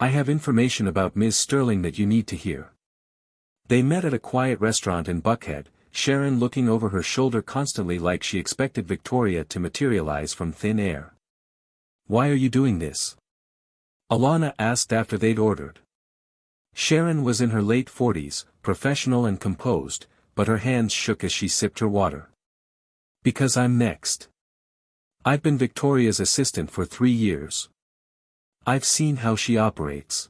[SPEAKER 1] I have information about Ms. Sterling that you need to hear." They met at a quiet restaurant in Buckhead, Sharon looking over her shoulder constantly like she expected Victoria to materialize from thin air. "Why are you doing this?" Alana asked after they'd ordered. Sharon was in her late 40s, professional and composed, but her hands shook as she sipped her water. "Because I'm next. I've been Victoria's assistant for 3 years. I've seen how she operates.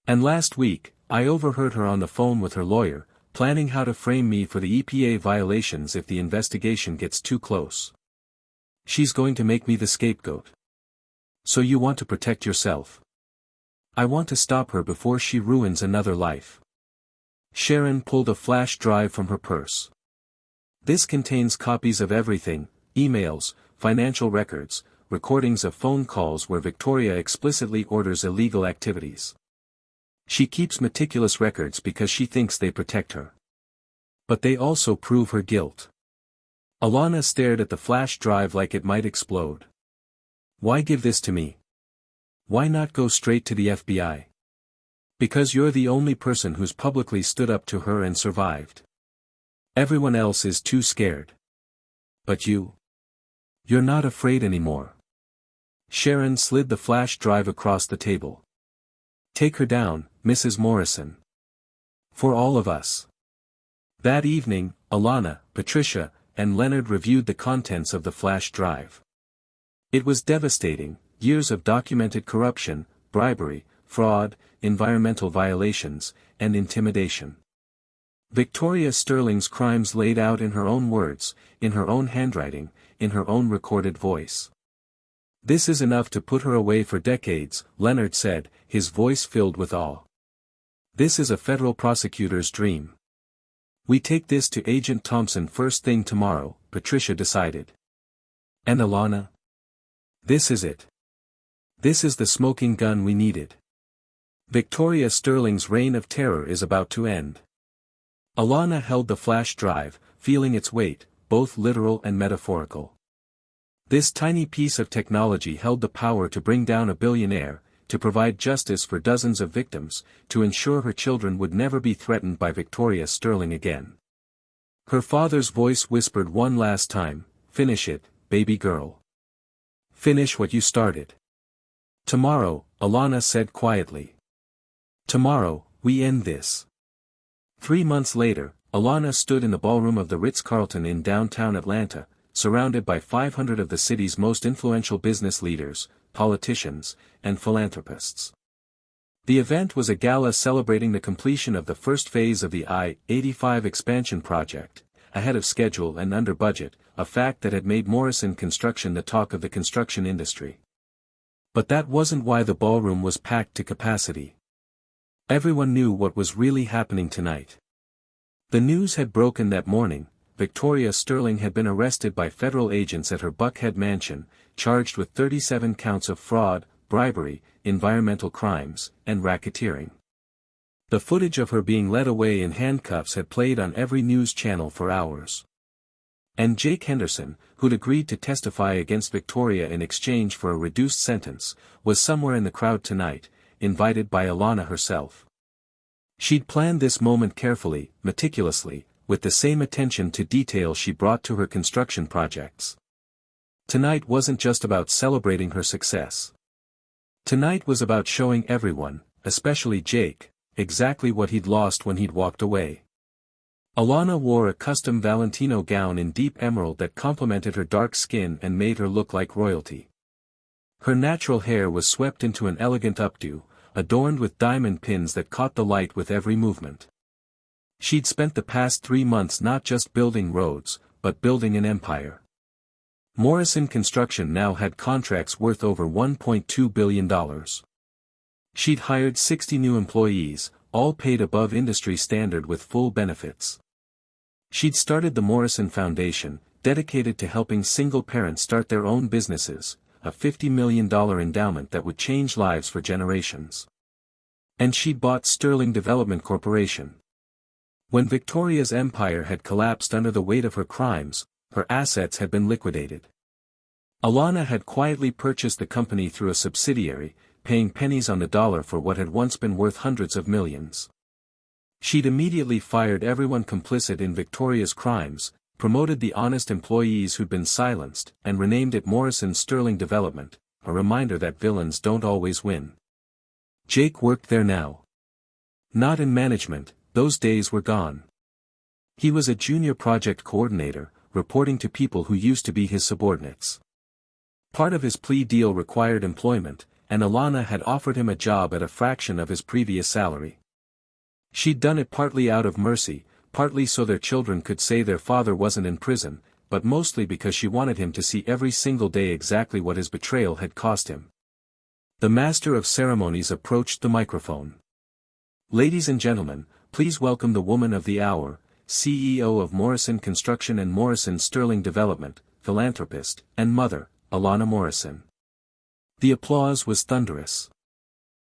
[SPEAKER 1] And last week, I overheard her on the phone with her lawyer, planning how to frame me for the EPA violations if the investigation gets too close. She's going to make me the scapegoat. So you want to protect yourself. I want to stop her before she ruins another life." Sharon pulled a flash drive from her purse. "This contains copies of everything, emails, financial records, recordings of phone calls where Victoria explicitly orders illegal activities. She keeps meticulous records because she thinks they protect her. But they also prove her guilt." Alana stared at the flash drive like it might explode. "Why give this to me? Why not go straight to the FBI? Because you're the only person who's publicly stood up to her and survived. Everyone else is too scared. But you? You're not afraid anymore." Sharon slid the flash drive across the table. "Take her down, Mrs. Morrison. For all of us." That evening, Alana, Patricia, and Leonard reviewed the contents of the flash drive. It was devastating, years of documented corruption, bribery, fraud, environmental violations, and intimidation. Victoria Sterling's crimes laid out in her own words, in her own handwriting, in her own recorded voice. "This is enough to put her away for decades," Leonard said, his voice filled with awe. "This is a federal prosecutor's dream. We take this to Agent Thompson first thing tomorrow," Patricia decided. "And Alana? This is it. This is the smoking gun we needed. Victoria Sterling's reign of terror is about to end." Alana held the flash drive, feeling its weight, both literal and metaphorical. This tiny piece of technology held the power to bring down a billionaire, to provide justice for dozens of victims, to ensure her children would never be threatened by Victoria Sterling again. Her father's voice whispered one last time, "Finish it, baby girl. Finish what you started." "Tomorrow," Alana said quietly. "Tomorrow, we end this." 3 months later, Alana stood in the ballroom of the Ritz-Carlton in downtown Atlanta, surrounded by 500 of the city's most influential business leaders, politicians, and philanthropists. The event was a gala celebrating the completion of the first phase of the I-85 expansion project, ahead of schedule and under budget, a fact that had made Morrison Construction the talk of the construction industry. But that wasn't why the ballroom was packed to capacity. Everyone knew what was really happening tonight. The news had broken that morning. Victoria Sterling had been arrested by federal agents at her Buckhead mansion, charged with 37 counts of fraud, bribery, environmental crimes, and racketeering. The footage of her being led away in handcuffs had played on every news channel for hours. And Jake Henderson, who'd agreed to testify against Victoria in exchange for a reduced sentence, was somewhere in the crowd tonight, invited by Alana herself. She'd planned this moment carefully, meticulously, with the same attention to detail she brought to her construction projects. Tonight wasn't just about celebrating her success. Tonight was about showing everyone, especially Jake, exactly what he'd lost when he'd walked away. Alana wore a custom Valentino gown in deep emerald that complemented her dark skin and made her look like royalty. Her natural hair was swept into an elegant updo, adorned with diamond pins that caught the light with every movement. She'd spent the past 3 months not just building roads, but building an empire. Morrison Construction now had contracts worth over $1.2 billion. She'd hired 60 new employees, all paid above industry standard with full benefits. She'd started the Morrison Foundation, dedicated to helping single parents start their own businesses, a $50 million endowment that would change lives for generations. And she'd bought Sterling Development Corporation. When Victoria's empire had collapsed under the weight of her crimes, her assets had been liquidated. Alana had quietly purchased the company through a subsidiary, paying pennies on the dollar for what had once been worth hundreds of millions. She'd immediately fired everyone complicit in Victoria's crimes, promoted the honest employees who'd been silenced, and renamed it Morrison Sterling Development, a reminder that villains don't always win. Jake worked there now. Not in management, those days were gone. He was a junior project coordinator, reporting to people who used to be his subordinates. Part of his plea deal required employment, and Alana had offered him a job at a fraction of his previous salary. She'd done it partly out of mercy, partly so their children could say their father wasn't in prison, but mostly because she wanted him to see every single day exactly what his betrayal had cost him. The master of ceremonies approached the microphone. "Ladies and gentlemen, please welcome the woman of the hour, CEO of Morrison Construction and Morrison Sterling Development, philanthropist, and mother, Alana Morrison." The applause was thunderous.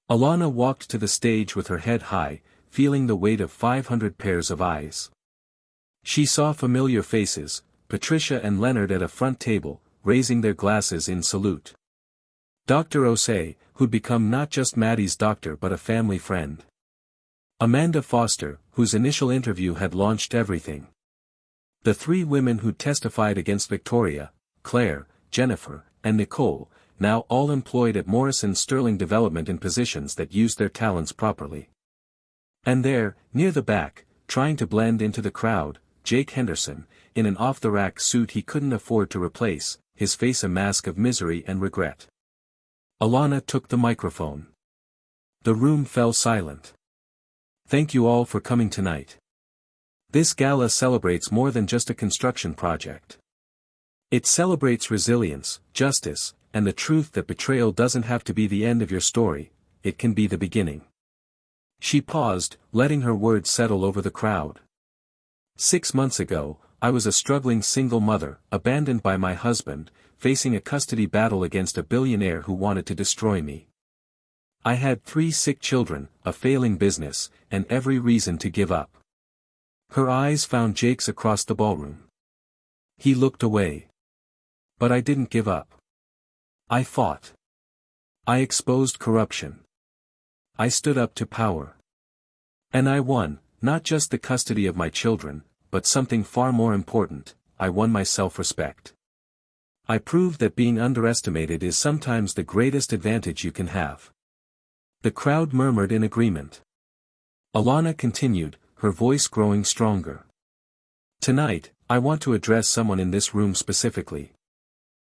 [SPEAKER 1] Alana walked to the stage with her head high, feeling the weight of 500 pairs of eyes. She saw familiar faces, Patricia and Leonard at a front table, raising their glasses in salute. Dr. Osei, who'd become not just Maddie's doctor but a family friend. Amanda Foster, whose initial interview had launched everything. The 3 women who'd testified against Victoria, Claire, Jennifer, and Nicole, now all employed at Morrison Sterling Development in positions that used their talents properly. And there, near the back, trying to blend into the crowd, Jake Henderson, in an off-the-rack suit he couldn't afford to replace, his face a mask of misery and regret. Alana took the microphone. The room fell silent. Thank you all for coming tonight. This gala celebrates more than just a construction project. It celebrates resilience, justice, and the truth that betrayal doesn't have to be the end of your story, it can be the beginning. She paused, letting her words settle over the crowd. 6 months ago, I was a struggling single mother, abandoned by my husband, facing a custody battle against a billionaire who wanted to destroy me. I had 3 sick children, a failing business, and every reason to give up. Her eyes found Jake's across the ballroom. He looked away. But I didn't give up. I fought. I exposed corruption. I stood up to power. And I won, not just the custody of my children, but something far more important, I won my self-respect. I proved that being underestimated is sometimes the greatest advantage you can have. The crowd murmured in agreement. Alana continued, her voice growing stronger. Tonight, I want to address someone in this room specifically.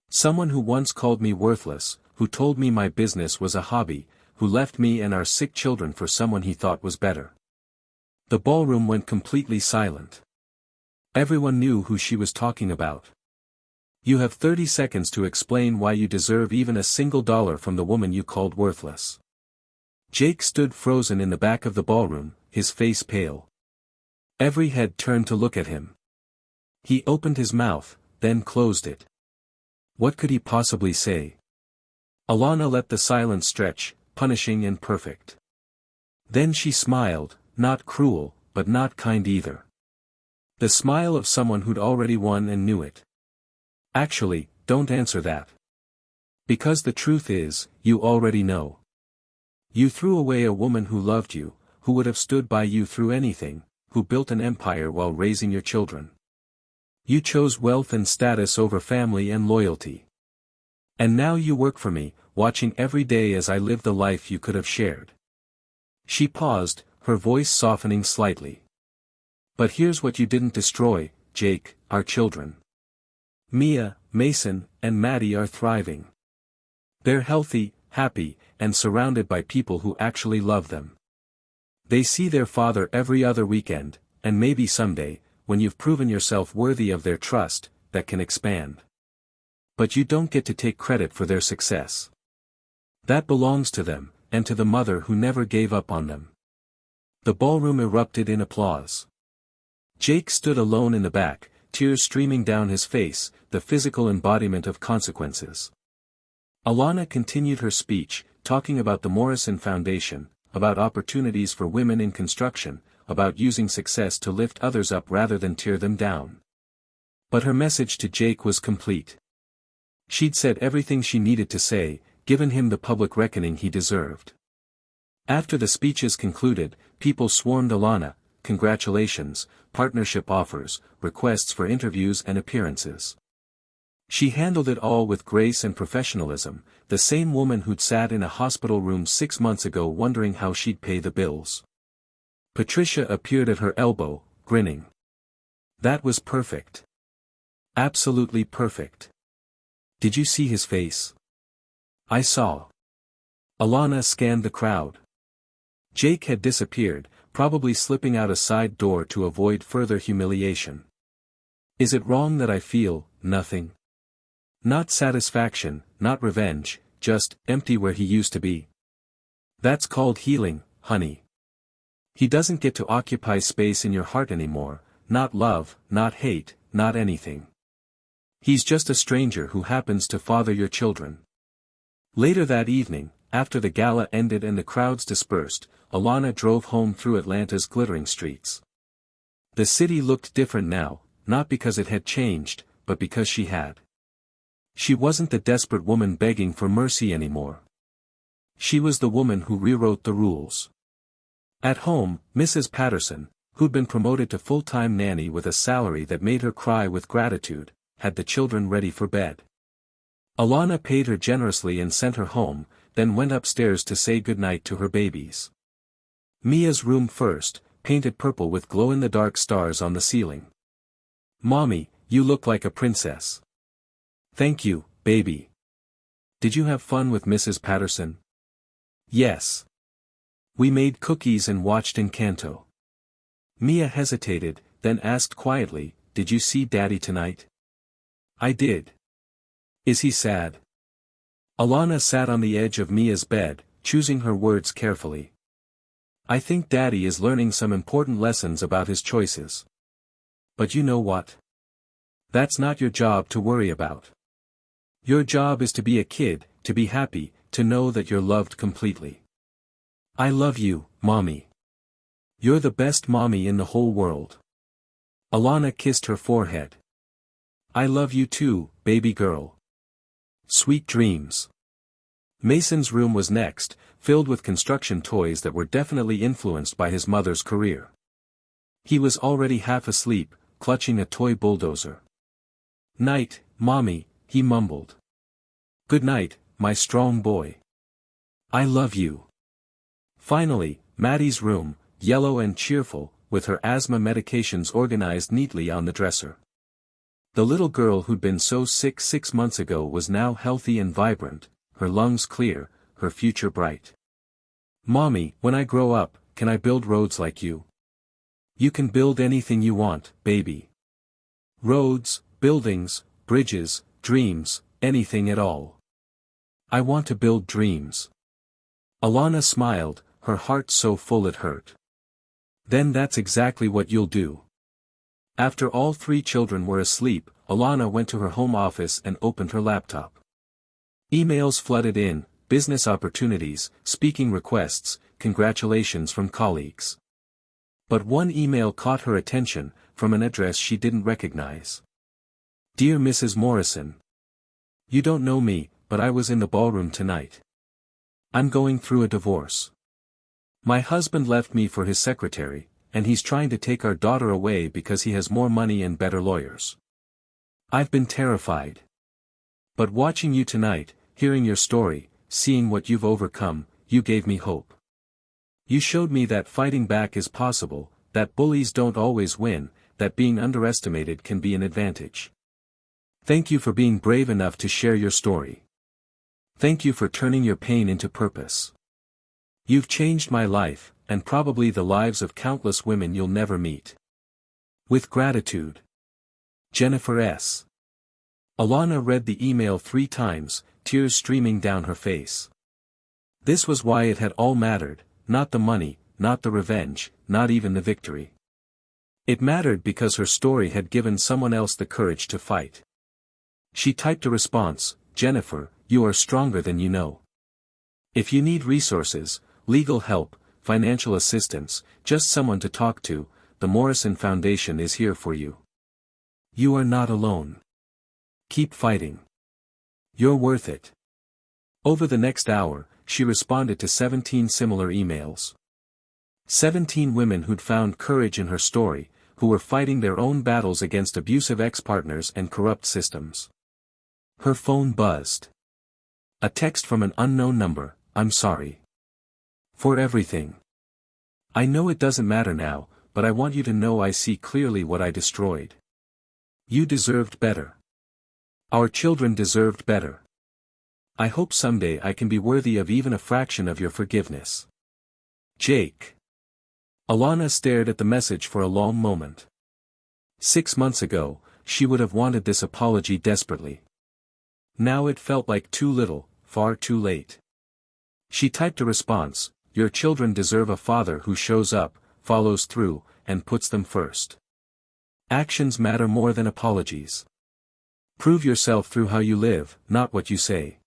[SPEAKER 1] Someone who once called me worthless, who told me my business was a hobby, who left me and our sick children for someone he thought was better. The ballroom went completely silent. Everyone knew who she was talking about. You have 30 seconds to explain why you deserve even a single dollar from the woman you called worthless. Jake stood frozen in the back of the ballroom, his face pale. Every head turned to look at him. He opened his mouth, then closed it. What could he possibly say? Alana let the silence stretch, punishing and perfect. Then she smiled, not cruel, but not kind either. The smile of someone who'd already won and knew it. Actually, don't answer that. Because the truth is, you already know. You threw away a woman who loved you, who would have stood by you through anything, who built an empire while raising your children. You chose wealth and status over family and loyalty. And now you work for me, watching every day as I live the life you could have shared. She paused, her voice softening slightly. But here's what you didn't destroy, Jake, our children. Mia, Mason, and Maddie are thriving. They're healthy, happy, and surrounded by people who actually love them. They see their father every other weekend, and maybe someday, when you've proven yourself worthy of their trust, that can expand. But you don't get to take credit for their success. That belongs to them, and to the mother who never gave up on them. The ballroom erupted in applause. Jake stood alone in the back, tears streaming down his face, the physical embodiment of consequences. Alana continued her speech, talking about the Morrison Foundation, about opportunities for women in construction, about using success to lift others up rather than tear them down. But her message to Jake was complete. She'd said everything she needed to say, given him the public reckoning he deserved. After the speeches concluded, people swarmed Alana, congratulations, partnership offers, requests for interviews and appearances. She handled it all with grace and professionalism, the same woman who'd sat in a hospital room 6 months ago wondering how she'd pay the bills. Patricia appeared at her elbow, grinning. That was perfect. Absolutely perfect. Did you see his face? I saw. Alana scanned the crowd. Jake had disappeared, probably slipping out a side door to avoid further humiliation. Is it wrong that I feel nothing? Not satisfaction, not revenge, just empty where he used to be. That's called healing, honey. He doesn't get to occupy space in your heart anymore, not love, not hate, not anything. He's just a stranger who happens to father your children. Later that evening, after the gala ended and the crowds dispersed, Alana drove home through Atlanta's glittering streets. The city looked different now, not because it had changed, but because she had. She wasn't the desperate woman begging for mercy anymore. She was the woman who rewrote the rules. At home, Mrs. Patterson, who'd been promoted to full-time nanny with a salary that made her cry with gratitude, had the children ready for bed. Alana paid her generously and sent her home, then went upstairs to say goodnight to her babies. Mia's room first, painted purple with glow-in-the-dark stars on the ceiling. Mommy, you look like a princess. Thank you, baby. Did you have fun with Mrs. Patterson? Yes. We made cookies and watched Encanto. Mia hesitated, then asked quietly, "Did you see Daddy tonight?" "I did." "Is he sad?" Alana sat on the edge of Mia's bed, choosing her words carefully. "I think Daddy is learning some important lessons about his choices. But you know what? That's not your job to worry about. Your job is to be a kid, to be happy, to know that you're loved completely. I love you, Mommy. You're the best mommy in the whole world." Alana kissed her forehead. "I love you too, baby girl. Sweet dreams." Mason's room was next, filled with construction toys that were definitely influenced by his mother's career. He was already half asleep, clutching a toy bulldozer. "Night, Mommy," he mumbled. "Good night, my strong boy. I love you." Finally, Maddie's room, yellow and cheerful, with her asthma medications organized neatly on the dresser. The little girl who'd been so sick 6 months ago was now healthy and vibrant, her lungs clear, her future bright. "Mommy, when I grow up, can I build roads like you?" "You can build anything you want, baby. Roads, buildings, bridges, dreams, anything at all. I want to build dreams." Alana smiled, her heart so full it hurt. "Then that's exactly what you'll do." After all 3 children were asleep, Alana went to her home office and opened her laptop. Emails flooded in, business opportunities, speaking requests, congratulations from colleagues. But one email caught her attention, from an address she didn't recognize. "Dear Mrs. Morrison. You don't know me, but I was in the ballroom tonight. I'm going through a divorce. My husband left me for his secretary, and he's trying to take our daughter away because he has more money and better lawyers. I've been terrified. But watching you tonight, hearing your story, seeing what you've overcome, you gave me hope. You showed me that fighting back is possible, that bullies don't always win, that being underestimated can be an advantage. Thank you for being brave enough to share your story. Thank you for turning your pain into purpose. You've changed my life, and probably the lives of countless women you'll never meet. With gratitude. Jennifer S." Alana read the email 3 times, tears streaming down her face. This was why it had all mattered, not the money, not the revenge, not even the victory. It mattered because her story had given someone else the courage to fight. She typed a response, "Jennifer, you are stronger than you know. If you need resources, legal help, financial assistance, just someone to talk to, the Morrison Foundation is here for you. You are not alone. Keep fighting. You're worth it." Over the next hour, she responded to 17 similar emails. 17 women who'd found courage in her story, who were fighting their own battles against abusive ex-partners and corrupt systems. Her phone buzzed. A text from an unknown number, "I'm sorry. For everything. I know it doesn't matter now, but I want you to know I see clearly what I destroyed. You deserved better. Our children deserved better. I hope someday I can be worthy of even a fraction of your forgiveness. Jake." Alana stared at the message for a long moment. 6 months ago, she would have wanted this apology desperately. Now it felt like too little, far too late. She typed a response, "Your children deserve a father who shows up, follows through, and puts them first. Actions matter more than apologies. Prove yourself through how you live, not what you say."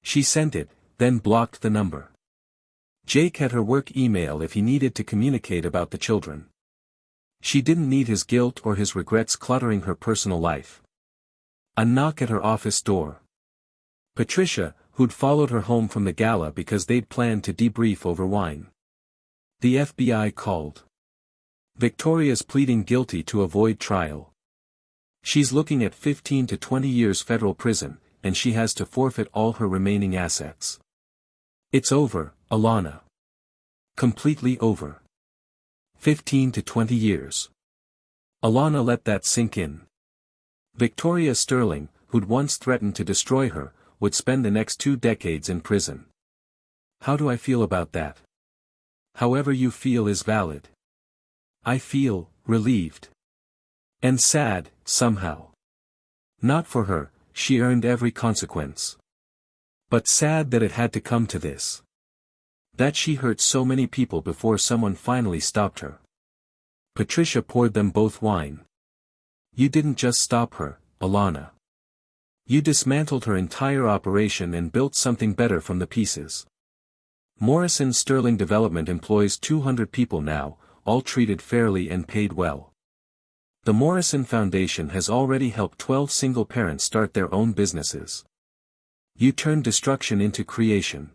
[SPEAKER 1] She sent it, then blocked the number. Jake had her work email if he needed to communicate about the children. She didn't need his guilt or his regrets cluttering her personal life. A knock at her office door. Patricia, who'd followed her home from the gala because they'd planned to debrief over wine. The FBI called. Victoria's pleading guilty to avoid trial. She's looking at 15 to 20 years federal prison, and she has to forfeit all her remaining assets. It's over, Alana. Completely over. 15 to 20 years. Alana let that sink in. Victoria Sterling, who'd once threatened to destroy her, would spend the next 2 decades in prison. How do I feel about that? However you feel is valid. I feel relieved. And sad, somehow. Not for her, she earned every consequence. But sad that it had to come to this. That she hurt so many people before someone finally stopped her. Patricia poured them both wine. You didn't just stop her, Alana. You dismantled her entire operation and built something better from the pieces. Morrison Sterling Development employs 200 people now, all treated fairly and paid well. The Morrison Foundation has already helped 12 single parents start their own businesses. You turned destruction into creation.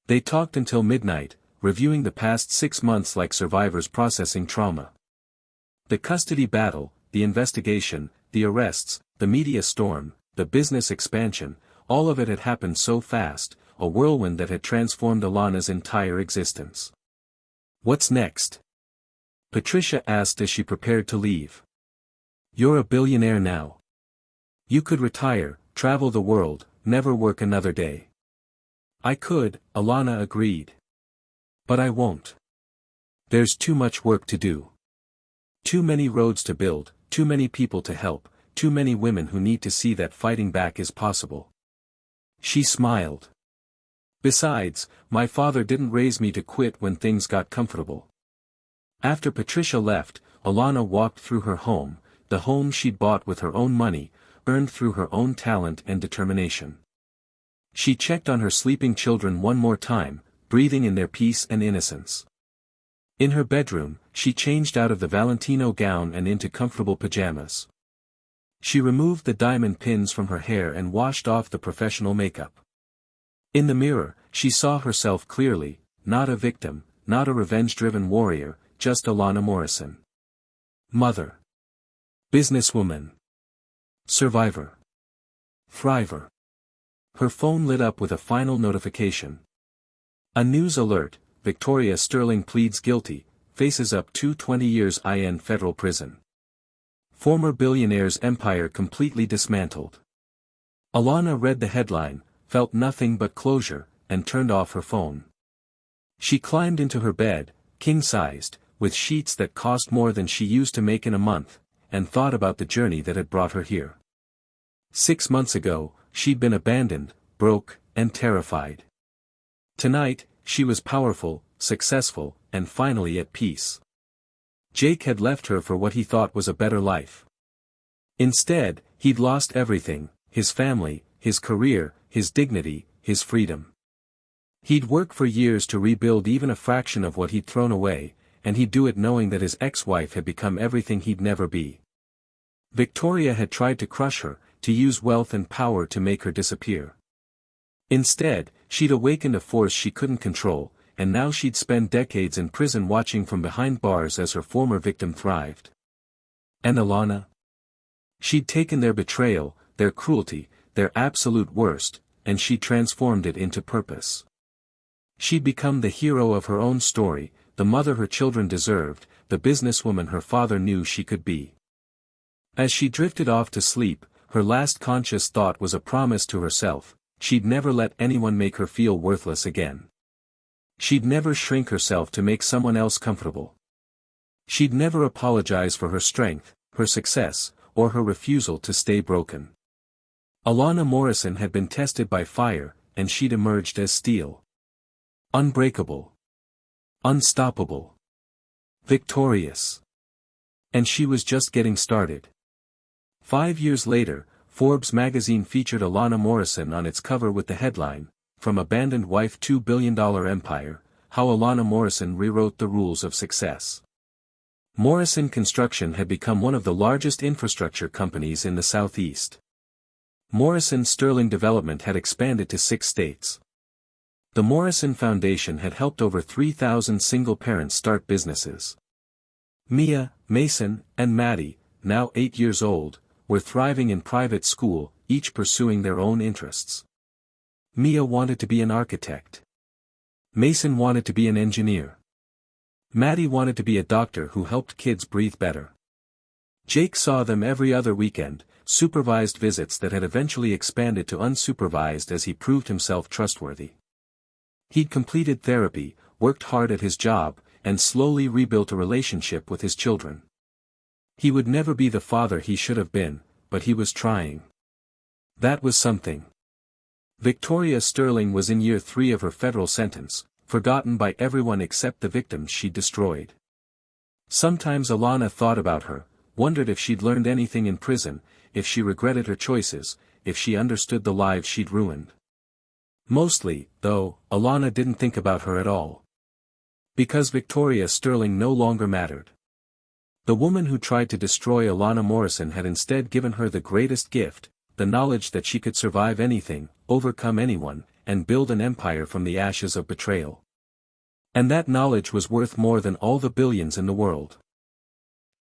[SPEAKER 1] They talked until midnight, reviewing the past 6 months like survivors processing trauma. The custody battle, the investigation, the arrests, the media storm, the business expansion, all of it had happened so fast, a whirlwind that had transformed Alana's entire existence. What's next? Patricia asked as she prepared to leave. You're a billionaire now. You could retire, travel the world, never work another day. I could, Alana agreed. But I won't. There's too much work to do. Too many roads to build, too many people to help, too many women who need to see that fighting back is possible. She smiled. Besides, my father didn't raise me to quit when things got comfortable. After Patricia left, Alana walked through her home, the home she'd bought with her own money, earned through her own talent and determination. She checked on her sleeping children one more time, breathing in their peace and innocence. In her bedroom, she changed out of the Valentino gown and into comfortable pajamas. She removed the diamond pins from her hair and washed off the professional makeup. In the mirror, she saw herself clearly, not a victim, not a revenge-driven warrior, just Alana Morrison. Mother. Businesswoman. Survivor. Thriver. Her phone lit up with a final notification. A news alert: Victoria Sterling pleads guilty, faces up to 20 years in federal prison. Former billionaire's empire completely dismantled. Alana read the headline, felt nothing but closure, and turned off her phone. She climbed into her bed, king-sized, with sheets that cost more than she used to make in a month, and thought about the journey that had brought her here. 6 months ago, she'd been abandoned, broke, and terrified. Tonight, she was powerful, successful, and finally at peace. Jake had left her for what he thought was a better life. Instead, he'd lost everything: his family, his career, his dignity, his freedom. He'd work for years to rebuild even a fraction of what he'd thrown away, and he'd do it knowing that his ex-wife had become everything he'd never be. Victoria had tried to crush her, to use wealth and power to make her disappear. Instead, she'd awakened a force she couldn't control, and now she'd spend decades in prison watching from behind bars as her former victim thrived. And Alana? She'd taken their betrayal, their cruelty, their absolute worst, and she'd transformed it into purpose. She'd become the hero of her own story, the mother her children deserved, the businesswoman her father knew she could be. As she drifted off to sleep, her last conscious thought was a promise to herself: she'd never let anyone make her feel worthless again. She'd never shrink herself to make someone else comfortable. She'd never apologize for her strength, her success, or her refusal to stay broken. Alana Morrison had been tested by fire, and she'd emerged as steel. Unbreakable. Unstoppable. Victorious. And she was just getting started. 5 years later, Forbes magazine featured Alana Morrison on its cover with the headline, "From Abandoned Wife $2 Billion Empire, How Alana Morrison Rewrote the Rules of Success." Morrison Construction had become one of the largest infrastructure companies in the Southeast. Morrison Sterling Development had expanded to 6 states. The Morrison Foundation had helped over 3,000 single parents start businesses. Mia, Mason, and Maddie, now 8 years old, were thriving in private school, each pursuing their own interests. Mia wanted to be an architect. Mason wanted to be an engineer. Maddie wanted to be a doctor who helped kids breathe better. Jake saw them every other weekend, supervised visits that had eventually expanded to unsupervised as he proved himself trustworthy. He'd completed therapy, worked hard at his job, and slowly rebuilt a relationship with his children. He would never be the father he should have been, but he was trying. That was something. Victoria Sterling was in year 3 of her federal sentence, forgotten by everyone except the victims she destroyed. Sometimes Alana thought about her, wondered if she'd learned anything in prison, if she regretted her choices, if she understood the lives she'd ruined. Mostly, though, Alana didn't think about her at all. Because Victoria Sterling no longer mattered. The woman who tried to destroy Alana Morrison had instead given her the greatest gift, the knowledge that she could survive anything, overcome anyone, and build an empire from the ashes of betrayal. And that knowledge was worth more than all the billions in the world.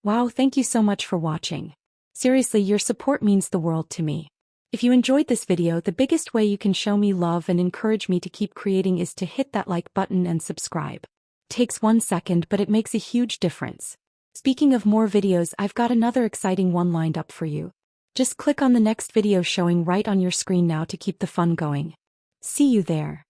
[SPEAKER 2] Wow, thank you so much for watching. Seriously, your support means the world to me. If you enjoyed this video, the biggest way you can show me love and encourage me to keep creating is to hit that like button and subscribe. Takes 1 second, but it makes a huge difference. Speaking of more videos, I've got another exciting one lined up for you. Just click on the next video showing right on your screen now to keep the fun going. See you there.